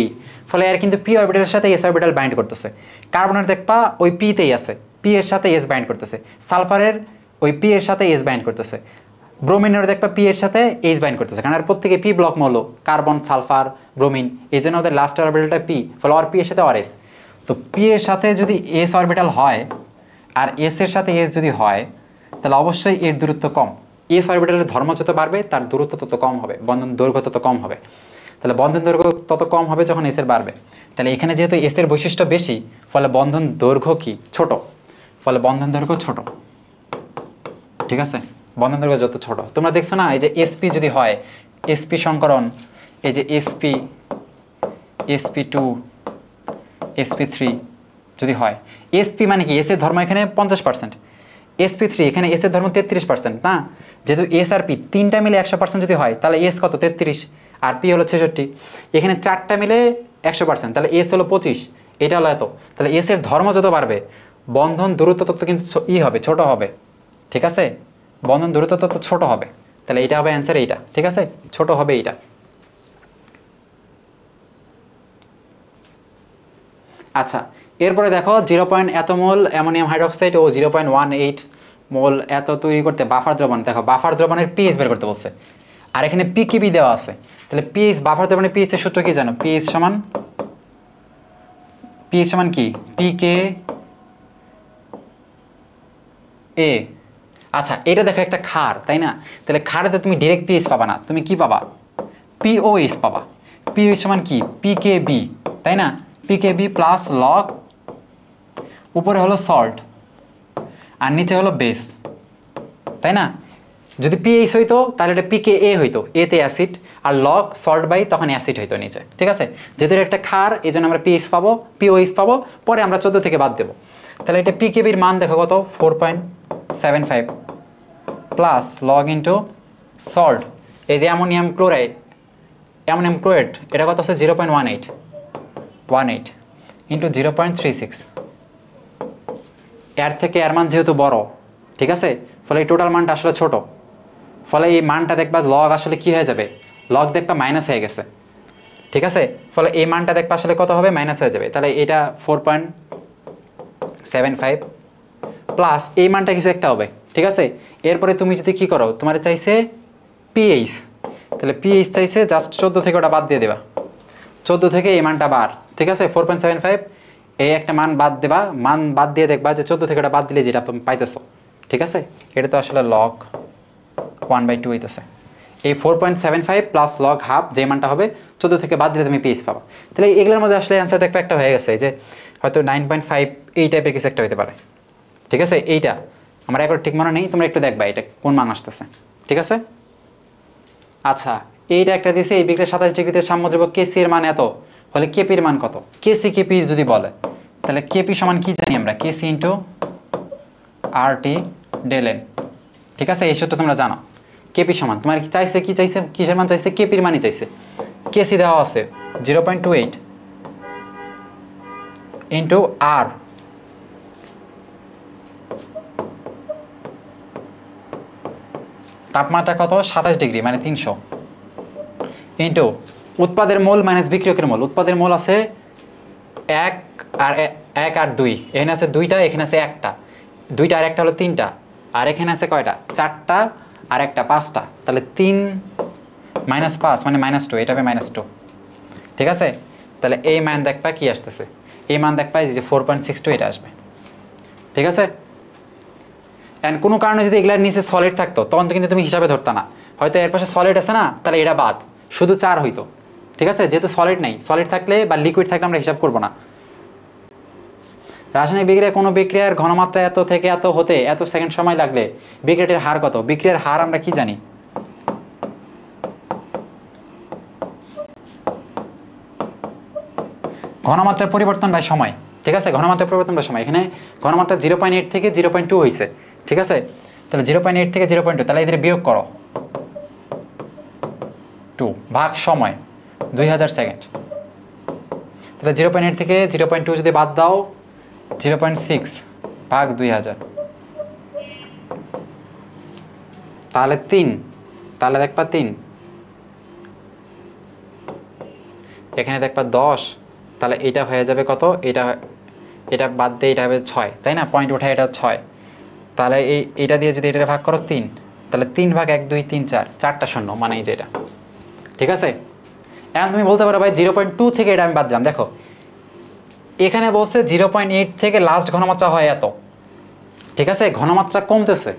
ফলে এর কিন্তু পি অরবিটালের সাথে এস অরবিটাল বাইন্ড করতেছে। কার্বনের দেখবা ওই পিতেই আছে, পি এর সাথে এস বাইন্ড করতেছে। সালফারের ওই পি এর সাথে এস বাইন্ড করতেছে। ব্রোমিনের দেখবা পি এর সাথে এইচ বাইন্ড করতেছে, কারণ এর প্রত্যেকে পি ব্লক মৌল, কার্বন, সালফার, ব্রোমিন, এই জন্য ওদের লাস্ট অরবিটালটা পি, ফলে আর পি এর সাথে আর এস। তো পি এর সাথে যদি এস অরবিটাল হয় আর এস এর সাথে এস যদি হয় তাহলে অবশ্যই এর দূরত্ব কম। এস অরবিটালের ধর্ম যত বাড়বে তার দূরত্ব তত কম হবে, বন্ধন দৈর্ঘ্য তত কম হবে। তাহলে বন্ধন দৈর্ঘ্য তত কম হবে যখন এস এর বাড়বে। তাহলে এখানে যেহেতু এস এর বৈশিষ্ট্য বেশি, ফলে বন্ধন দৈর্ঘ্য কি? ছোট, ফলে বন্ধন দৈর্ঘ্য ছোট। ঠিক আছে, বন্ধন দৈর্ঘ্য যত ছোট, তোমরা দেখছো না এই যে এসপি যদি হয়, এসপি সংকরণ, এই যে এসপি, sp2, sp3 যদি হয়, এসপি মানে কি? এস এর ধর্ম এখানে 50%, sp3 এখানে এস এর ধর্ম 33%, না? যেহেতু এস আর পি তিনটা মিলে 100% যদি হয় তাহলে এস কত? 33, আর পি হলো 66। এখানে চারটা মিলে 100%, তাহলে এস হলো 25, এটা হলো এত। তাহলে এস এর ধর্ম যত বাড়বে বন্ধন দূরত্ব তত কিন্তু হবে, ছোট হবে। ঠিক আছে, বন্ধন দূরত্ব তত ছোট হবে। তাহলে এটা হবে অ্যান্সার, এইটা। ঠিক আছে, ছোট হবে এইটা। আচ্ছা, এরপরে দেখো 0. এত মোল অ্যামোনিয়াম হাইড্রোক্সাইড ও 0.18 মোল এত তৈরি করতে বাফার দ্রবণ, দেখো বাফার দ্রবণের পিএইচ বের করতে বলছে, আর এখানে পিকেবি দেওয়া আছে। তাহলে পিএইচ, বাফার দ্রবণের পিএইচ এর সূত্র কি জানো? পিএইচ সমান কি? পিকে এ। আচ্ছা, এটা দেখো একটা ক্ষার, তাই না? তাহলে ক্ষারেতে তুমি ডিরেক্ট পিএইচ পাবা না, তুমি কি পাবা? পিওএইচ পাবা। পিওএইচ সমান কি? পিকেবি, তাই না? পিকেবি প্লাস লগ, উপরে হলো সল্ট আর নিচে হলো বেস, তাই না? যদি পিএইচ হইতো তাহলে এটা পিকেএ হইতো, এতে অ্যাসিড, আর লগ সল্ট বাই তখন অ্যাসিড হইতো নিচে। ঠিক আছে, যেহেতু একটা ক্ষার এই জন্য আমরা পিএইচ পাবো, পিওএইচ পাবো, পরে আমরা 14 থেকে বাদ দেবো। তাহলে এটা পিকেবির মান দেখো কত? 4.75 প্লাস লগ ইন্টু সল্ট, এই যে অ্যামোনিয়াম ক্লোরাইড, অ্যামোনিয়াম ক্লোরাইড, এটা কত আছে? 0.18 ইন্টু 0.36। এর থেকে এর মান যেহেতু বড়, ঠিক আছে, ফলে এই টোটাল মানটা আসলে ছোট, ফলে এই মানটা দেখবা লগ আসলে কি হয়ে যাবে? লগ দেখবা মাইনাস হয়ে গেছে। ঠিক আছে, ফলে এই মানটা দেখবা আসলে কত হবে? মাইনাস হয়ে যাবে। তাহলে এটা 4.75 প্লাস এই মানটা কিছু একটা হবে। ঠিক আছে, এরপরে তুমি যদি কি করো, তোমার চাইছে পিএইচ, তাহলে পিএইচ চাইছে জাস্ট 14 থেকে ওটা বাদ দিয়ে দেবা, 14 থেকে এই মানটা বার। ঠিক আছে, 4.75 এই একটা মান বাদ দেবা, মান বাদ দিয়ে দেখবা যে 14 থেকে ওটা বাদ দিলে যেটা পাইতেছো। ঠিক আছে, এটা তো আসলে লগ 1/2 হইতেছে। এই 4.75 প্লাস লগ হাফ যে মানটা হবে 14 থেকে বাদ দিলে তুমি পিএইচ পাবা। তাহলে এগুলোর মধ্যে আসলে অ্যান্সার দেখবে একটা হয়ে গেছে, যে হয়তো 9.5 এই টাইপের কিছু একটা হতে পারে। ঠিক আছে, এইটা আমার একবার ঠিক মনে নেই, তোমরা একটু দেখবা এটা কোন মান আসতেছে। ঠিক আছে, আচ্ছা এইটা একটা দিয়েছে, এই বিক্রিয়া 27 ডিগ্রিতে সাম্যদ্রব্য কেসি এর মান এত, ফলে কেপির মান কত? কেসি কেপি যদি বলে তাহলে কেপি সমান কি জানি আমরা? কেসি ইন্টু আরটি ডেল এন। ঠিক আছে, এই সূত্র তোমরা জানো। কেপি সমান তোমার কি চাইছে? কি চাইছে? কিসের মান চাইছে? কেপির মানই চাইছে। কেসি দেওয়া আছে 0.28 ইন্টু আর, তাপমাত্রা কত? 27 ডিগ্রি মানে 300। ইন্টু উৎপাদের মোল মাইনাস বিক্রিয়কের মোল। উৎপাদের মোল আছে 1 আর 2, এখানে আছে 2টা, এখানে আছে 1টা, 2টা আর 1টা হলো 3টা, আর এখানে আছে কয়টা 4টা আর 1টা 5টা, তাহলে 3 - 5 মানে -2, এটা হবে -2। ঠিক আছে, তাহলে এই মান দেখবা কি আসতেছে, এই মান দেখবা যে 4.62 এটা আসবে। ঠিক আছে, এন্ড কোনো কারণে যদি এগুলার নিচে সলিড থাকতো তখন তো কিন্তু তুমি হিসাবে ধরতা না, হয়তো এর পাশে সলিড আছে না, তাহলে এটা বাদ, শুধু 4 হইতো। ঠিক আছে, যেহেতু সলিড নেই, সলিড থাকলে বা লিকুইড থাকলে আমরা হিসাব করব না। রাসায়নিক বিক্রিয়ায় কোনো বিক্রিয়ার ঘনমাত্রা এত থেকে এত হতে এত সেকেন্ড সময় লাগলে বিক্রিয়াটির হার কত? বিক্রিয়ার হার আমরা কি জানি? ঘনমাত্রার পরিবর্তন বাই সময়। ঠিক আছে, ঘনমাত্রার পরিবর্তন বাই সময়। এখানে ঘনমাত্রা 0.8 থেকে 0.2 হয়েছে। ঠিক আছে, তাহলে 0.8 থেকে 0.2, তাহলে এদের বিয়োগ করো 2 ভাগ সময় 2000 সেকেন্ড। তাহলে 0.8 থেকে 0.2 যদি বাদ দাও 0.6 ভাগ 2000, তাহলে 3, তাহলে দেখবা 3, এখানে দেখবা 10, তাহলে এটা হয়ে যাবে কত? এটা বাদ দিয়ে এটা হবে 6, তাই না? পয়েন্ট উঠে এটা 6, তাহলে এইটা দিয়ে যদি এটা ভাগ করো 3, তাহলে 3 ভাগ 1 2 3 4, 4টা শূন্য, মানে এই যে এটা। ঠিক আছে, এখন তুমি বলতে পারো ভাই 0.2 থেকে এটা আমি বাদ দিলাম। দেখো এখানে বলছে 0.8 থেকে লাস্ট ঘনমাত্রা হয় এত। ঠিক আছে, ঘনমাত্রা কমতেছে,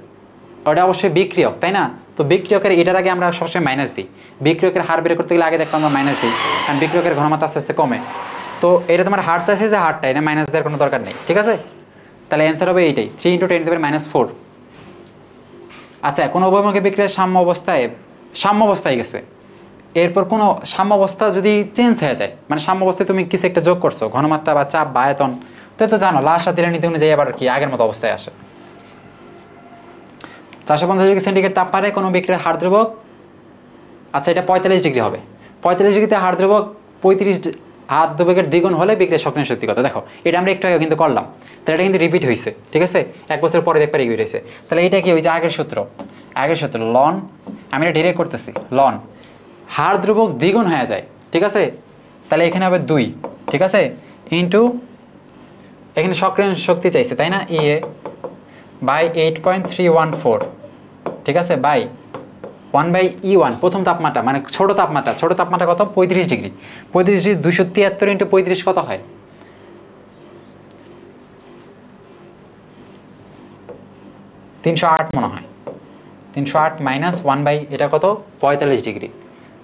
ওটা অবশ্যই বিক্রিয়ক, তাই না? তো বিক্রিয়কের এটার আগে আমরা সবসময় মাইনাস দিই। বিক্রিয়কের হার বের করতে গেলে আগে দেখো আমরা মাইনাস দিই, কারণ বিক্রিয়কের ঘনমাত্রা আস্তে আস্তে কমে। তো এটা তোমার হার চাইছে যে হারটা, এটা মাইনাস দেওয়ার কোনো দরকার নেই। ঠিক আছে, তাহলে অ্যান্সার হবে এইটাই, 3 × 10⁻⁴। আচ্ছা, কোনো উভয়মুখী বিক্রিয়ার সাম্য অবস্থায় গেছে, এরপর কোনো সাম্য অবস্থা যদি চেঞ্জ হয়ে যায়, মানে সাম্য অবস্থায় তুমি কিছু একটা যোগ করছো, ঘনমাত্রা বা চাপ বা আয়তন, তো জানো লাস্ট দিনের নীতি অনুযায়ী আবার কি আগের মতো অবস্থায় আসে। 450 ডিগ্রি সেন্টিগ্রেড তাপমাত্রায় কোনো বিক্রিয়ার হার ধ্রুবক, আচ্ছা এটা 45 ডিগ্রি হবে, 45 ডিগ্রিতে হার ধ্রুবক 35 হার ধ্রুবকের দ্বিগুণ হলে বিক্রিয়ার সক্রিয় শক্তি কত? দেখো এটা আমরা একটু আগে কিন্তু করলাম, তাহলে এটা কিন্তু রিপিট হয়েছে। ঠিক আছে, 1 বছর পরে দেখবার রিপিট হয়েছে, তাহলে এটা কি ওই যে আগের সূত্র লন, আমি এটা ডিরেক্ট করতেছি, লন হার ধ্রুবক দ্বিগুণ হয়ে যায়। ঠিক আছে, তাহলে এখানে হবে 2, ঠিক আছে, ইন্টু এখানে সক্রিয় শক্তি চাইছে, তাই না? ইএ বাই 8.314, ঠিক আছে, বাই 1/E1 প্রথম তাপমাত্রা, মানে ছোট তাপমাত্রা কত? 35 ডিগ্রি। 35 ডিগ্রি 273 × 35 কত হয়? 308 মনে হয়। 308 মাইনাস 1/, এটা কত? 45 ডিগ্রি।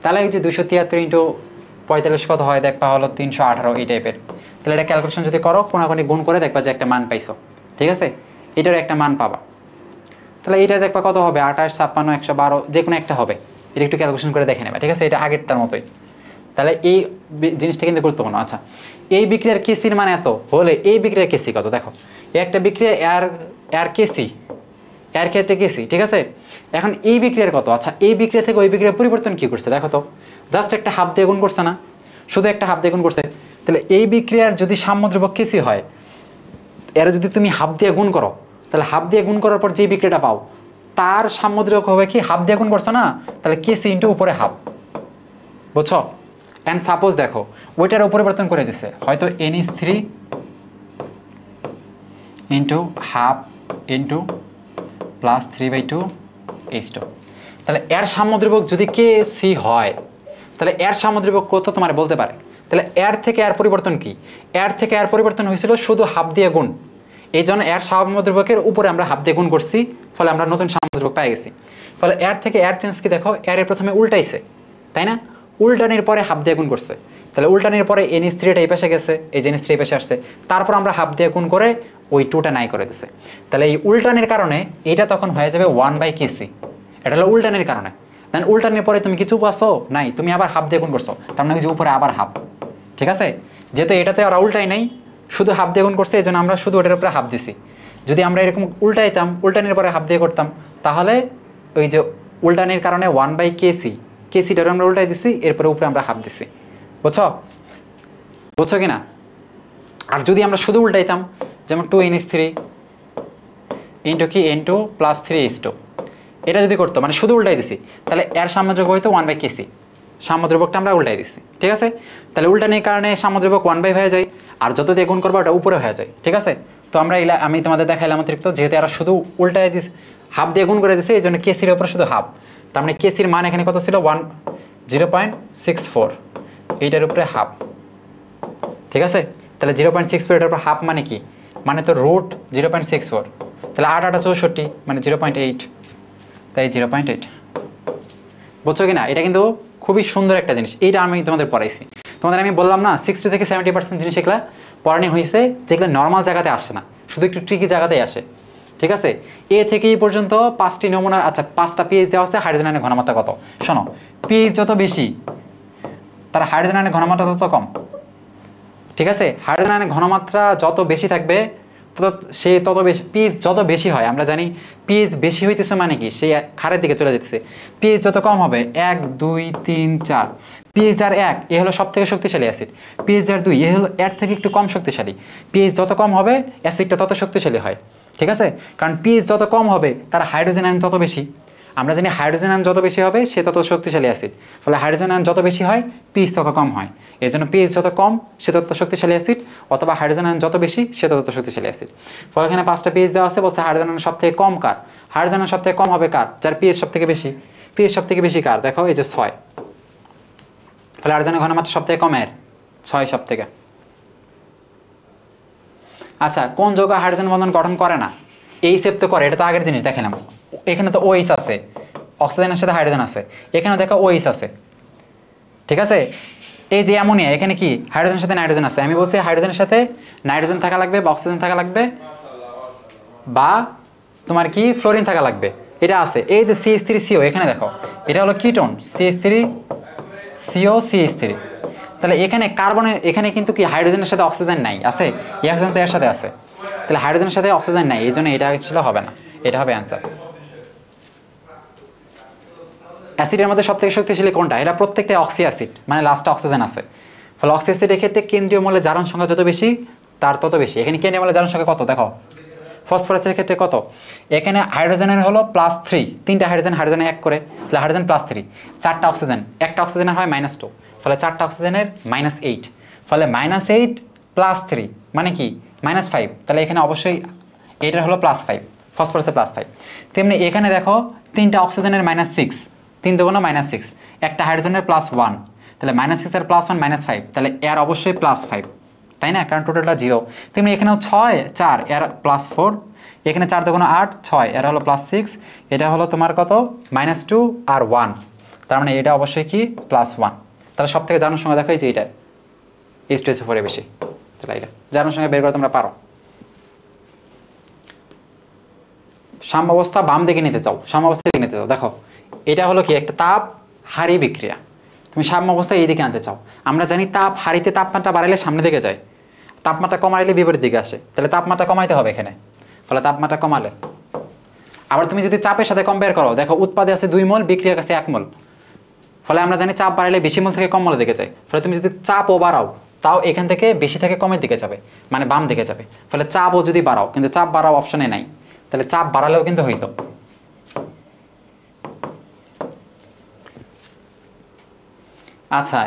তাহলে এই যে 273 × 45 কত হয়? দেখবা হলো 318, এই টাইপের। তাহলে এটা ক্যালকুলেশন যদি করো, কোনাকুনি গুণ করে দেখবা যে একটা মান পাইছো। ঠিক আছে, এটার একটা মান পাবা, তাহলে এটা দেখবা কত হবে? 28 56 112, যে কোনো একটা হবে। এটা একটু ক্যালকুলেশন করে দেখে নেবা। ঠিক আছে, এটা আগেরটার মতোই। তাহলে এই জিনিসটা কিন্তু গুরুত্বপূর্ণ। আচ্ছা, এই বিক্রিয়ার কেসির মান এত হলে এই বিক্রিয়ার কেসি কত? দেখো একটা বিক্রিয়া এর কেসি, এর ক্ষেত্রে কেসি। ঠিক আছে, এখন এই বিক্রিয়ার কত? আচ্ছা, এই বিক্রিয়া থেকে ওই বিক্রিয়ার পরিবর্তন কি করছে দেখো তো, জাস্ট একটা হাফ দিয়ে গুণ করছে না, শুধু একটা হাফ দিয়ে গুণ করছে। তাহলে এই বিক্রিয়ার যদি সাম্যদ্রব্য কেসি হয়, এর যদি তুমি হাফ দিয়ে গুণ করো, তাহলে হাফ দিয়ে গুণ করার পর যে বিক্রিয়াটা পাও তার সাম্যদ্রব্য হবে কি? হাফ দিয়ে গুণ করছো না, তাহলে কেসি ইন্টু উপরে হাফ, বুঝছো? অ্যান্ড সাপোজ দেখো ওইটারও পরিবর্তন করে দিছে, হয়তো NH3 into half into plus 3/2 H2, তাহলে এর সাম্যদ্রব্যক যদি কেসি হয়, তাহলে এর সাম্যদ্রব্যক কত তোমার বলতে পারে? তাহলে এর থেকে এর পরিবর্তন কি? এর থেকে এর পরিবর্তন হয়েছিল শুধু হাফ দিয়ে গুণ, এই জন্য এর সাম্যদ্রব্যকের উপরে আমরা হাফ দিয়ে গুণ করছি, ফলে আমরা নতুন সাম্যদ্রব্যক পেয়ে গেছি। ফলে এর থেকে এর চেঞ্জ কি দেখো, এর প্রথমে উল্টাইছে, তাই না? উল্টানির পরে হাফ দিয়ে গুণ করছে, তাহলে উল্টানির পরে NH3টা এই পাশে গেছে, এই NH3 এই পাশে আসছে, তারপর আমরা হাফ দিয়ে গুণ করে ওই 2টা নাই করে দিছে। তাহলে এই উল্টানির কারণে এটা তখন হয়ে যাবে 1/Kc, এটা হলো উল্টানির কারণে। দেন উল্টানির পরে তুমি কিছু পাচ্ছ নাই, তুমি আবার হাফ দিয়ে গুণ করছো, তার মানে যে উপরে আবার হাফ। ঠিক আছে, যেহেতু এটাতে ওরা উল্টাই নাই, শুধু হাফ দিয়ে গুণ করছে, এই জন্য আমরা শুধু ওটার উপরে হাফ দিছি। যদি আমরা এরকম উল্টাইতাম, উল্টানির পরে হাফ দিয়ে করতাম, তাহলে ওই যে উল্টানির কারণে 1/Kc, কেসিটার আমরা উল্টাই দিছি, এরপরে উপরে আমরা হাফ দিছি, বুঝছো কিনা? আর যদি আমরা শুধু উল্টাইতাম, যেমন 2NH3 ইন্টু কি N2 প্লাস 3H2, এটা যদি করতো, মানে শুধু উল্টাই দিছি, তাহলে এর সাম্যযোগ হইতো 1/Kc, সামুদ্রিকটা আমরা উল্টাই দিচ্ছি, ঠিক আছে? তাহলে উল্টানোর কারণে সামুদ্রিক 1/5 হয়ে যায়, আর যত দিয়ে গুণ করবো ওটা উপরে হয়ে যায়, ঠিক আছে? তো আমরা আমি তোমাদের দেখাইলাম অতিরিক্ত, যেহেতু এরা শুধু উল্টাই দিস, হাফ দিয়ে গুণ করে দিচ্ছে, এই জন্য কেসির উপরে শুধু হাফ। তার মানে কেসির মান এখানে কত ছিল? 0.64, এইটার উপরে হাফ, ঠিক আছে? তাহলে 0.64 এটার উপর হাফ মানে কি? মানে তো রুট 0.64, তাহলে 8 8 64 মানে 0.8, তাই 0.8। বুঝছো কি না? এটা কিন্তু খুবই সুন্দর একটা জিনিস, এইটা আমি তোমাদের পড়াইছি। তোমাদের আমি বললাম না 60 থেকে 70% জিনিস এগুলা পড়ানো হয়েছে, যেগুলো নর্মাল জায়গাতে আসে না, শুধু একটু ট্রিকি জায়গাতেই আসে, ঠিক আছে? এ থেকে এই পর্যন্ত 5টি নমুনার, আচ্ছা 5টা পিএইচ দেওয়া আছে, হাইড্রোজেন আয়নের ঘনমাত্রা কত? শোনো, পিএইচ যত বেশি তার হাইড্রোজেন আয়নের ঘনমাত্রা তত কম, ঠিক আছে? হাইড্রোজেন আয়নের ঘনমাত্রা যত বেশি থাকবে সে তত বেশি, পিএইচ যত বেশি হয় আমরা জানি, পিএইচ বেশি হইতেছে মানে কি? সে ক্ষারের দিকে চলে যেতেছে। পিএইচ যত কম হবে, 1 2 3 4, পিএইচ যার 1 এ হলো সব থেকে শক্তিশালী অ্যাসিড, পিএইচ যার 2 এ হলো এর থেকে একটু কম শক্তিশালী। পিএইচ যত কম হবে অ্যাসিডটা তত শক্তিশালী হয়, ঠিক আছে? কারণ পিএইচ যত কম হবে তার হাইড্রোজেন আয়ন তত বেশি। আমরা জানি হাইড্রোজেন আয়ন যত বেশি হবে সে তত শক্তিশালী অ্যাসিড, ফলে হাইড্রোজেন আয়ন যত বেশি হয় পিএইচ তত কম হয়। এর জন্য পিএইচ যত কম সে তত শক্তিশালী অ্যাসিড, অথবা হাইড্রোজেন আয়ন যত বেশি সে তত শক্তিশালী অ্যাসিড। ফলে এখানে 5টা পিএইচ দেওয়া আছে, বলছে হাইড্রোজেন আয়ন সব থেকে কম কার? হাইড্রোজেন আয়ন সব থেকে কম হবে কার? যার পিএইচ সব থেকে বেশি। পিএইচ সব থেকে বেশি কার? দেখো এই যে 6, ফলে হাইড্রোজেনের ঘনমাত্রা সব থেকে কম এর 6 সব থেকে। আচ্ছা, কোন যৌগ হাইড্রোজেন বন্ধন গঠন করে না? এইচএফ তো করে, এটা তো আগের জিনিস দেখালাম। এখানে তো ওএইচ আছে, অক্সিজেনের সাথে হাইড্রোজেন আছে, এখানে দেখো ওএইচ আছে, ঠিক আছে? এই যে অ্যামোনিয়া, এখানে কি হাইড্রোজেনের সাথে নাইট্রোজেন আছে, আমি বলছি হাইড্রোজেনের সাথে নাইট্রোজেন থাকা লাগবে বা অক্সিজেন থাকা লাগবে বা তোমার কি ফ্লোরিন থাকা লাগবে, এটা আছে। এই যে CH3CO, এখানে দেখো এটা হলো কিটোন, CH3CO CH3, তাহলে এখানে কার্বনের, এখানে কিন্তু কি হাইড্রোজেনের সাথে অক্সিজেন নাই, আছে? এই অক্সিজেন তো এর সাথে আছে, তাহলে হাইড্রোজেনের সাথে অক্সিজেন নাই, এই জন্য এটা ছিল হবে না, এটা হবে অ্যান্সার। অ্যাসিডের মধ্যে সবথেকে শক্তিশালী কোনটা? এটা প্রত্যেকটা অক্সি অ্যাসিড, মানে লাস্টে অক্সিজেন আছে। ফলে অক্সি অ্যাসিডের ক্ষেত্রে কেন্দ্রীয় মৌলের জারণ সংখ্যা যত বেশি তার তত বেশি। এখানে কেন্দ্রীয় মৌলের জারণ সংখ্যা কত দেখো? ফসফরাসের ক্ষেত্রে কত? এখানে হাইড্রোজেনের হলো +3, 3টা হাইড্রোজেন, হাইড্রোজেন 1 করে, তাহলে হাইড্রোজেন +3, 4টা অক্সিজেন, একটা অক্সিজেনের হয় -2, ফলে 4টা অক্সিজেনের -8, ফলে -8 +3 মানে কি -5, তাহলে এখানে অবশ্যই এইটার হলো +5, ফসফরাসের +5। তেমনি এখানে দেখো 3টা অক্সিজেনের -6, 3 দুগুণ -6, একটা হাইড্রোজেনের +1, তাহলে -6 আর +1 -5, তাহলে এর অবশ্যই +5, তাই না? কারণ টোটালটা 0। তেমনি এখানেও 6 4 এর +4, এখানে 4 দুগুণ 8 6 এর হলো +6, এটা হলো তোমার কত? -2 আর 1, তার মানে এটা অবশ্যই কি +1। তাহলে সব থেকে জারণ সংখ্যা দেখো এই যে এটা H2SO4 এর বেশি, তাহলে এটা জারণ সংখ্যা বের করে তোমরা পারো। সাম্যাবস্থা বাম দিকে নিতে চাও, সাম্যাবস্থা দিকে নিতে চাও, দেখো এটা হলো কি একটা তাপ হারি বিক্রিয়া, তুমি সাম্যাবস্থা এই দিকে আনতে চাও। আমরা জানি তাপ হারিতে তাপমাত্রা বাড়াইলে সামনে দিকে যায়, তাপমাত্রা কমাইলে বিপরীত দিকে আসে, তাহলে তাপমাত্রা কমাইতে হবে এখানে, ফলে তাপমাত্রা কমালে। আবার তুমি যদি চাপের সাথে কম্পেয়ার করো, দেখো উৎপাদে আছে 2 মোল, বিক্রিয়ার কাছে 1 মোল, ফলে আমরা জানি চাপ বাড়াইলে বেশি মোল থেকে কম মোলের দিকে যায়, ফলে তুমি যদি চাপও বাড়াও তাও এখান থেকে বেশি থেকে কমের দিকে যাবে, মানে বাম দিকে যাবে। ফলে চাপও যদি বাড়াও, কিন্তু চাপ বাড়াও অপশনে নাই, তাহলে চাপ বাড়ালেও কিন্তু হইতো। আচ্ছা,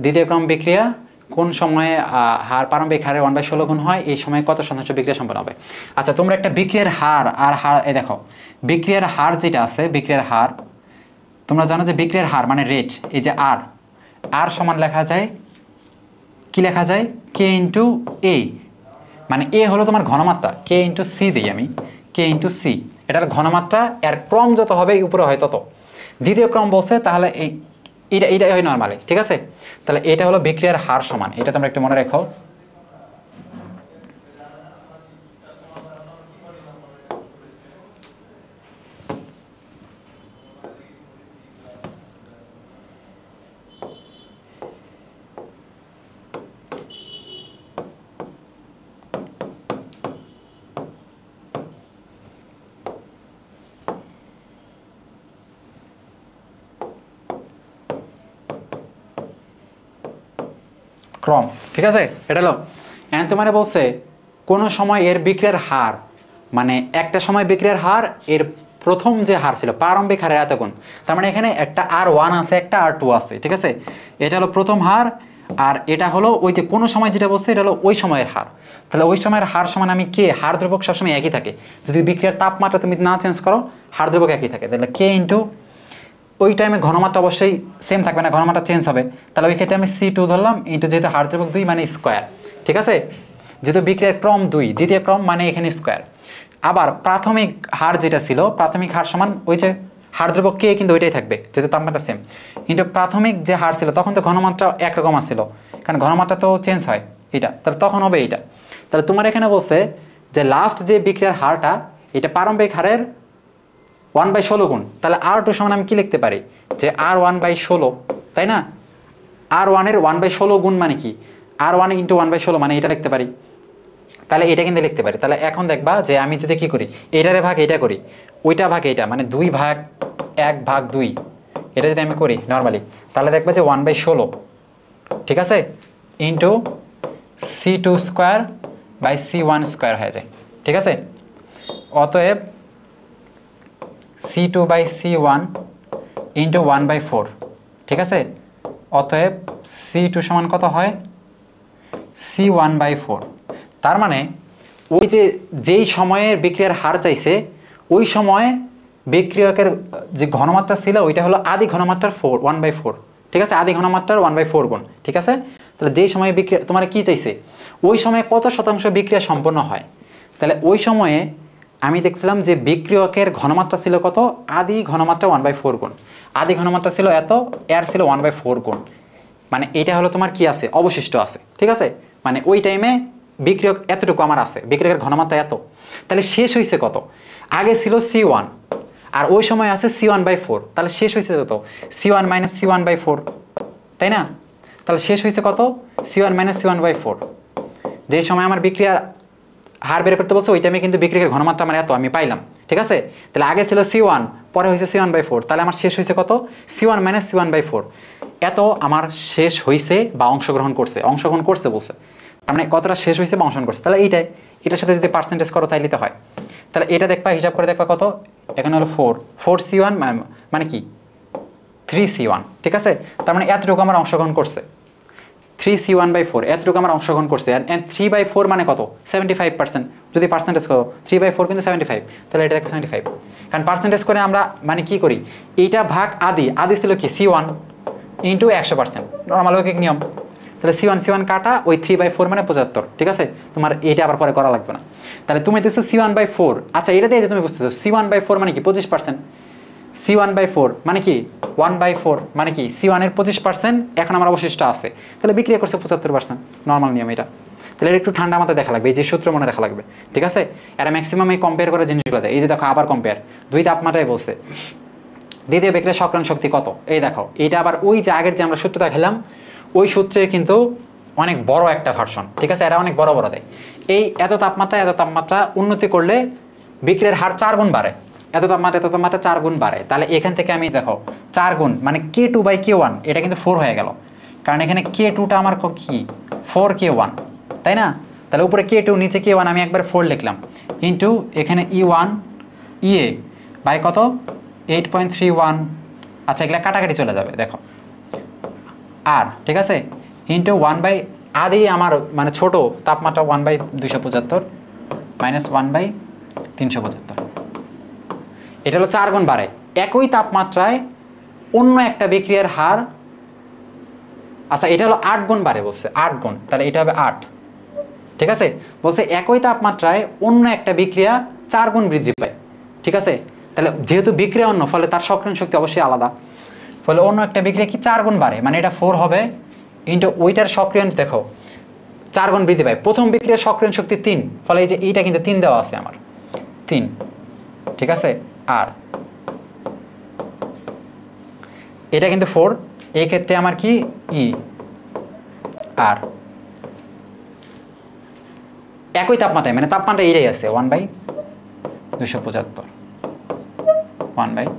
দ্বিতীয় ক্রম বিক্রিয়া কোন সময়ে হার প্রারম্ভিক হারে 1/16 গুণ হয়, এই সময়ে কত শতাংশ বিক্রিয়া সম্পন্ন হবে? আচ্ছা, তোমরা একটা বিক্রিয়ার হার আর হার, এই দেখো বিক্রিয়ার হার যেটা আছে, বিক্রিয়ার হার তোমরা জানো যে বিক্রিয়ার হার মানে রেট, এই যে আর সমান লেখা যায়, কি লেখা যায়? K × A, মানে A হলো তোমার ঘনমাত্রা, K × C দিই আমি, K × C, এটার ঘনমাত্রা, এর ক্রম যত হবে উপরে হয় তত। দ্বিতীয় ক্রম বলছে, তাহলে এইটা হয় নরমালি, ঠিক আছে? তাহলে এটা হলো বিক্রিয়ার হার সমান, এটা তোমরা একটু মনে রাখো। ক্রম, ঠিক আছে? এটা হলো এখন তোমার বলছে কোন সময় এর বিক্রিয়ার হার, মানে একটা সময় বিক্রিয়ার হার এর প্রথম যে হার ছিল প্রারম্ভিক হারের এত গুণ। তার মানে এখানে একটা R1 আছে, একটা R2 আছে, ঠিক আছে? এটা হলো প্রথম হার, আর এটা হলো ওই যে কোনো সময় যেটা বলছে এটা হলো ওই সময়ের হার। তাহলে ওই সময়ের হার সমান আমি কে, হার ধ্রুবক সবসময় একই থাকে, যদি বিক্রিয়ার তাপমাত্রা তুমি না চেঞ্জ করো হার ধ্রুবক একই থাকে। তাহলে কে ইন্টু ওই টাইমে ঘনমাত্রা অবশ্যই সেম থাকবে না, ঘনমাত্রা চেঞ্জ হবে। তাহলে ওই ক্ষেত্রে আমি C2 ধরলাম, ইন্টু যেহেতু হার ধ্রুবক 2 মানে স্কোয়ার, ঠিক আছে? যেহেতু বিক্রিয়ার ক্রম 2, দ্বিতীয় ক্রম মানে এখানে স্কোয়ার। আবার প্রাথমিক হার যেটা ছিল, প্রাথমিক হার সমান ওই যে হার ধ্রুবক কে কিন্তু ওইটাই থাকবে যেহেতু তাপমাত্রা সেম। কিন্তু প্রাথমিক যে হার ছিল তখন তো ঘনমাত্রা একরকম আসছিল, কারণ ঘনমাত্রা তো চেঞ্জ হয় এটা, তাহলে তখন হবে এইটা। তাহলে তোমার এখানে বলছে যে লাস্ট যে বিক্রিয়ার হারটা এটা প্রারম্ভিক হারের 1/16 গুণ। তাহলে R2 সমান আমি কি লিখতে পারি, যে R1/16, তাই না? R1 এর 1/16 গুণ মানে কি, R1 ইন্টু 1/16 মানে এটা লিখতে পারি। তাহলে এটা কিন্তু লিখতে পারি। তাহলে এখন দেখবা যে আমি যদি কি করি, এটারে ভাগ এটা করি, ওইটা ভাগ এইটা, মানে 2/1/2 এটা যদি আমি করি নর্মালি, তাহলে দেখবা যে 1/16, ঠিক আছে, into C2 square by C1 square হয়ে যায়, ঠিক আছে? অতএব C2/C1 ইন্টু 1/4, ঠিক আছে? অতএব C2 সমান কত হয়, C1/4। তার মানে ওই যে যেই সময়ের বিক্রিয়ার হার চাইছে ওই সময়ে বিক্রিয়কের যে ঘনমাত্রা ছিল ওইটা হলো আদি ঘনমাত্রার 1/4, ঠিক আছে? আদি ঘনমাত্রার 1/4 গুণ, ঠিক আছে? তাহলে যেই সময়ে বিক্রিয়া তোমার কি চাইছে, ওই সময়ে কত শতাংশ বিক্রিয়া সম্পন্ন হয়। তাহলে ওই সময়ে আমি দেখছিলাম যে বিক্রিয়কের ঘনমাত্রা ছিল কত, আদি ঘনমাত্রা 1/4 গুণ। আদি ঘনমাত্রা ছিল এত, এর ছিল 1/4 গুণ, মানে এটা হলো তোমার কি আছে, অবশিষ্ট আছে, ঠিক আছে? মানে ওই টাইমে বিক্রিয়ক এতটুকু আমার আছে, বিক্রিয়কের ঘনমাত্রা এত। তাহলে শেষ হয়েছে কত, আগে ছিল C1 আর ওই সময় আছে C1/4, তাহলে শেষ হয়েছে কত, C1 - C1/4, তাই না? তাহলে শেষ হয়েছে কত, C1 - C1/4। যে সময় আমার বিক্রিয়ার হার বের করতে বলছে ওই টাইমে কিন্তু বিক্রিয়ার ঘনমাত্রা আমার এত আমি পাইলাম, ঠিক আছে? তাহলে আগে ছিল C1, পরে হয়েছে C1/4, তাহলে আমার শেষ হয়েছে কত, C1 - C1/4। এত আমার শেষ হয়েছে বা অংশগ্রহণ করছে বলছে, মানে কতটা শেষ হয়েছে বা অংশগ্রহণ করছে। তাহলে এটার সাথে যদি পার্সেন্টেজ করো তাইলে তো হয়। তাহলে এটা দেখবা, হিসাব করে দেখবা কত, এখানে হলো 4C1 মানে কি 3C1, ঠিক আছে? তার মানে এতটুকু আমার অংশগ্রহণ করছে, 3C1/4 এতটুকু আমার অংশগ্রহণ করছে। অ্যান্ড 3/4 মানে কত, 75%। যদি পার্সেন্টেজ করো 3/4 কিন্তু 75, তাহলে এটা দেখো 75, কারণ পার্সেন্টেজ করে আমরা মানে কি করি, এইটা ভাগ আদি ছিল কি C1 ইন্টু 100%, নর্মাল ঐকিক নিয়ম। তাহলে C1 কাটা, ওই 3/4 মানে 75, ঠিক আছে? তোমার এইটা আবার পরে করা লাগবে না। তাহলে তুমি দেখছো C1/4, আচ্ছা এটা দিয়ে তুমি বুঝতেছো C1/4 মানে কি 25%, C1/4 মানে কি 1/4 মানে কি C1 এর 25% এখন আমার অবশিষ্ট আছে, তাহলে বিক্রিয়া করছে 75%, নর্মাল নিয়ম এটা। তাহলে একটু ঠান্ডা মাথায় দেখা লাগবে, এই যে সূত্র মনে রাখা লাগবে, ঠিক আছে? এরা ম্যাক্সিমাম এই কম্পেয়ার করে জিনিসগুলো দেয়। এই যে দেখো আবার কম্পেয়ার, দুই তাপমাত্রায় বলছে দ্বিতীয় বিক্রিয়ার সক্রিয়ণ শক্তি কত, এই দেখো এটা আবার ওই যে আগের যে আমরা সূত্রটা খেলাম ওই সূত্রের কিন্তু অনেক বড় একটা ভার্সন, ঠিক আছে? এরা অনেক বড় দেয়। এই এত তাপমাত্রা উন্নতি করলে বিক্রিয়ার হার 4 গুণ বাড়ে, এত তাপমাত্রা 4 গুণ বাড়ে। তাহলে এখান থেকে আমি দেখো 4 গুণ মানে K2/K1, এটা কিন্তু 4 হয়ে গেল, কারণ এখানে K2টা আমার কি 4K1, তাই না? তাহলে উপরে K2 নিচে K1 আমি একবার 4 লিখলাম, ইন্টু এখানে E1 EA বাই কত 8.31, আচ্ছা এগুলা কাটাকাটি চলে যাবে দেখো, আর ঠিক আছে, ইন্টু 1/আদি আমার মানে ছোট তাপমাত্রা 1/275 মাইনাস 1/375, এটা হলো 4 গুণ বাড়ে। একই তাপমাত্রায় অন্য একটা বিক্রিয়ার হার, আচ্ছা এটা হলো 8 গুণ বাড়ে বলছে, 8 গুণ, তাহলে এটা হবে 8, ঠিক আছে? বলছে একই তাপমাত্রায় অন্য একটা বিক্রিয়া 4 গুণ বৃদ্ধি পায়, ঠিক আছে? তাহলে যেহেতু বিক্রিয়া অন্য, ফলে তার সক্রিয়ণ শক্তি অবশ্যই আলাদা, ফলে অন্য একটা বিক্রিয়া কি 4 গুণ বাড়ে, মানে এটা 4 হবে, ইন্টু ওইটার সক্রিয়ণ দেখো 4 গুণ বৃদ্ধি পায়। প্রথম বিক্রিয়ার সক্রিয়ণ শক্তি 3, ফলে এই যে এইটা কিন্তু 3 দেওয়া আছে আমার 3, ঠিক আছে? আর এটা কিন্তু 4, এই ক্ষেত্রে আমার কি ই, আর একই তাপমাত্রায় মানে তাপমাত্রা এইটাই আছে 1/275, 1/275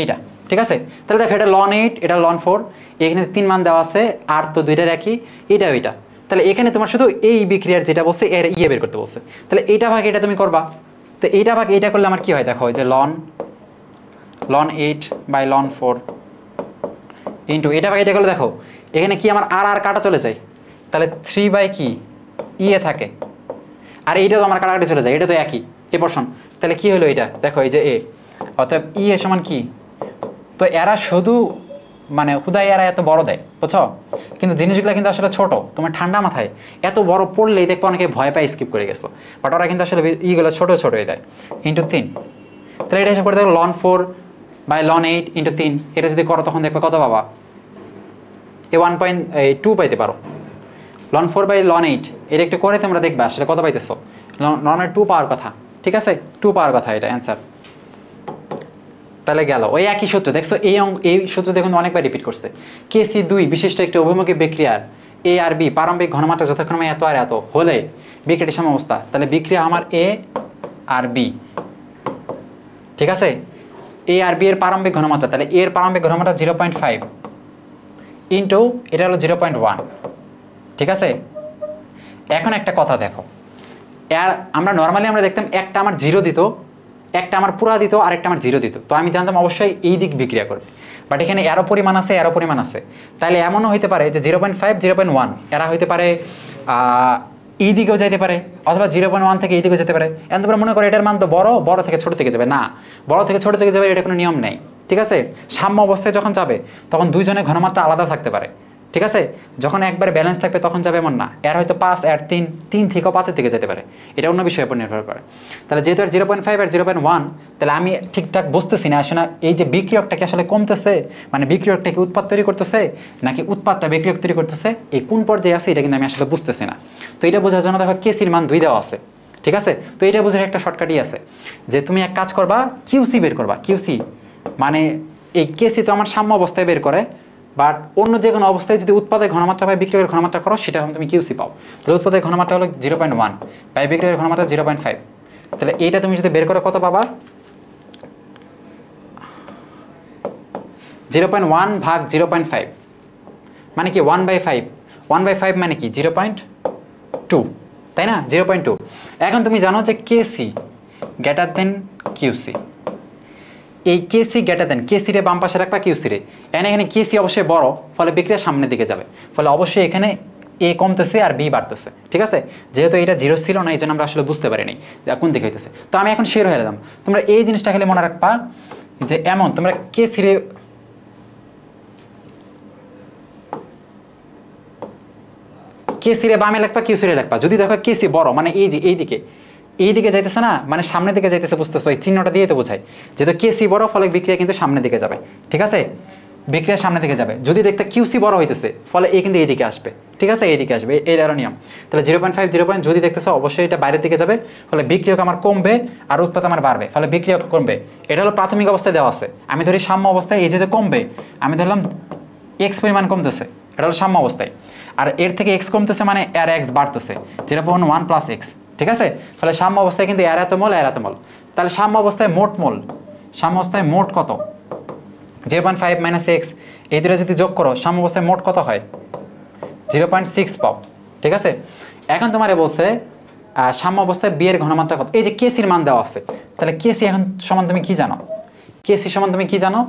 এইটা, ঠিক আছে? তাহলে দেখো এটা ln 8, এটা ln 4, এখানে 3 মান দেওয়া আছে, আর তো দুইটার একই, এটা ওইটা। তাহলে এখানে তোমার শুধু এই বিক্রিয়ার যেটা বলছে এর ইয়ে বের করতে বলছে, তাহলে এইটা ভাগ এটা তুমি করবা, তো এইটা ভাগ এইটা করলে আমার কি হয় দেখো, যে লন 8/ln 4 ইন্টু এটা ভাগ এটা করলে দেখো এখানে কি আমার আর কাটা চলে যায়, তাহলে 3 কি ইয়ে থাকে, আর এইটা তো আমার কাটাকাটি চলে যায়, এটা তো একই এ পোর্শন। তাহলে কি হলো এটা দেখো, এই যে এ, অতএব ই এ সমান কি, তো এরা শুধু মানে হুদাই এরা এত বড় দেয় বুঝছো, কিন্তু জিনিসগুলো কিন্তু আসলে ছোট। তোমার ঠান্ডা মাথায় এত বড় পড়লেই দেখবো অনেকে ভয় পায় স্কিপ করে গেছো, বাট ওরা কিন্তু আসলে ইগুলো ছোট ছোট হয়ে দেয় ইন্টু 3। তাহলে এটা হিসাব করে দেখো ln 4/ln 8 ইন্টু 3, এটা যদি করো তখন দেখবে কত পাবা, এ 1.2 পাইতে পারো। ln 4/ln 8 এটা একটু করে তোমরা দেখবে আসলে কত পাইতেছো, লনের 2 পাওয়ার কথা, ঠিক আছে 2 পাওয়ার কথা এটা অ্যান্সার। তাহলে গেল ওই একই সূত্র দেখছো, এই সূত্র দেখুন অনেকবার রিপিট করছে। KC2 বিশিষ্ট একটি অভিমুখী বিক্রিয়ার A আর B প্রারম্ভিক ঘনমাত্রা যথাক্রমে এত আর এত হলে বিক্রিয়াটির সাম্যাবস্থা, তাহলে বিক্রিয়া আমার A আর B, ঠিক আছে A আর B এর প্রারম্ভিক ঘনমাত্রা, তাহলে এর প্রারম্ভিক ঘনমাত্রা 0.5 ইন্টু এটা হলো 0.1, ঠিক আছে। এখন একটা কথা দেখো, আমরা নর্মালি আমরা দেখতাম একটা আমার 0 দিত, একটা আমার পুরা দিত, আর একটা আমার 0 দিত, তো আমি জানতাম অবশ্যই এই দিক বিক্রিয়া করবে, বাট এখানে এরও পরিমাণ আছে এরও পরিমাণ আছে, তাহলে এমনও হইতে পারে যে 0.5 0.1 এরা হইতে পারে এই দিকেও যাইতে পারে, অথবা 0.1 থেকে এই দিকেও যেতে পারে। এখন তোমরা মনে করো এটার মান তো বড় থেকে ছোট থেকে যাবে, না বড় থেকে ছোট থেকে যাবে এটা কোনো নিয়ম নেই, ঠিক আছে। সাম্য অবস্থায় যখন যাবে তখন দুইজনের ঘনমাত্রা আলাদা থাকতে পারে, ঠিক আছে। যখন একবারে ব্যালেন্স থাকবে তখন যাবে এমন না, এর হয়তো 5 আর 3 থেকেও 5-এর দিকে যেতে পারে, এটা অন্য বিষয়ের উপর নির্ভর করে। তাহলে যেহেতু আর 0.5 আর 0.1, তাহলে আমি ঠিকঠাক বুঝতেছি না আসলে এই যে বিক্রিয়কটা কি আসলে কমতেছে, মানে বিক্রিয়কটা কি উৎপাদ তৈরি করতেছে নাকি উৎপাদটা বিক্রিয়ক তৈরি করতেছে, এই কোন পর্যায়ে আছে এটা কিন্তু আমি আসলে বুঝতেছি না। তো এটা বোঝার জন্য দেখো কেসির মান 2 দেওয়া আছে, ঠিক আছে। তো এটা বোঝার একটা শর্টকাটই আছে যে তুমি এক কাজ করবা, কিউসি বের করবা। কিউসি মানে এই কেসি তো আমার সাম্য অবস্থায় বের করে, বাট অন্য যে কোনো অবস্থায় যদি উৎপাদের ঘনমাত্রা বা বিক্রিয়কের ঘনমাত্রা করো সেটা তুমি কিউসি পাও। তাহলে উৎপাদের ঘনমাত্রা হলো 0.1 বাই বিক্রিয়কের ঘনমাত্রা 0.5, তাহলে এইটা তুমি যদি বের করো কত পাবা, 0.1 ভাগ 0.5 মানে কি 1/5, 1/5 মানে কি 0.2, তাই না 0.2। এখন তুমি জানো যে কেসি গ্রেটার দেন কিউসি, এই কেসি গ্রেটার দেন কেসি রে বাম পাশে রাখবা কিউসি রে, এখানে কেসি অবশ্যই বড়, ফলে বিক্রিয়া সামনের দিকে যাবে, ফলে অবশ্যই এখানে এ কমতেছে আর বি বাড়তেছে, ঠিক আছে। যেহেতু এটা 0 ছিল না এই জন্য আমরা আসলে বুঝতে পারিনি যে কোন দিকে হইতেছে। তো আমি এখন শেয়ার হয়ে গেলাম, তোমরা এই জিনিসটা খালি মনে রাখবা যে এমন তোমরা কেসি রে বামে লাগবা কিউসি রে লাগবা, যদি দেখো কেসি বড় মানে এই যে এই দিকে যাইতেছে না, মানে সামনের দিকে যাইতেছে, বুঝতেছো এই চিহ্নটা দিয়ে তো বোঝায়, যেহেতু কেসি বড় ফলে বিক্রিয়া কিন্তু সামনের দিকে যাবে, ঠিক আছে বিক্রিয়া সামনের দিকে যাবে। যদি দেখতে কিউসি বড় হইতেছে ফলে এ কিন্তু এইদিকে আসবে, ঠিক আছে এইদিকে আসবে, এই আরো নিয়ম। তাহলে 0.5 0. যদি দেখতেছো অবশ্যই এটা বাইরের দিকে যাবে, ফলে বিক্রিয়ক আমার কমবে আর উৎপাদ আমার বাড়বে, ফলে বিক্রিয়ক কমবে। এটা হলো প্রাথমিক অবস্থায় দেওয়া আছে, আমি ধরি সাম্য অবস্থায় এই যেতে কমবে, আমি ধরলাম এক্স পরিমাণ কমতেছে, এটা হলো সাম্য অবস্থায়, আর এর থেকে এক্স কমতেছে মানে এর এক্স বাড়তেছে 0.1 প্লাস এক্স, ঠিক আছে। ফলে সাম্য অবস্থায় কিন্তু এর এত মোল এর এত মোল, তাহলে সাম্য অবস্থায় মোট মোল, সাম্য অবস্থায় মোট কত 0.5 মাইনাস এক্স, এই দুটো যদি যোগ করো সাম্য অবস্থায় মোট কত হয় 0.6 পাও, ঠিক আছে। এখন তোমারে বলছে সাম্য অবস্থায় বি এর ঘনমাত্রা কত, এই যে কেসির মান দেওয়া আছে, তাহলে কেসি এখন সমান তুমি কি জানো, কেসি সমান তুমি কি জানো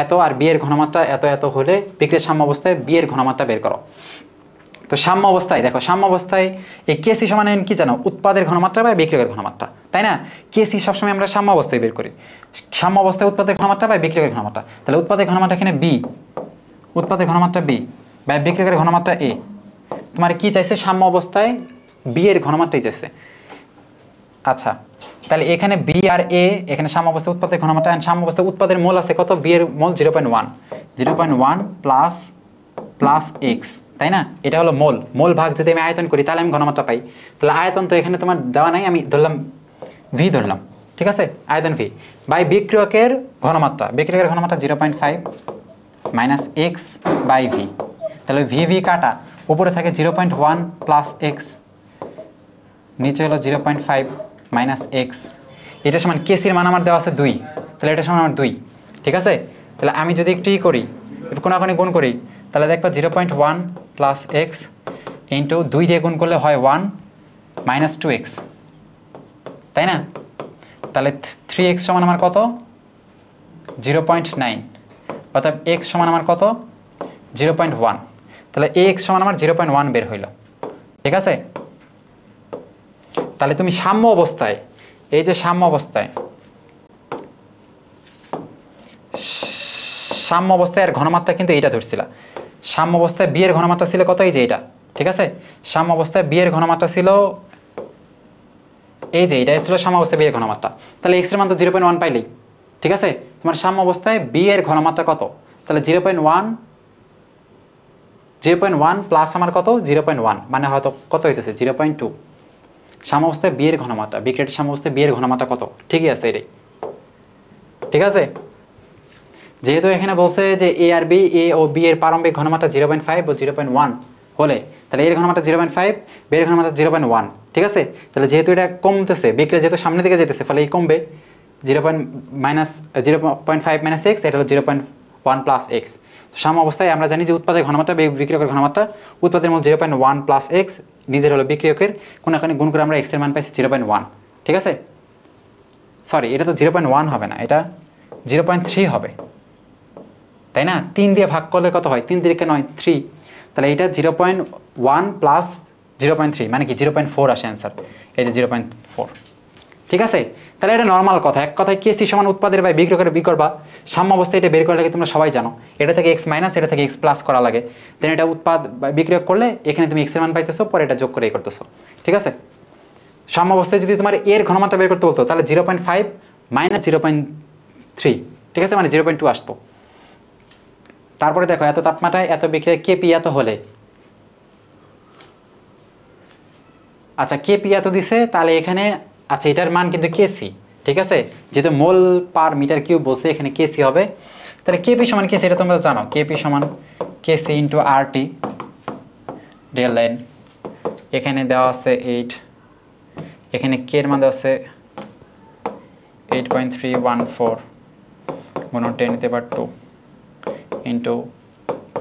এত, আর বি এর ঘনমাত্রা এত এত হলে বিক্রিয়ার সাম্য অবস্থায় বি এর ঘনমাত্রা বের করো। তো সাম্য অবস্থায় দেখো, সাম্য অবস্থায় এই কেসি সমান কি জানো উৎপাদের ঘনমাত্রা বা বিক্রিয়কের ঘনমাত্রা, তাই না। কেসি সবসময় আমরা সাম্য অবস্থায় বের করি, সাম্য অবস্থায় উৎপাদের ঘনমাত্রা বা বিক্রিয়কের ঘনমাত্রা, তাহলে উৎপাদের ঘনমাত্রা এখানে বি, উৎপাদের ঘনমাত্রা বি বা বিক্রিয়কের ঘনমাত্রা এ। তোমার কি চাইছে সাম্য অবস্থায় বি এর ঘনমাত্রাই চাইছে, আচ্ছা তাহলে এখানে বি আর এ, এখানে সাম্য অবস্থায় উৎপাদের ঘনমাত্রা, সাম্য অবস্থায় উৎপাদের মোল আছে কত, বি এর মোল 0.1 প্লাস এক্স, তাই না। এটা হলো মোল ভাগ যদি আমি আয়তন করি তাহলে আমি ঘনমাত্রা পাই, তাহলে আয়তন তো এখানে তোমার দেওয়া নাই, আমি ধরলাম ভি ধরলাম, ঠিক আছে আয়তন ভি বাই বিক্রিয়কের ঘনমাত্রা, বিক্রিয়কের ঘনমাত্রা 0.5 মাইনাস এক্স বাই ভি, তাহলে ভি কাটা, উপরে থাকে 0.1 প্লাস এক্স, নিচে হলো 0.5 মাইনাস এক্স, এটা সমান কেসির মান আমার দেওয়া আছে 2, তাহলে এটা সমান আমার 2, ঠিক আছে। তাহলে আমি যদি একটু করি কোনাকুনি গুণ করি তাহলে দেখবা 0.1 প্লাস এক্স ইন্টু 2 দিয়ে গুণ করলে হয় 1 মাইনাস 2x, তাই না? তাহলে 3x সমান আমার কত? 0.9, অর্থাৎ x সমান আমার কত? 0.1। তাহলে ax সমান আমার 0.1 বের হইল। ঠিক আছে? তাহলে তুমি সাম্য অবস্থায়, এই যে সাম্য অবস্থায় এর ঘনমাত্রা কিন্তু এইটা ধরছিল। সাম্য অবস্থায় বি এর ঘনমাত্রা ছিল কত? এই যে এটা। ঠিক আছে? সাম্য অবস্থায় বি এর ঘনমাত্রা ছিল এই যে এটা ছিল সাম্য অবস্থায় বি এর ঘনমাত্রা। তাহলে x এর মান তো 0.1 পাইলেই। ঠিক আছে? তোমার সাম্য অবস্থায় বি এর ঘনমাত্রা কত? তাহলে 0.1 প্লাস আমার কত? 0.1 মানে হয়তো কত হইতেছে? 0.2। সাম্য অবস্থায় বি এর ঘনমাত্রা, বিক্রিয়াটির সাম্য অবস্থায় বি এর ঘনমাত্রা কত? ঠিকই আছে এটাই। ঠিক আছে? যেহেতু এখানে বলছে যে এ আর বি, এ ও বি এর প্রারম্ভিক ঘনমাত্রা 0.5 ও 0.1 হলে, তাহলে এর ঘনমাত্রা 0.5, বি এর ঘনমাত্রা 0.1। ঠিক আছে? তাহলে যেহেতু এটা কমতেছে, বিক্রিয়া যেহেতু সামনের দিকে যেতেছে, ফলে এই কমবে। 0.5 মাইনাস এক্স, এটা হলো 0.1 প্লাস এক্স। সাম্য অবস্থায় আমরা জানি যে উৎপাদের ঘনমাত্রা বিক্রিয়কের ঘনমাত্রা, উৎপাদের মধ্যে 0.1 প্লাস এক্স, নিজের হলো বিক্রিয়কের, কোনখানে গুণ করে আমরা এক্স এর মান পাইছি 0.1। ঠিক আছে? সরি, এটা তো 0.1 হবে না, এটা 0.3 হবে, তাই না? 3 দিয়ে ভাগ করলে কত হয়? 3 দিকে 9, 3। তাহলে এটা 0.1 প্লাস 0.3 মানে কি 0.4 আসে অ্যান্সার। এই যে 0.4। ঠিক আছে? তাহলে এটা নর্মাল কথা। এক কথায় কেসি সমান উৎপাদের বা বিক্রিয়কের বি করবা। সাম্য অবস্থায় এটা বের করা লাগে, তোমরা সবাই জানো। এটা থেকে এক্স মাইনাস, এটা থেকে এক্স প্লাস করা লাগে। দেন এটা উৎপাদ বা বিক্রিয়ক করলে এখানে তুমি এক্স এর মান পাইতেছো, পরে এটা যোগ করে এই করতেছো। ঠিক আছে? সাম্য অবস্থায় যদি তোমার এর ঘনমাত্রা বের করতে বলতো, তাহলে 0.5 মাইনাস 0.3, ঠিক আছে, মানে 0.2 আসতো। তারপরে দেখো, এত তাপমাত্রায় এত বিক্রিয়া কেপি এত হলে, আচ্ছা কেপি এত দিছে, তাহলে এখানে আচ্ছা এটার মান কিন্তু কেসি। ঠিক আছে? যেহেতু মোল পার মিটার কিউব বলছে, এখানে কেসি হবে। তাহলে কেপি সমান কেসি, এটা তোমরা জানো। কেপি সমান কেসি ইন্টু আর টি ডেল এন। এখানে দেওয়া আছে 8, এখানে কে এর মান দেওয়া আছে 8.314 গুণ 10⁻² ইন্টু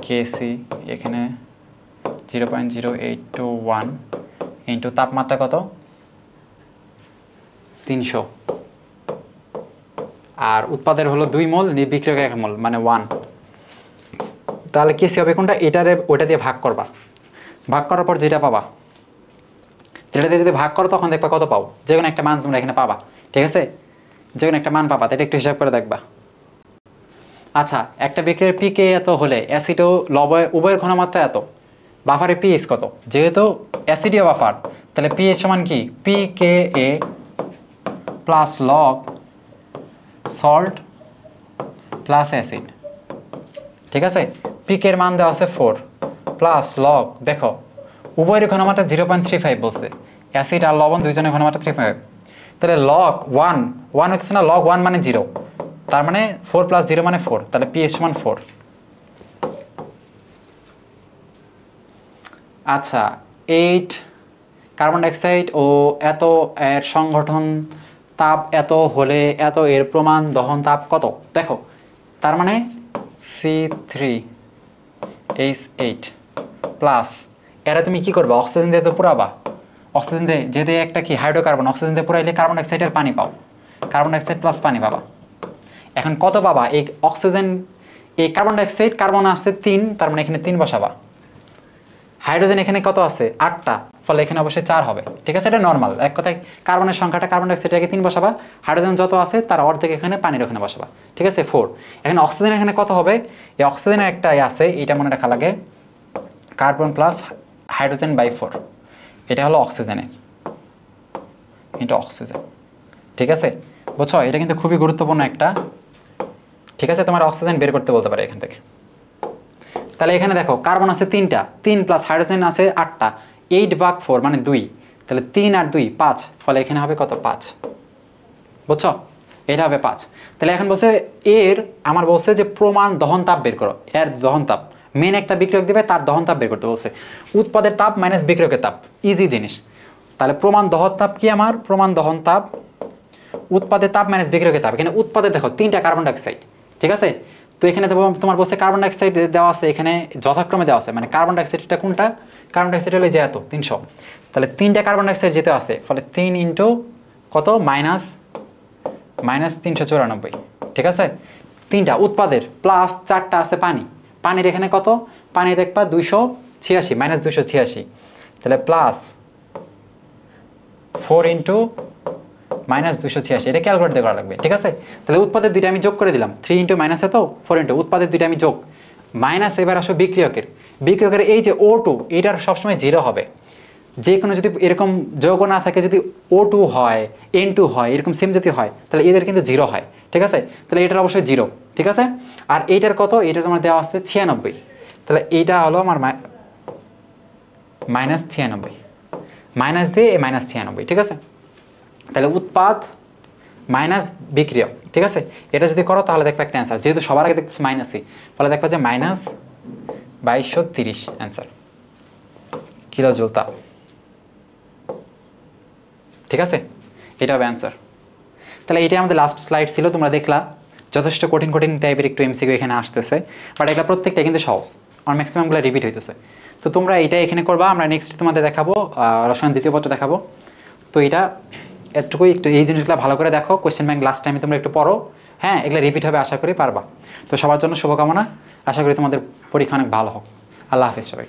কেসি, এখানে 0.0821 ইন্টু তাপমাত্রা কত? 300। আর উৎপাদের হলো 2 মোল, বিক্রিয়কের 1 মোল, মানে 1। তাহলে কেসি হবে কোনটা? এটারে ওটা দিয়ে ভাগ করবা। ভাগ করার পর যেটা পাবা, যেটা দিয়ে যদি ভাগ করো তখন দেখবা কত পাও। যে কোনো একটা মান তোমরা এখানে পাবা। ঠিক আছে? যে কোনো একটা মান পাবা, এটা একটু হিসাব করে দেখবা। আচ্ছা, একটা বিক্রিয়ার পি কে এত হলে অ্যাসিড ও লবয় উভয়ের ঘনমাত্রা এত, বাফারে পিএইচ কত? যেহেতু অ্যাসিডীয় বাফার, তাহলে পিএইচ সমান কি? P K a plus log salt plus acid. ঠিক আছে? পিক এর মান দেওয়া আছে 4 প্লাস লগ, দেখো উভয়ের ঘনমাত্রা 0.35 বলছে, অ্যাসিড আর লবণ দুইজনের ঘনমাত্রা 35। তাহলে লগ 1 হচ্ছে না, লগ 1 মানে 0, তার মানে 4 প্লাস 0 মানে 4, তাহলে পিএইচ সমান 4। আচ্ছা, 8 কার্বন ডাইঅক্সাইড ও এত এর সংগঠন তাপ এত হলে এত এর প্রমাণ দহন তাপ কত? দেখো, তার মানে C3H8 প্লাস, এরা তুমি কি করবে? অক্সিজেন দিয়ে তো পুরাবা। অক্সিজেন দিয়ে, যেহেতু একটা কি হাইড্রোকার্বন, অক্সিজেন দিয়ে পুরাইলে কার্বন ডাইঅক্সাইডের পানি পাও, কার্বন ডাইঅক্সাইড প্লাস পানি পাবা। এখন কত পাবা? এই অক্সিজেন, এই কার্বন ডাইঅক্সাইড, কার্বন আসছে 3, তার মানে এখানে 3 বসাবা। হাইড্রোজেন এখানে কত আছে? 8টা, ফলে এখানে অবশ্যই 4 হবে। ঠিক আছে? এটা নর্মাল। এক কথায় কার্বনের সংখ্যাটা, কার্বন ডাইঅক্সাইডটাকে 3 বসাবা, হাইড্রোজেন যত আছে তার অর্ধেক এখানে পানির ওখানে বসাবা। ঠিক আছে? 4। এখন অক্সিজেন এখানে কত হবে? এই অক্সিজেনের একটা আছে, এটা মনে রাখা লাগে, কার্বন প্লাস হাইড্রোজেন বাই 4, এটা হলো অক্সিজেনের, এটা অক্সিজেন। ঠিক আছে? বুঝছো? এটা কিন্তু খুবই গুরুত্বপূর্ণ একটা। ঠিক আছে? তোমার অক্সিজেন বের করতে বলতে পারে এখান থেকে। তাহলে এখানে দেখো, কার্বন আছে 3টা, 3 প্লাস হাইড্রোজেন আছে 8টা, 8/4 মানে 2, তাহলে 3 আর 2 5, ফলে এখানে হবে কত? 5। বুঝছো? এটা হবে 5। তাহলে এখন বলছে এর, আমার বলছে যে প্রমাণ দহন তাপ বের করো। এর দহন তাপ, মেন একটা বিক্রিয়ক দিবে, তার দহন তাপ বের করতে বলছে। উৎপাদের তাপ মাইনাস বিক্রিয়কের তাপ, ইজি জিনিস। তাহলে প্রমাণ দহন তাপ কি? আমার প্রমাণ দহন তাপ উৎপাদের তাপ মাইনাস বিক্রিয়কের তাপ। এখানে উৎপাদে দেখো 3টা কার্বন ডাইঅক্সাইড। ঠিক আছে? তো এখানে তোমার বলছে কার্বন ডাইঅক্সাইড দেওয়া আছে, এখানে যথাক্রমে দেওয়া আছে, মানে কার্বন ডাইঅক্সাইডটা কোনটা? কার্বন ডাইঅক্সাইড হলে যে এত 300, তাহলে 3টা কার্বন ডাইঅক্সাইড যেতে আছে, ফলে 3 ইন্টু কত -394, ঠিক আছে। তিনটা উৎপাদের প্লাস 4টা আছে পানির এখানে কত, পানি দেখবা 286 -286, তাহলে প্লাস 4 ইন্টু -286, এটা ক্যালকুলেট করা লাগবে, ঠিক আছে। তাহলে উৎপাদের দুইটা আমি যোগ করে দিলাম, 3 ইন্টু মাইনাস এত 4 ইন্টু উৎপাদের দুইটা আমি যোগ মাইনাস। এবার আসো বিক্রিয়কের এই যে O2 এটার সবসময় 0 হবে। যে কোনো যদি এরকম যৌগ না থাকে, যদি O2 হয় N2 হয় এরকম সেম যদি হয় তাহলে এদের কিন্তু 0 হয়, ঠিক আছে। তাহলে এটার অবশ্যই 0, ঠিক আছে। আর এইটার কত, এটা তোমার দেওয়া আছে 96, তাহলে এইটা হলো আমার -96 মাইনাস দিয়ে -96, ঠিক আছে। তাহলে উৎপাদ মাইনাস বিক্রিয়ক, ঠিক আছে। এটা যদি করো তাহলে দেখবে একটা অ্যান্সার, যেহেতু সবার আগে দেখতেছি মাইনাসই, ফলে দেখবা যে -2230 অ্যান্সার কিলো জুল তাপ, ঠিক আছে। এটা হবে অ্যান্সার। তাহলে এটাই আমাদের লাস্ট স্লাইড ছিল, তোমরা দেখলা যথেষ্ট কঠিন টাইপের একটু এমসিকিউ এখানে আসতেছে, বাট এগুলো প্রত্যেকটা কিন্তু সহজ, আর ম্যাক্সিমামগুলো রিপিট হইতেছে। তো তোমরা এটা এখানে করবা, আমরা নেক্সট তোমাদের দেখাবো রসায়ন দ্বিতীয় পত্র দেখাবো। তো এটা এতটুকুই, একটু এই জিনিসগুলো ভালো করে দেখো, কোয়েশ্চেন ব্যাংক লাস্ট টাইমে তোমরা একটু পড়ো, হ্যাঁ, এগুলো রিপিট হবে, আশা করি পারবা। তো সবার জন্য শুভকামনা, আশা করি তোমাদের পরীক্ষা অনেক ভালো হোক। আল্লাহ হাফেজ সবাই।